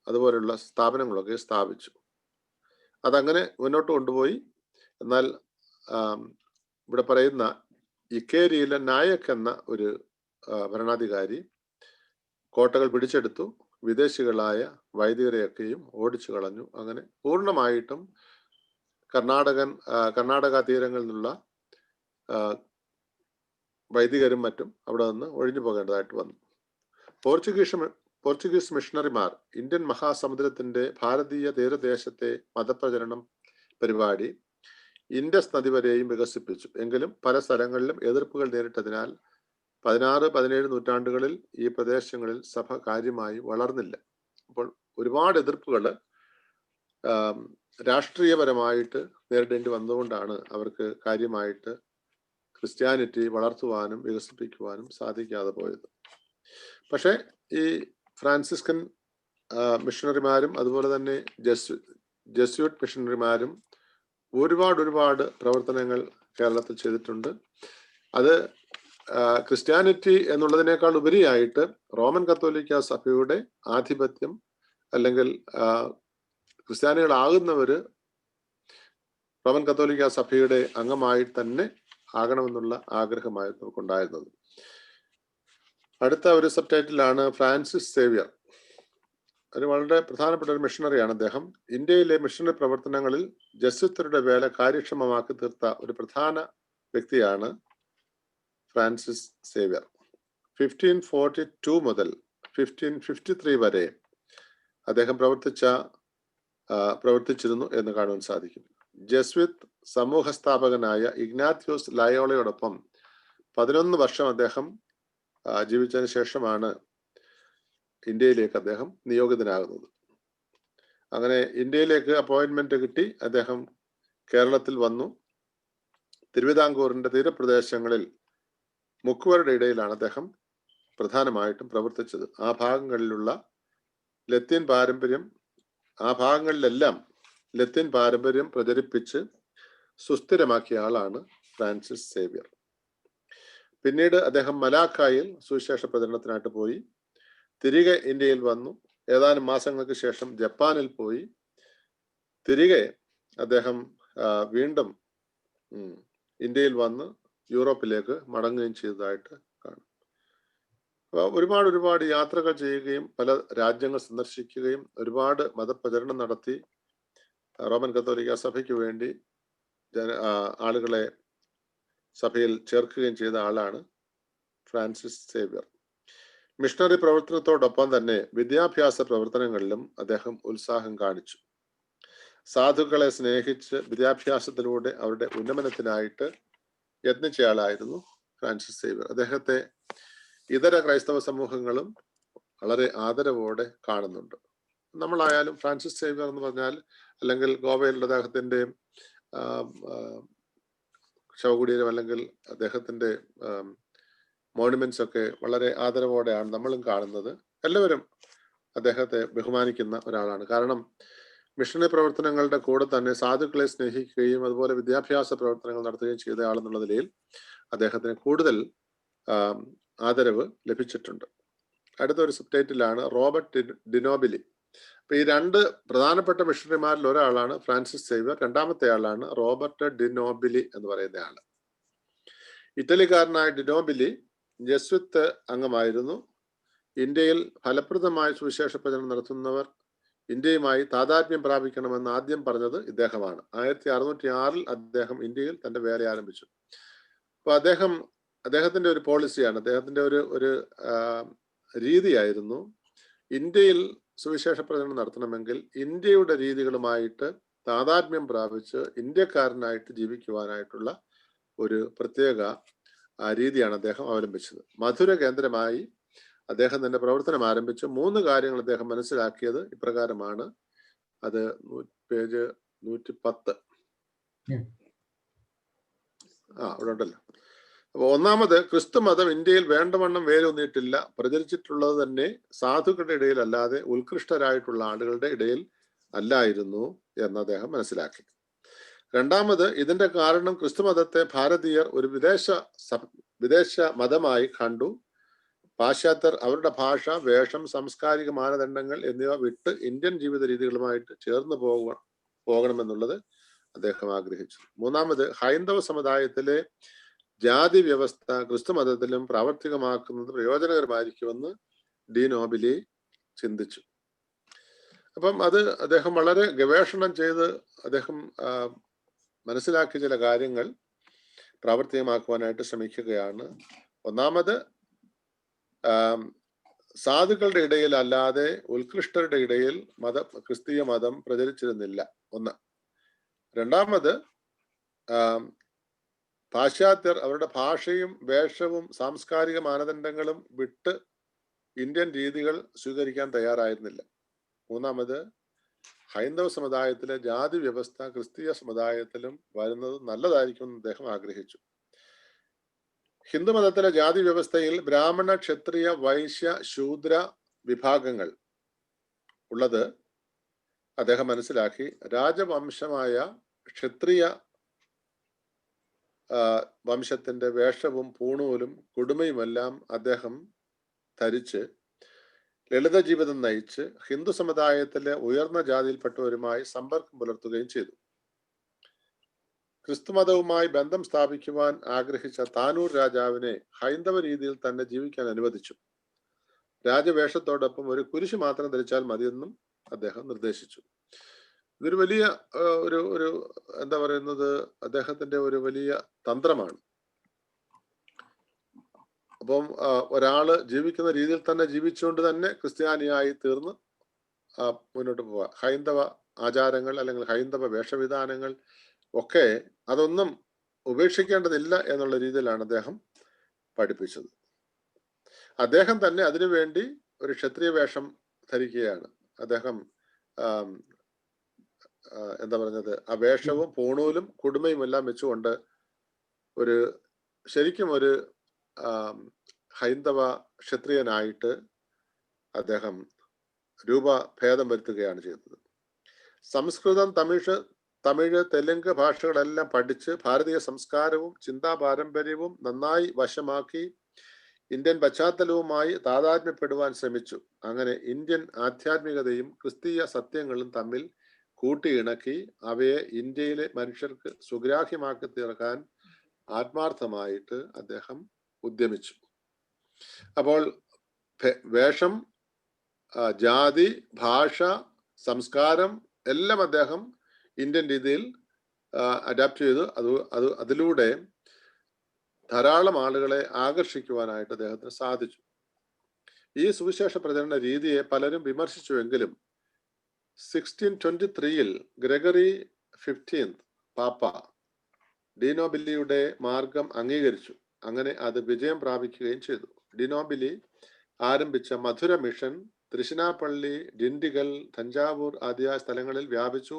അതുപോലെയുള്ള സ്ഥാപനങ്ങളൊക്കെ സ്ഥാപിച്ചു. അതങ്ങനെ മുന്നോട്ട് കൊണ്ടുപോയി. എന്നാൽ ഇവിടെ പറയുന്ന ഇക്കേരിയിലെ നായക് എന്ന ഒരു ഭരണാധികാരി കോട്ടകൾ പിടിച്ചെടുത്തു, വിദേശികളായ വൈദികരെയൊക്കെയും ഓടിച്ചു കളഞ്ഞു. അങ്ങനെ പൂർണ്ണമായിട്ടും കർണാടക തീരങ്ങളിൽ നിന്നുള്ള വൈദികരും മറ്റും അവിടെ നിന്ന് ഒഴിഞ്ഞു പോകേണ്ടതായിട്ട് വന്നു. പോർച്ചുഗീസ് മിഷണറിമാർ ഇന്ത്യൻ മഹാസമുദ്രത്തിന്റെ ഭാരതീയ തീരദേശത്തെ മതപ്രചരണം പരിപാടി ഇൻഡസ് നദി വരെയും വികസിപ്പിച്ചു. എങ്കിലും പല സ്ഥലങ്ങളിലും എതിർപ്പുകൾ നേരിട്ടതിനാൽ 16-17 നൂറ്റാണ്ടുകളിൽ ഈ പ്രദേശങ്ങളിൽ സഭ കാര്യമായി വളർന്നില്ല. അപ്പോൾ ഒരുപാട് എതിർപ്പുകൾ രാഷ്ട്രീയപരമായിട്ട് നേരിടേണ്ടി വന്നതുകൊണ്ടാണ് അവർക്ക് കാര്യമായിട്ട് ക്രിസ്ത്യാനിറ്റി വളർത്തുവാനും വികസിപ്പിക്കുവാനും സാധിക്കാതെ പോയത്. പക്ഷെ ഈ ഫ്രാൻസിസ്കൻ മിഷണറിമാരും അതുപോലെ തന്നെ ജസ്യൂട്ട് മിഷണറിമാരും ഒരുപാട് പ്രവർത്തനങ്ങൾ കേരളത്തിൽ ചെയ്തിട്ടുണ്ട്. അത് ക്രിസ്ത്യാനിറ്റി എന്നുള്ളതിനേക്കാൾ ഉപരിയായിട്ട് റോമൻ കത്തോലിക്ക സഭയുടെ ആധിപത്യം അല്ലെങ്കിൽ ക്രിസ്ത്യാനികളാകുന്നവര് റോമൻ കത്തോലിക്ക സഭയുടെ അംഗമായി തന്നെ ആകണമെന്നുള്ള ആഗ്രഹമായിരുന്നു നമുക്കുണ്ടായിരുന്നത്. അടുത്ത ഒരു സബ് ടൈറ്റിലാണ് ഫ്രാൻസിസ് സേവ്യർ. ഒരു വളരെ പ്രധാനപ്പെട്ട ഒരു മിഷണറിയാണ് അദ്ദേഹം. ഇന്ത്യയിലെ മിഷണറി പ്രവർത്തനങ്ങളിൽ ജസ്വിത്തരുടെ വേല കാര്യക്ഷമമാക്കി തീർത്ത ഒരു പ്രധാന വ്യക്തിയാണ് ഫ്രാൻസിസ് സേവ്യർ. 1542 മുതൽ 1553 വരെ അദ്ദേഹം പ്രവർത്തിച്ചിരുന്നു എന്ന് കാണുവാൻ സാധിക്കും. ജസ്വിത്ത് സമൂഹ സ്ഥാപകനായ ഇഗ്നാത്യോസ് ലയോളയോടൊപ്പം 11 വർഷം അദ്ദേഹം ജീവിച്ചതിന് ശേഷമാണ് ഇന്ത്യയിലേക്ക് അദ്ദേഹം നിയോഗിതനാകുന്നത്. അങ്ങനെ ഇന്ത്യയിലേക്ക് അപ്പോയിന്റ്മെന്റ് കിട്ടി. അദ്ദേഹം കേരളത്തിൽ വന്നു. തിരുവിതാംകൂറിന്റെ തീരപ്രദേശങ്ങളിൽ മുക്കുവരുടെ ഇടയിലാണ് അദ്ദേഹം പ്രധാനമായിട്ടും പ്രവർത്തിച്ചത്. ആ ഭാഗങ്ങളിലുള്ള ലത്തീൻ പാരമ്പര്യം, ആ ഭാഗങ്ങളിലെല്ലാം ലത്തീൻ പാരമ്പര്യം പ്രചരിപ്പിച്ച് സുസ്ഥിരമാക്കിയ ആളാണ് ഫ്രാൻസിസ് സേവ്യർ. പിന്നീട് അദ്ദേഹം മലാക്കായിൽ സുവിശേഷ പ്രചരണത്തിനായിട്ട് പോയി. തിരികെ ഇന്ത്യയിൽ വന്നു. ഏതാനും മാസങ്ങൾക്ക് ശേഷം ജപ്പാനിൽ പോയി. തിരികെ അദ്ദേഹം വീണ്ടും ഇന്ത്യയിൽ വന്ന് യൂറോപ്പിലേക്ക് മടങ്ങുകയും ചെയ്തതായിട്ട് കാണും. ഒരുപാട് യാത്രകൾ ചെയ്യുകയും പല രാജ്യങ്ങൾ സന്ദർശിക്കുകയും ഒരുപാട് മതപ്രചരണം നടത്തി റോമൻ കത്തോലിക്ക സഭയ്ക്ക് വേണ്ടി ആളുകളെ സഭയിൽ ചേർക്കുകയും ചെയ്ത ആളാണ് ഫ്രാൻസിസ് സേവ്യർ. മിഷണറി പ്രവർത്തനത്തോടൊപ്പം തന്നെ വിദ്യാഭ്യാസ പ്രവർത്തനങ്ങളിലും അദ്ദേഹം ഉത്സാഹം കാണിച്ചു. സാധുക്കളെ സ്നേഹിച്ച് വിദ്യാഭ്യാസത്തിലൂടെ അവരുടെ ഉന്നമനത്തിനായിട്ട് യത്നിച്ചയാളായിരുന്നു ഫ്രാൻസിസ് സേവ്യർ. അദ്ദേഹത്തെ ഇതര ക്രൈസ്തവ സമൂഹങ്ങളും വളരെ ആദരവോടെ കാണുന്നുണ്ട്. നമ്മളായാലും ഫ്രാൻസിസ് സേവ്യർ എന്ന് പറഞ്ഞാൽ, അല്ലെങ്കിൽ ഗോവയിലുള്ള അദ്ദേഹത്തിന്റെ ശവകുടീരം അല്ലെങ്കിൽ അദ്ദേഹത്തിന്റെ മോണുമെന്റ്സ് ഒക്കെ വളരെ ആദരവോടെയാണ് നമ്മളും കാണുന്നത്. എല്ലാവരും അദ്ദേഹത്തെ ബഹുമാനിക്കുന്ന ഒരാളാണ്. കാരണം മിഷണറി പ്രവർത്തനങ്ങളുടെ കൂടെ തന്നെ സാധുക്കളെ സ്നേഹിക്കുകയും അതുപോലെ വിദ്യാഭ്യാസ പ്രവർത്തനങ്ങൾ നടത്തുകയും ചെയ്ത ആളെന്നുള്ള നിലയിൽ അദ്ദേഹത്തിന് കൂടുതൽ ആദരവ് ലഭിച്ചിട്ടുണ്ട്. അടുത്തൊരു സബ്ടൈറ്റിലാണ് റോബർട്ട് ഡിനോബിലി. അപ്പൊ ഈ രണ്ട് പ്രധാനപ്പെട്ട മിഷണറിമാരിൽ ഒരാളാണ് ഫ്രാൻസിസ് സേവ്യർ. രണ്ടാമത്തെ ആളാണ് റോബർട്ട് ഡിനോബിലി എന്ന് പറയുന്ന ആള്. ഇറ്റലിക്കാരനായ ഡിനോബിലി ജസ്വിത്ത് അംഗമായിരുന്നു. ഇന്ത്യയിൽ ഫലപ്രദമായ സുവിശേഷ പ്രചരണം നടത്തുന്നവർ ഇന്ത്യയുമായി താതാത്മ്യം പ്രാപിക്കണമെന്ന് ആദ്യം പറഞ്ഞത് ഇദ്ദേഹമാണ്. 1606 അദ്ദേഹം ഇന്ത്യയിൽ തന്റെ വേല ആരംഭിച്ചു. അപ്പൊ അദ്ദേഹത്തിന്റെ ഒരു പോളിസിയാണ്, അദ്ദേഹത്തിന്റെ ഒരു രീതിയായിരുന്നു, ഇന്ത്യയിൽ സുവിശേഷ പ്രചരണം നടത്തണമെങ്കിൽ ഇന്ത്യയുടെ രീതികളുമായിട്ട് താതാത്മ്യം പ്രാപിച്ച് ഇന്ത്യക്കാരനായിട്ട് ജീവിക്കുവാനായിട്ടുള്ള ഒരു പ്രത്യേക രീതിയാണ് അദ്ദേഹം അവലംബിച്ചത്. മധുര കേന്ദ്രമായി അദ്ദേഹം തന്റെ പ്രവർത്തനം ആരംഭിച്ചു. 3 കാര്യങ്ങൾ അദ്ദേഹം മനസ്സിലാക്കിയത് ഇപ്രകാരമാണ്. അത് പേജ് 110 അവിടെ ഉണ്ടല്ലോ. അപ്പൊ ഒന്നാമത്, ക്രിസ്തു മതം ഇന്ത്യയിൽ വേണ്ടവണ്ണം വേരൂന്നിയിട്ടില്ല. പ്രചരിച്ചിട്ടുള്ളത് തന്നെ സാധുക്കളുടെ ഇടയിൽ അല്ലാതെ ഉത്കൃഷ്ടരായിട്ടുള്ള ആളുകളുടെ ഇടയിൽ അല്ലായിരുന്നു എന്ന് അദ്ദേഹം മനസ്സിലാക്കി. രണ്ടാമത്, ഇതിന്റെ കാരണം ക്രിസ്തു മതത്തെ ഭാരതീയർ ഒരു വിദേശ മതമായി കണ്ടു. പാശ്ചാത്യർ അവരുടെ ഭാഷ, വേഷം, സാംസ്കാരിക മാനദണ്ഡങ്ങൾ എന്നിവ വിട്ട് ഇന്ത്യൻ ജീവിത രീതികളുമായിട്ട് ചേർന്ന് പോകണമെന്നുള്ളത് അദ്ദേഹം ആഗ്രഹിച്ചു. മൂന്നാമത്, ഹൈന്ദവ സമുദായത്തിലെ ജാതി വ്യവസ്ഥ ക്രിസ്തു മതത്തിലും പ്രാവർത്തികമാക്കുന്നത് പ്രയോജനകരമായിരിക്കുമെന്ന് ഡിനോബിലി ചിന്തിച്ചു. അപ്പം അത് അദ്ദേഹം വളരെ ഗവേഷണം ചെയ്ത് അദ്ദേഹം മനസ്സിലാക്കിയ ചില കാര്യങ്ങൾ പ്രാവർത്തികമാക്കുവാനായിട്ട് ശ്രമിക്കുകയാണ്. ഒന്നാമത്, സാധുക്കളുടെ ഇടയിൽ അല്ലാതെ ഉത്കൃഷ്ടരുടെ ഇടയിൽ ക്രിസ്തീയ മതം പ്രചരിച്ചിരുന്നില്ല. ഒന്ന്. രണ്ടാമത്, പാശ്ചാത്യർ അവരുടെ ഭാഷയും വേഷവും സാംസ്കാരിക മാനദണ്ഡങ്ങളും വിട്ട് ഇന്ത്യൻ രീതികൾ സ്വീകരിക്കാൻ തയ്യാറായിരുന്നില്ല. മൂന്നാമത്, ഹൈന്ദവ സമുദായത്തിലെ ജാതി വ്യവസ്ഥ ക്രിസ്തീയ സമുദായത്തിലും വരുന്നത് നല്ലതായിരിക്കുമെന്ന് അദ്ദേഹം ആഗ്രഹിച്ചു. ഹിന്ദു മതത്തിലെ ജാതി വ്യവസ്ഥയിൽ ബ്രാഹ്മണ, ക്ഷത്രിയ, വൈശ്യ, ശൂദ്ര വിഭാഗങ്ങൾ ഉള്ളത് അദ്ദേഹം മനസ്സിലാക്കി. രാജവംശമായ ക്ഷത്രിയ വംശത്തിന്റെ വേഷവും പൂണൂലും കുടുമയുമെല്ലാം അദ്ദേഹം ധരിച്ച് ലളിത ജീവിതം നയിച്ച് ഹിന്ദു സമുദായത്തിലെ ഉയർന്ന ജാതിയിൽപ്പെട്ടവരുമായി സമ്പർക്കം പുലർത്തുകയും ചെയ്തു. ക്രിസ്തുമതവുമായി ബന്ധം സ്ഥാപിക്കുവാൻ ആഗ്രഹിച്ച താനൂർ രാജാവിനെ ഹൈന്ദവ രീതിയിൽ തന്നെ ജീവിക്കാൻ അനുവദിച്ചു. രാജവേഷത്തോടൊപ്പം ഒരു കുരിശ് മാത്രം ധരിച്ചാൽ മതിയെന്നും അദ്ദേഹം നിർദ്ദേശിച്ചു. ഇതൊരു വലിയ ഒരു എന്താ പറയുന്നത്, അദ്ദേഹത്തിന്റെ ഒരു വലിയ തന്ത്രമാണ്. അപ്പം ഒരാള് ജീവിക്കുന്ന രീതിയിൽ തന്നെ ജീവിച്ചുകൊണ്ട് തന്നെ ക്രിസ്ത്യാനിയായി തീർന്ന് മുന്നോട്ട് പോവുക. ഹൈന്ദവ ആചാരങ്ങൾ അല്ലെങ്കിൽ ഹൈന്ദവ വേഷവിധാനങ്ങൾ ഒക്കെ അതൊന്നും ഉപേക്ഷിക്കേണ്ടതില്ല എന്നുള്ള രീതിയിലാണ് അദ്ദേഹം പഠിപ്പിച്ചത്. അദ്ദേഹം തന്നെ അതിനുവേണ്ടി ഒരു ക്ഷത്രിയ വേഷം ധരിക്കുകയാണ്. അദ്ദേഹം എന്താ പറഞ്ഞത്, ആ വേഷവും പൂണൂലും കുടുമയും എല്ലാം വെച്ചുകൊണ്ട് ഒരു ശരിക്കും ഒരു ഹൈന്ദവ ക്ഷത്രിയനായിട്ട് അദ്ദേഹം രൂപഭേദം വരുത്തുകയാണ് ചെയ്തത്. സംസ്കൃതം, തമിഴ്, തെലുങ്ക് ഭാഷകളെല്ലാം പഠിച്ച് ഭാരതീയ സംസ്കാരവും ചിന്താ പാരമ്പര്യവും നന്നായി വശമാക്കി ഇന്ത്യൻ പശ്ചാത്തലവുമായി താതാത്മ്യപ്പെടുവാൻ ശ്രമിച്ചു. അങ്ങനെ ഇന്ത്യൻ ആധ്യാത്മികതയും ക്രിസ്തീയ സത്യങ്ങളും തമ്മിൽ കൂട്ടിയിണക്കി അവയെ ഇന്ത്യയിലെ മനുഷ്യർക്ക് സുഗ്രാഹ്യമാക്കി തീർക്കാൻ ആത്മാർത്ഥമായിട്ട് അദ്ദേഹം ഉദ്യമിച്ചു. അപ്പോൾ വേഷം, ജാതി, ഭാഷ, സംസ്കാരം എല്ലാം അദ്ദേഹം ഇന്ത്യൻ രീതിയിൽ അഡാപ്റ്റ് ചെയ്തു. അതിലൂടെ ധാരാളം ആളുകളെ ആകർഷിക്കുവാനായിട്ട് അദ്ദേഹത്തിന് സാധിച്ചു. ഈ സുവിശേഷ പ്രചരണ രീതിയെ പലരും വിമർശിച്ചുവെങ്കിലും 1623 ഗ്രെഗറി 15 പാപ്പ ഡിനോബിലിയുടെ മാർഗം അംഗീകരിച്ചു. അങ്ങനെ അത് വിജയം പ്രാപിക്കുകയും ചെയ്തു. ഡിനോബിലി ആരംഭിച്ച മധുര മിഷൻ തൃശ്ശിനാപ്പള്ളി, ഡിണ്ടിഗൽ, തഞ്ചാവൂർ ആദ്യ സ്ഥലങ്ങളിൽ വ്യാപിച്ചു.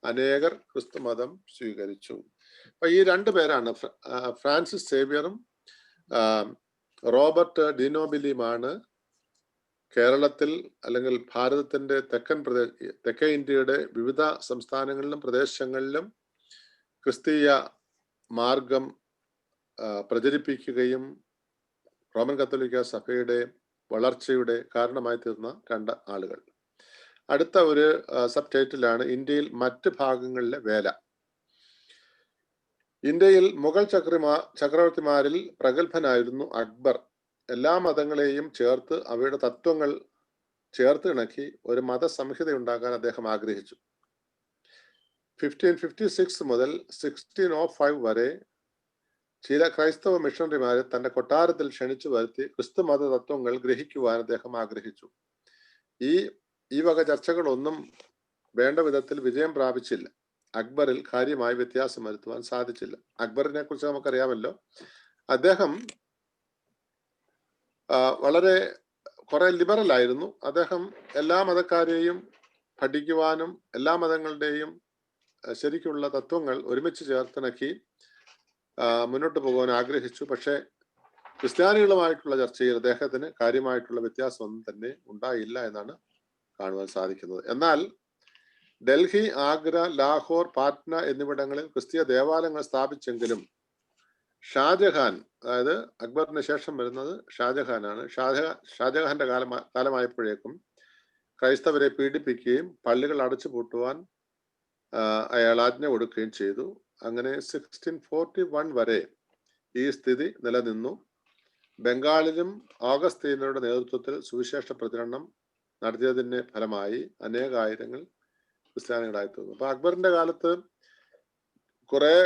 അനേകർ ക്രിസ്തുമതം സ്വീകരിച്ചു. അപ്പൊ ഈ രണ്ടു പേരാണ്, ഫ്രാൻസിസ് സേവ്യറും റോബർട്ട് ഡിനോബിലിയുമാണ് കേരളത്തിൽ അല്ലെങ്കിൽ ഭാരതത്തിന്റെ തെക്കേ ഇന്ത്യയുടെ വിവിധ സംസ്ഥാനങ്ങളിലും പ്രദേശങ്ങളിലും ക്രിസ്തീയ മാർഗം പ്രചരിപ്പിക്കുകയും റോമൻ കത്തോലിക്ക സഭയുടെ വളർച്ചയുടെ കാരണമായി തീർന്ന രണ്ട് ആളുകൾ. അടുത്ത ഒരു സബ് ടൈറ്റിലാണ് ഇന്ത്യയിൽ മറ്റ് ഭാഗങ്ങളിലെ വേല. ഇന്ത്യയിൽ മുഗൾ ചക്രവർത്തിമാരിൽ പ്രഗത്ഭനായിരുന്നു അക്ബർ. എല്ലാ മതങ്ങളെയും ചേർത്ത് അവയുടെ തത്വങ്ങൾ ചേർത്ത് ഇണക്കി ഒരു മതസംഹിത ഉണ്ടാക്കാൻ അദ്ദേഹം ആഗ്രഹിച്ചു. 1556 മുതൽ 1605 വരെ ചില ക്രൈസ്തവ മിഷണറിമാരെ തന്റെ കൊട്ടാരത്തിൽ ക്ഷണിച്ചു വരുത്തി ക്രിസ്തുമത തത്വങ്ങൾ ഗ്രഹിക്കുവാൻ അദ്ദേഹം ആഗ്രഹിച്ചു. ഈ വക ചർച്ചകളൊന്നും വേണ്ട വിധത്തിൽ വിജയം പ്രാപിച്ചില്ല. അക്ബറിൽ കാര്യമായി വ്യത്യാസം വരുത്തുവാൻ സാധിച്ചില്ല. അക്ബറിനെ കുറിച്ച് നമുക്കറിയാമല്ലോ. അദ്ദേഹം വളരെ കുറെ ലിബറൽ ആയിരുന്നു. അദ്ദേഹം എല്ലാ മതക്കാരെയും പഠിക്കുവാനും എല്ലാ മതങ്ങളുടെയും ശരിക്കുള്ള തത്വങ്ങൾ ഒരുമിച്ച് ചേർത്തിണക്കി മുന്നോട്ട് പോകാൻ ആഗ്രഹിച്ചു. പക്ഷെ ക്രിസ്ത്യാനികളുമായിട്ടുള്ള ചർച്ചയിൽ അദ്ദേഹത്തിന് കാര്യമായിട്ടുള്ള വ്യത്യാസമൊന്നും തന്നെ ഉണ്ടായില്ല എന്നാണ് കാണുവാൻ സാധിക്കുന്നത്. എന്നാൽ ഡൽഹി, ആഗ്ര, ലാഹോർ, പാറ്റ്ന എന്നിവിടങ്ങളിൽ ക്രിസ്തീയ ദേവാലയങ്ങൾ സ്ഥാപിച്ചെങ്കിലും ഷാജഹാൻ, അതായത് അക്ബറിന് ശേഷം വരുന്നത് ഷാജഹാനാണ്, ഷാജഹാന്റെ കാലമായപ്പോഴേക്കും ക്രൈസ്തവരെ പീഡിപ്പിക്കുകയും പള്ളികൾ അടച്ചു പൂട്ടുവാൻ അയാൾ ആജ്ഞ കൊടുക്കുകയും ചെയ്തു. അങ്ങനെ 1641 വരെ ഈ സ്ഥിതി നിലനിന്നു. ബംഗാളിലും ഓഗസ്തീനയുടെ നേതൃത്വത്തിൽ സുവിശേഷ പ്രചരണം നടത്തിയതിന്റെ ഫലമായി അനേകായിരങ്ങൾ ക്രിസ്ത്യാനികളായി തീർന്നു. അപ്പൊ അക്ബറിന്റെ കാലത്ത് കുറെ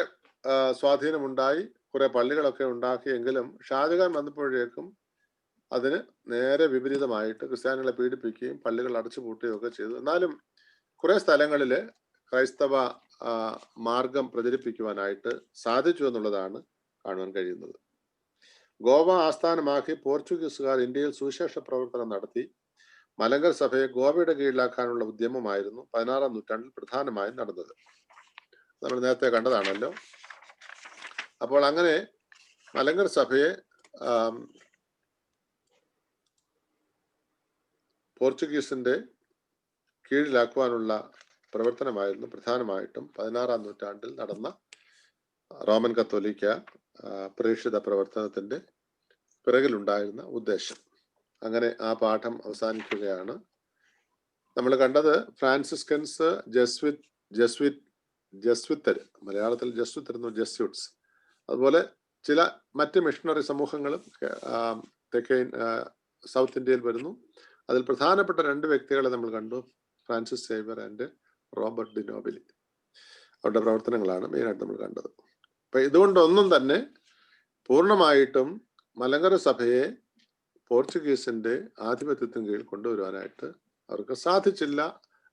സ്വാധീനമുണ്ടായി, കുറെ പള്ളികളൊക്കെ ഉണ്ടാക്കിയെങ്കിലും ഷാജഹാൻ വന്നപ്പോഴേക്കും അതിന് നേരെ വിപരീതമായിട്ട് ക്രിസ്ത്യാനികളെ പീഡിപ്പിക്കുകയും പള്ളികൾ അടച്ചു പൂട്ടുകയും ഒക്കെ ചെയ്തു. എന്നാലും കുറെ സ്ഥലങ്ങളില് ക്രൈസ്തവ മാർഗം പ്രചരിപ്പിക്കുവാനായിട്ട് സാധിച്ചു എന്നുള്ളതാണ് കാണുവാൻ കഴിയുന്നത്. ഗോവ ആസ്ഥാനമാക്കി പോർച്ചുഗീസുകാർ ഇന്ത്യയിൽ സുവിശേഷ പ്രവർത്തനം നടത്തി. മലങ്കർ സഭയെ ഗോവയുടെ കീഴിലാക്കാനുള്ള ഉദ്യമമായിരുന്നു 16-ാം നൂറ്റാണ്ടിൽ പ്രധാനമായും നടന്നത്. നമ്മൾ നേരത്തെ കണ്ടതാണല്ലോ. അപ്പോൾ അങ്ങനെ മലങ്കർ സഭയെ പോർച്ചുഗീസിന്റെ കീഴിലാക്കുവാനുള്ള പ്രവർത്തനമായിരുന്നു പ്രധാനമായിട്ടും 16-ാം നൂറ്റാണ്ടിൽ നടന്ന റോമൻ കത്തോലിക്ക പ്രേക്ഷിത പ്രവർത്തനത്തിന്റെ പിറകിലുണ്ടായിരുന്ന ഉദ്ദേശം. അങ്ങനെ ആ പാഠം അവസാനിക്കുകയാണ്. നമ്മൾ കണ്ടത് ഫ്രാൻസിസ്കൻസ്, ജസ്വിത്തർ, മലയാളത്തിൽ ജസ്വിത്തർ എന്നു ജസ്യൂട്ട്സ്, അതുപോലെ ചില മറ്റ് മിഷണറി സമൂഹങ്ങളും സൗത്ത് ഇന്ത്യയിൽ വരുന്നു. അതിൽ പ്രധാനപ്പെട്ട രണ്ട് വ്യക്തികളെ നമ്മൾ കണ്ടു, ഫ്രാൻസിസ് സേവ്യർ ആൻഡ് റോബർട്ട് ഡിനോബിലി. അവരുടെ പ്രവർത്തനങ്ങളാണ് മെയിനായിട്ട് നമ്മൾ കണ്ടത്. അപ്പൊ ഇതുകൊണ്ടൊന്നും തന്നെ പൂർണ്ണമായിട്ടും മലങ്കര സഭയെ പോർച്ചുഗീസിന്റെ ആധിപത്യത്തിന് കീഴിൽ കൊണ്ടുവരുവാനായിട്ട് അവർക്ക് സാധിച്ചില്ല.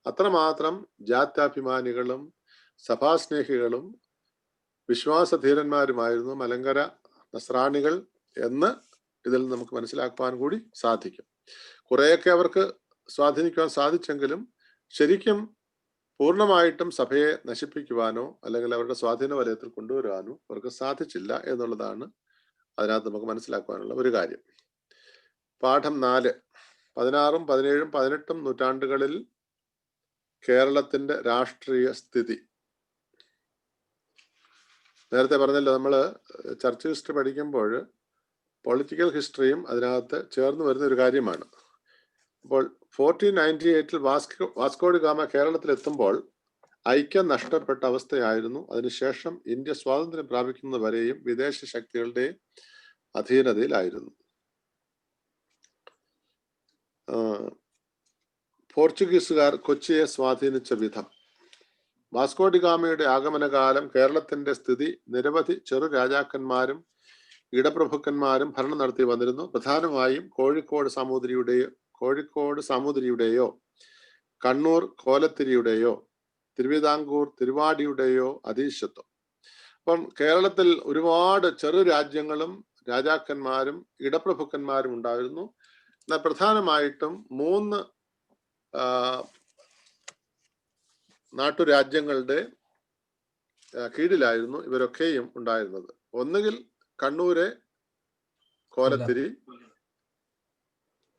അത്രമാത്രം ജാത്യാഭിമാനികളും സഭാസ്നേഹികളും വിശ്വാസധീരന്മാരുമായിരുന്നു മലങ്കര നസ്രാണികൾ എന്ന് ഇതിൽ നമുക്ക് മനസ്സിലാക്കുവാൻ കൂടി സാധിക്കും. കുറെയൊക്കെ അവർക്ക് സ്വാധീനിക്കുവാൻ സാധിച്ചെങ്കിലും ശരിക്കും പൂർണ്ണമായിട്ടും സഭയെ നശിപ്പിക്കുവാനോ അല്ലെങ്കിൽ അവരുടെ സ്വാധീന വലയത്തിൽ കൊണ്ടുവരാനോ അവർക്ക് സാധിച്ചില്ല എന്നുള്ളതാണ് അതിനകത്ത് നമുക്ക് മനസ്സിലാക്കുവാനുള്ള ഒരു കാര്യം. പാഠം 4. 16, 17, 18 നൂറ്റാണ്ടുകളിൽ കേരളത്തിന്റെ രാഷ്ട്രീയ സ്ഥിതി. നേരത്തെ പറഞ്ഞല്ലോ, നമ്മൾ ചർച്ച് ഹിസ്റ്ററി പഠിക്കുമ്പോൾ പൊളിറ്റിക്കൽ ഹിസ്റ്ററിയും അതിനകത്ത് ചേർന്ന് വരുന്ന ഒരു കാര്യമാണ്. അപ്പോൾ 1498 വാസ്കോ ഡി ഗാമ കേരളത്തിലെത്തുമ്പോൾ ഐക്യം നഷ്ടപ്പെട്ട അവസ്ഥയായിരുന്നു. അതിനുശേഷം ഇന്ത്യ സ്വാതന്ത്ര്യം പ്രാപിക്കുന്നത് വരെയും വിദേശ ശക്തികളുടെ അധീനതയിലായിരുന്നു. പോർച്ചുഗീസുകാർ കൊച്ചിയെ സ്വാധീനിച്ച വിധം. വാസ്കോ ഡി ഗാമയുടെ ആഗമനകാലം കേരളത്തിന്റെ സ്ഥിതി നിരവധി ചെറു രാജാക്കന്മാരും ഇടപ്രഭുക്കന്മാരും ഭരണം നടത്തി വന്നിരുന്നു. പ്രധാനമായും കോഴിക്കോട് സാമൂതിരിയുടെയോ കണ്ണൂർ കോലത്തിരിയുടെയോ തിരുവിതാംകൂർ തിരുവാടിയുടെയോ അധീശത്വം. അപ്പം കേരളത്തിൽ ഒരുപാട് ചെറു രാജ്യങ്ങളും രാജാക്കന്മാരും ഇടപ്രഭുക്കന്മാരും ഉണ്ടായിരുന്നു. എന്നാൽ പ്രധാനമായിട്ടും 3 നാട്ടുരാജ്യങ്ങളുടെ കീഴിലായിരുന്നു ഇവരൊക്കെയും ഉണ്ടായിരുന്നത്. ഒന്നുകിൽ കണ്ണൂരെ കോലത്തിരി,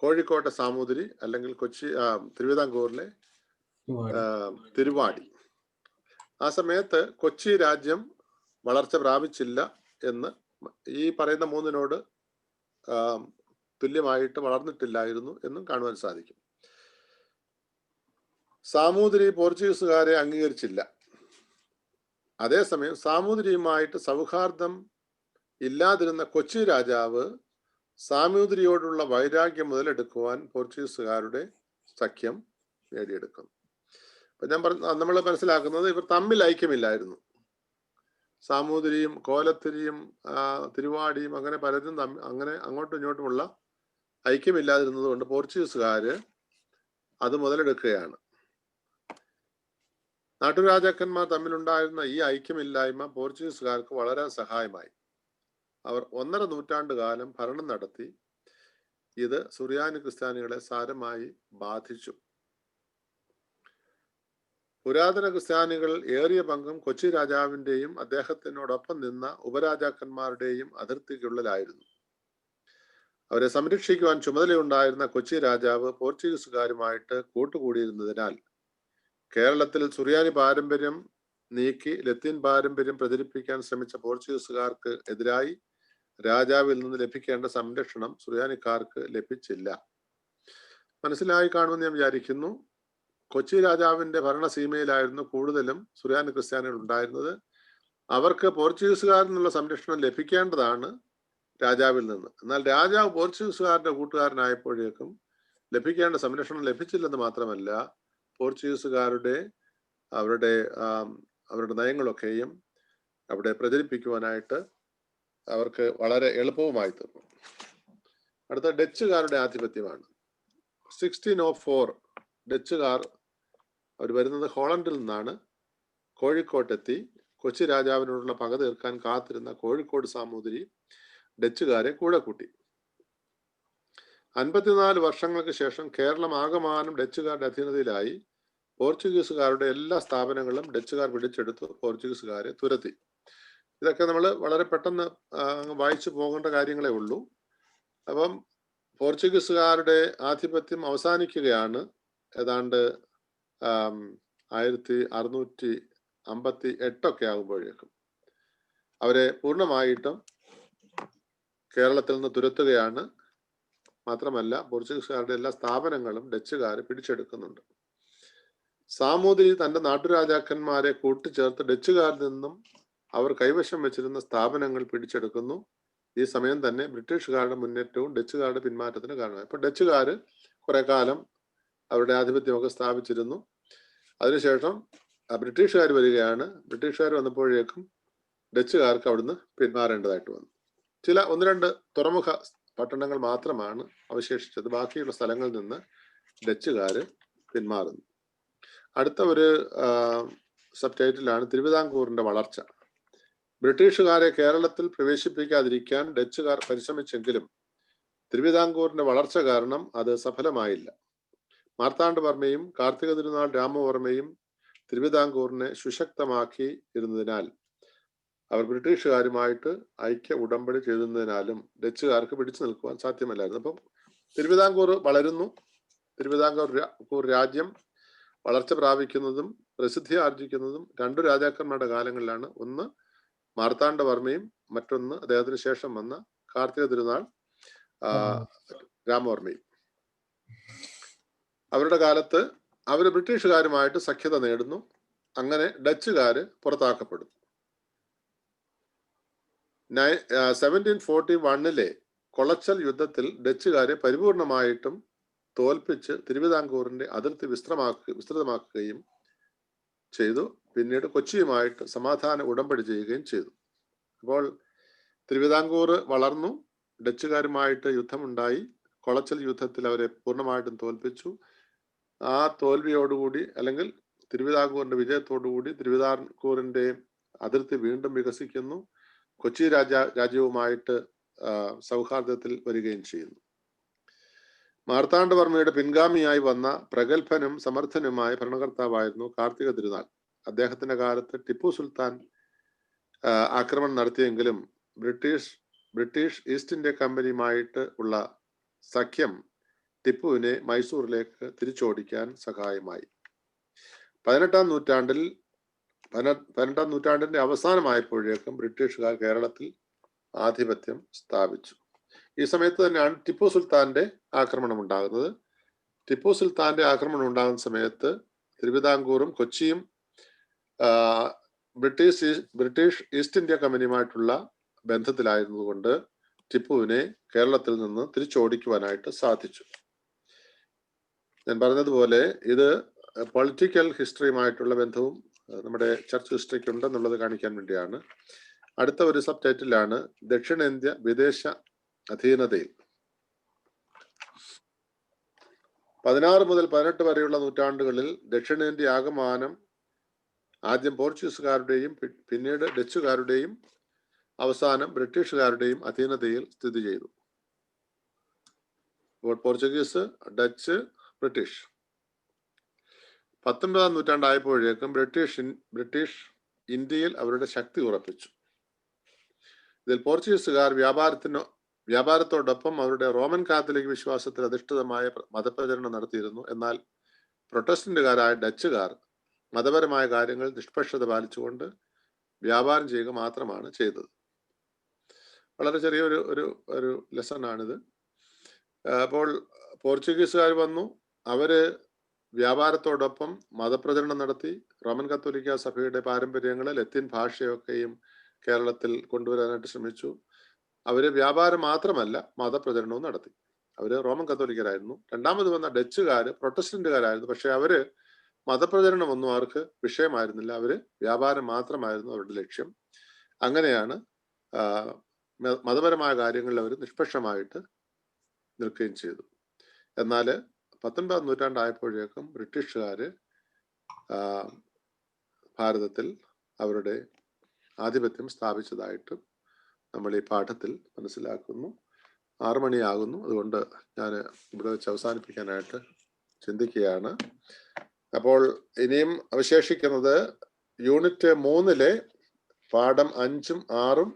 കോഴിക്കോട്ടെ സാമൂതിരി, അല്ലെങ്കിൽ തിരുവിതാംകൂറിലെ തിരുവാടി. ആ സമയത്ത് കൊച്ചി രാജ്യം വളർച്ച പ്രാപിച്ചില്ല എന്ന് ഈ പറയുന്ന 3നോട് തുല്യമായിട്ട് വളർന്നിട്ടില്ലായിരുന്നു എന്നും കാണുവാൻ സാധിക്കും. സാമൂതിരി പോർച്ചുഗീസുകാരെ അംഗീകരിച്ചില്ല. അതേസമയം സാമൂതിരിയുമായിട്ട് സൗഹാർദ്ദം ഇല്ലാതിരുന്ന കൊച്ചി രാജാവ് സാമൂതിരിയോടുള്ള വൈരാഗ്യം മുതലെടുക്കുവാൻ പോർച്ചുഗീസുകാരുടെ സഖ്യം നേടിയെടുക്കുന്നു. അപ്പൊ നമ്മൾ മനസ്സിലാക്കുന്നത് ഇവർ തമ്മിൽ ഐക്യമില്ലായിരുന്നു. സാമൂതിരിയും കോലത്തിരിയും തിരുവാടിയും അങ്ങനെ പലരും അങ്ങനെ അങ്ങോട്ടും ഇങ്ങോട്ടുമുള്ള ഐക്യമില്ലാതിരുന്നത് കൊണ്ട് പോർച്ചുഗീസുകാര് അത് മുതലെടുക്കുകയാണ്. നാട്ടുരാജാക്കന്മാർ തമ്മിലുണ്ടായിരുന്ന ഈ ഐക്യമില്ലായ്മ പോർച്ചുഗീസുകാർക്ക് വളരെ സഹായമായി. അവർ 1.5 നൂറ്റാണ്ട് കാലം ഭരണം നടത്തി. ഇത് സുറിയാനി ക്രിസ്ത്യാനികളെ സാരമായി ബാധിച്ചു. പുരാതന ക്രിസ്ത്യാനികൾ ഏറിയ പങ്കും കൊച്ചി രാജാവിന്റെയും അദ്ദേഹത്തിനോടൊപ്പം നിന്ന ഉപരാജാക്കന്മാരുടെയും അതിർത്തിക്കുള്ളിലായിരുന്നു. അവരെ സംരക്ഷിക്കുവാൻ ചുമതലയുണ്ടായിരുന്ന കൊച്ചി രാജാവ് പോർച്ചുഗീസുകാരുമായിട്ട് കൂട്ടുകൂടിയിരുന്നതിനാൽ കേരളത്തിൽ സുറിയാനി പാരമ്പര്യം നീക്കി ലത്തീൻ പാരമ്പര്യം പ്രചരിപ്പിക്കാൻ ശ്രമിച്ച പോർച്ചുഗീസുകാർക്ക് എതിരായി രാജാവിൽ നിന്ന് ലഭിക്കേണ്ട സംരക്ഷണം സുറിയാനിക്കാർക്ക് ലഭിച്ചില്ല. മനസ്സിലായി കാണുമെന്ന് ഞാൻ വിചാരിക്കുന്നു. കൊച്ചി രാജാവിന്റെ ഭരണസീമയിലായിരുന്നു കൂടുതലും സുറിയാനി ക്രിസ്ത്യാനികൾ ഉണ്ടായിരുന്നത്. അവർക്ക് പോർച്ചുഗീസുകാരിൽ നിന്നുള്ള സംരക്ഷണം ലഭിക്കേണ്ടതാണ് രാജാവിൽ നിന്ന്. എന്നാൽ രാജാവ് പോർച്ചുഗീസുകാരുടെ കൂട്ടുകാരനായപ്പോഴേക്കും ലഭിക്കേണ്ട സംരക്ഷണം ലഭിച്ചില്ലെന്ന് മാത്രമല്ല, പോർച്ചുഗീസുകാരുടെ അവരുടെ നയങ്ങളൊക്കെയും അവിടെ പ്രചരിപ്പിക്കുവാനായിട്ട് അവർക്ക് വളരെ എളുപ്പവുമായി തീർന്നു. അടുത്ത ഡച്ചുകാരുടെ ആധിപത്യമാണ്. 1604 ഡച്ചുകാർ അവർ വരുന്നത് ഹോളണ്ടിൽ നിന്നാണ്. കോഴിക്കോട്ടെത്തി കൊച്ചി രാജാവിനോടുള്ള പക തീർക്കാൻ കാത്തിരുന്ന കോഴിക്കോട് സാമൂതിരി ഡച്ചുകാരെ കൂടെ കൂട്ടി. 54 വർഷങ്ങൾക്ക് ശേഷം കേരളം ആകമാനം ഡച്ചുകാരുടെ അധീനതയിലായി. പോർച്ചുഗീസുകാരുടെ എല്ലാ സ്ഥാപനങ്ങളും ഡച്ചുകാർ പിടിച്ചെടുത്തു. പോർച്ചുഗീസുകാരെ തുരത്തി. ഇതൊക്കെ നമ്മൾ വളരെ പെട്ടെന്ന് വായിച്ചു പോകേണ്ട കാര്യങ്ങളേ ഉള്ളൂ. അപ്പം പോർച്ചുഗീസുകാരുടെ ആധിപത്യം അവസാനിക്കുകയാണ് ഏതാണ്ട് 1658 ആകുമ്പോഴേക്കും. അവരെ പൂർണ്ണമായിട്ടും കേരളത്തിൽ നിന്ന് തുരത്തുകയാണ്. മാത്രമല്ല, പോർച്ചുഗീസുകാരുടെ എല്ലാ സ്ഥാപനങ്ങളും ഡച്ചുകാർ പിടിച്ചെടുക്കുന്നുണ്ട്. സാമൂതിരി തന്റെ നാട്ടുരാജാക്കന്മാരെ കൂട്ടിച്ചേർത്ത് ഡച്ചുകാരിൽ നിന്നും അവർ കൈവശം വെച്ചിരുന്ന സ്ഥാപനങ്ങൾ പിടിച്ചെടുക്കുന്നു. ഈ സമയം തന്നെ ബ്രിട്ടീഷുകാരുടെ മുന്നേറ്റവും ഡച്ചുകാരുടെ പിന്മാറ്റത്തിന് കാരണമായി. ഇപ്പൊ ഡച്ചുകാർ കുറെ കാലം അവരുടെ ആധിപത്യമൊക്കെ സ്ഥാപിച്ചിരുന്നു. അതിനുശേഷം ബ്രിട്ടീഷുകാർ വരികയാണ്. ബ്രിട്ടീഷുകാർ വന്നപ്പോഴേക്കും ഡച്ചുകാർക്ക് അവിടുന്ന് പിന്മാറേണ്ടതായിട്ട് വന്നു. 1-2 തുറമുഖ പട്ടണങ്ങൾ മാത്രമാണ് അവശേഷിച്ചത്. ബാക്കിയുള്ള സ്ഥലങ്ങളിൽ നിന്ന് ഡച്ചുകാർ പിന്മാറുന്നു. അടുത്ത ഒരു സബ് ടൈറ്റിലാണ് തിരുവിതാംകൂറിന്റെ വളർച്ച. ബ്രിട്ടീഷുകാരെ കേരളത്തിൽ പ്രവേശിപ്പിക്കാതിരിക്കാൻ ഡച്ചുകാർ പരിശ്രമിച്ചെങ്കിലും തിരുവിതാംകൂറിന്റെ വളർച്ച കാരണം അത് സഫലമായില്ല. മാർത്താണ്ഡവർമ്മയും കാർത്തിക തിരുനാൾ രാമവർമ്മയും തിരുവിതാംകൂറിനെ സുശക്തമാക്കി ഇരുന്നതിനാൽ അവർ ബ്രിട്ടീഷുകാരുമായിട്ട് ഐക്യ ഉടമ്പടി ചെയ്തിരുന്നതിനാലും ഡച്ചുകാർക്ക് പിടിച്ചു നിൽക്കുവാൻ സാധ്യമല്ലായിരുന്നു. അപ്പം തിരുവിതാംകൂർ വളരുന്നു. തിരുവിതാംകൂർ രാജ്യം വളർച്ച പ്രാപിക്കുന്നതും പ്രസിദ്ധി ആർജിക്കുന്നതും രണ്ടു രാജാക്കന്മാരുടെ കാലങ്ങളിലാണ്. ഒന്ന് മാർത്താണ്ഡവർമ്മയും മറ്റൊന്ന് അദ്ദേഹത്തിന് ശേഷം വന്ന കാർത്തിക തിരുനാൾ രാമവർമ്മയും. അവരുടെ കാലത്ത് അവർ ബ്രിട്ടീഷുകാരുമായിട്ട് സഖ്യത നേടുന്നു. അങ്ങനെ ഡച്ചുകാര് പുറത്താക്കപ്പെടുന്നു. 1741 കൊളച്ചൽ യുദ്ധത്തിൽ ഡച്ചുകാരെ പരിപൂർണമായിട്ടും തോൽപ്പിച്ച് തിരുവിതാംകൂറിന്റെ അതിർത്തി വിസ്തൃതമാക്കുകയും ചെയ്തു. പിന്നീട് കൊച്ചിയുമായിട്ട് സമാധാന ഉടമ്പടി ചെയ്യുകയും ചെയ്തു. അപ്പോൾ തിരുവിതാംകൂർ വളർന്നു. ഡച്ചുകാരുമായിട്ട് യുദ്ധമുണ്ടായി. കൊളച്ചൽ യുദ്ധത്തിൽ അവരെ പൂർണ്ണമായിട്ടും തോൽപ്പിച്ചു. ആ തോൽവിയോടുകൂടി അല്ലെങ്കിൽ തിരുവിതാംകൂറിന്റെ വിജയത്തോടുകൂടി തിരുവിതാംകൂറിന്റെ അതിർത്തി വീണ്ടും വികസിക്കുന്നു. കൊച്ചി രാജ്യവുമായിട്ട് സൗഹാർദ്ദത്തിൽ വരികയും ചെയ്യുന്നു. മാർത്താണ്ഡവർമ്മയുടെ പിൻഗാമിയായി വന്ന പ്രഗത്ഭനും സമർത്ഥനുമായ ഭരണകർത്താവായിരുന്നു കാർത്തിക തിരുനാൾ. അദ്ദേഹത്തിന്റെ കാലത്ത് ടിപ്പു സുൽത്താൻ ആക്രമണം നടത്തിയെങ്കിലും ബ്രിട്ടീഷ് ഈസ്റ്റ് ഇന്ത്യ കമ്പനിയുമായിട്ട് ഉള്ള സഖ്യം ടിപ്പുവിനെ മൈസൂറിലേക്ക് തിരിച്ചോടിക്കാൻ സഹായമായി. 18ാം നൂറ്റാണ്ടിന്റെ അവസാനമായപ്പോഴേക്കും ബ്രിട്ടീഷുകാർ കേരളത്തിൽ ആധിപത്യം സ്ഥാപിച്ചു. ഈ സമയത്ത് തന്നെയാണ് ടിപ്പു സുൽത്താന്റെ ആക്രമണം ഉണ്ടാകുന്നത്. ടിപ്പു സുൽത്താന്റെ ആക്രമണം ഉണ്ടാകുന്ന സമയത്ത് തിരുവിതാംകൂറും കൊച്ചിയും ബ്രിട്ടീഷ് ഈസ്റ്റ് ഇന്ത്യ കമ്പനിയുമായിട്ടുള്ള ബന്ധത്തിലായിരുന്നതുകൊണ്ട് ടിപ്പുവിനെ കേരളത്തിൽ നിന്ന് തിരിച്ചോടിക്കുവാനായിട്ട് സാധിച്ചു. ഞാൻ പറഞ്ഞതുപോലെ ഇത് പൊളിറ്റിക്കൽ ഹിസ്റ്ററിയുമായിട്ടുള്ള ബന്ധവും നമ്മുടെ ചർച്ച് ഹിസ്റ്ററിക്ക് ഉണ്ടെന്നുള്ളത് കാണിക്കാൻ വേണ്ടിയാണ്. അടുത്ത ഒരു സബ് ടൈറ്റിലാണ് ദക്ഷിണേന്ത്യ വിദേശ അധീനതയിൽ. 16 മുതൽ 18 വരെയുള്ള നൂറ്റാണ്ടുകളിൽ ദക്ഷിണേന്ത്യ ആകമാനം ആദ്യം പോർച്ചുഗീസുകാരുടെയും പിന്നീട് ഡച്ചുകാരുടെയും അവസാനം ബ്രിട്ടീഷുകാരുടെയും അധീനതയിൽ സ്ഥിതി ചെയ്തു. Portuguese, Dutch, British. 19ാം നൂറ്റാണ്ടായപ്പോഴേക്കും ബ്രിട്ടീഷ് ഇന്ത്യയിൽ അവരുടെ ശക്തി ഉറപ്പിച്ചു. ഇതിൽ പോർച്ചുഗീസുകാർ വ്യാപാരത്തോടൊപ്പം അവരുടെ റോമൻ കാത്തലിക് വിശ്വാസത്തിൽ അധിഷ്ഠിതമായ മതപ്രചരണം നടത്തിയിരുന്നു. എന്നാൽ പ്രൊട്ടസ്റ്റന്റുകാരായ ഡച്ചുകാർ മതപരമായ കാര്യങ്ങൾ നിഷ്പക്ഷത പാലിച്ചുകൊണ്ട് വ്യാപാരം ചെയ്യുക മാത്രമാണ് ചെയ്തത്. വളരെ ചെറിയൊരു ഒരു ലെസൺ ആണിത്. അപ്പോൾ പോർച്ചുഗീസുകാർ വന്നു. അവര് വ്യാപാരത്തോടൊപ്പം മതപ്രചരണം നടത്തി. റോമൻ കത്തോലിക്ക സഭയുടെ പാരമ്പര്യങ്ങൾ, ലത്തീൻ ഭാഷയൊക്കെയും കേരളത്തിൽ കൊണ്ടുവരാനായിട്ട് ശ്രമിച്ചു. അവര് വ്യാപാരം മാത്രമല്ല മതപ്രചരണവും നടത്തി. അവര് റോമൻ കത്തോലിക്കരായിരുന്നു. രണ്ടാമത് വന്ന ഡച്ചുകാര് പ്രൊട്ടസ്റ്റന്റുകാരായിരുന്നു. പക്ഷെ അവര് മതപ്രചരണം ഒന്നും അവർക്ക് വിഷയമായിരുന്നില്ല. അവര് വ്യാപാരം മാത്രമായിരുന്നു അവരുടെ ലക്ഷ്യം. അങ്ങനെയാണ് മതപരമായ കാര്യങ്ങളിൽ അവർ നിഷ്പക്ഷമായിട്ട് നിൽക്കുകയും ചെയ്തു. എന്നാൽ 19ാം നൂറ്റാണ്ടായപ്പോഴേക്കും ബ്രിട്ടീഷുകാര് ഭാരതത്തിൽ അവരുടെ ആധിപത്യം സ്ഥാപിച്ചതായിട്ട് നമ്മൾ ഈ പാഠത്തിൽ മനസ്സിലാക്കുന്നു. 6 മണിയാകുന്നു. അതുകൊണ്ട് ഞാൻ ഇവിടെ വെച്ച് അവസാനിപ്പിക്കാനായിട്ട് ചിന്തിക്കുകയാണ്. അപ്പോൾ ഇനിയും അവശേഷിക്കുന്നത് യൂണിറ്റ് 3 പാഠം 5ഉം 6ഉം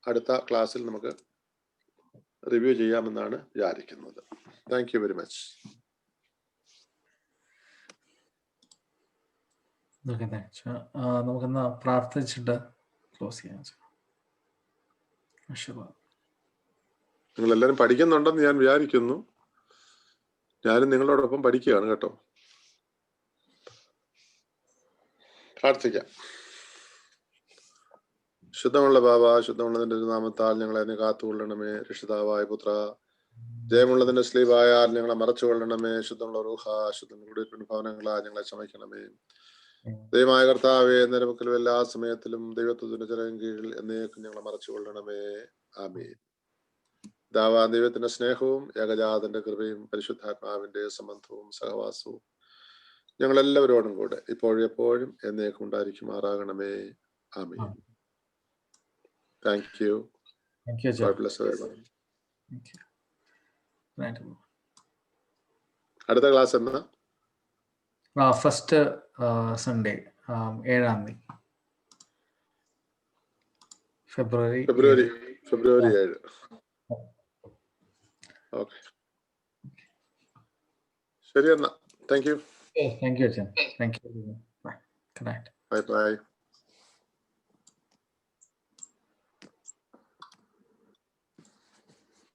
അടുത്ത ക്ലാസ്സിൽ നമുക്ക് റിവ്യൂ ചെയ്യാമെന്നാണ് വിചാരിക്കുന്നത്. Thank you very much. നമുക്കെന്നാ പ്രാർത്ഥിച്ചിട്ട് ക്ലോസ് ചെയ്യാം. നിങ്ങൾ എല്ലാവരും പഠിക്കുന്നുണ്ടെന്ന് ഞാൻ വിചാരിക്കുന്നു. ഞാനും നിങ്ങളോടൊപ്പം പഠിക്കുകയാണ് കേട്ടോ. പ്രാർത്ഥിക്കാം. ശുദ്ധമുള്ള ബാബ, ശുദ്ധമുള്ളതിന്റെ നാമത്താൽ ഞങ്ങളെ നീ കാത്തുകൊള്ളണമേ. രക്ഷിതാവായ പുത്ര, ജയമുള്ളതിന്റെ സ്ലീവായാൽ ഞങ്ങളെ മറച്ചുകൊള്ളണമേ. ശുദ്ധമുള്ള റൂഹ, ശുദ്ധമുള്ള ഭവനങ്ങളാ ഞങ്ങളെ ക്ഷമിക്കണമേ. ദൈവമായ കർത്താവേ, നിരവക്കലും എല്ലാ സമയത്തിലും ദൈവത്വത്തിന്റെ ചെറിയ കീഴിൽ എന്നേക്കും ഞങ്ങളെ മറച്ചുകൊള്ളണമേ. ആമീൻ. ദാവാ ദൈവത്തിന്റെ സ്നേഹവും ഏകജാതന്റെ കൃപയും പരിശുദ്ധാത്മാവിന്റെ സംബന്ധവും സഹവാസവും ഞങ്ങളെല്ലാവരോടും കൂടെ ഇപ്പോഴും എപ്പോഴും എന്നേക്കും ഉണ്ടായിരിക്കുമാറാകണമേ. ആമീൻ. Thank you. Thank you, Joe. God bless everyone. Thank you. Right. അടുത്ത ക്ലാസ് എന്നാ? ഫസ്റ്റ് സൺഡേ 7-ാം തീയതി ഫെബ്രുവരി ഫെബ്രുവരി 7. ഓക്കെ, ശരി എന്നാ. Thank you. Thank you, Jen. Thank you. Bye. Good night. Bye bye.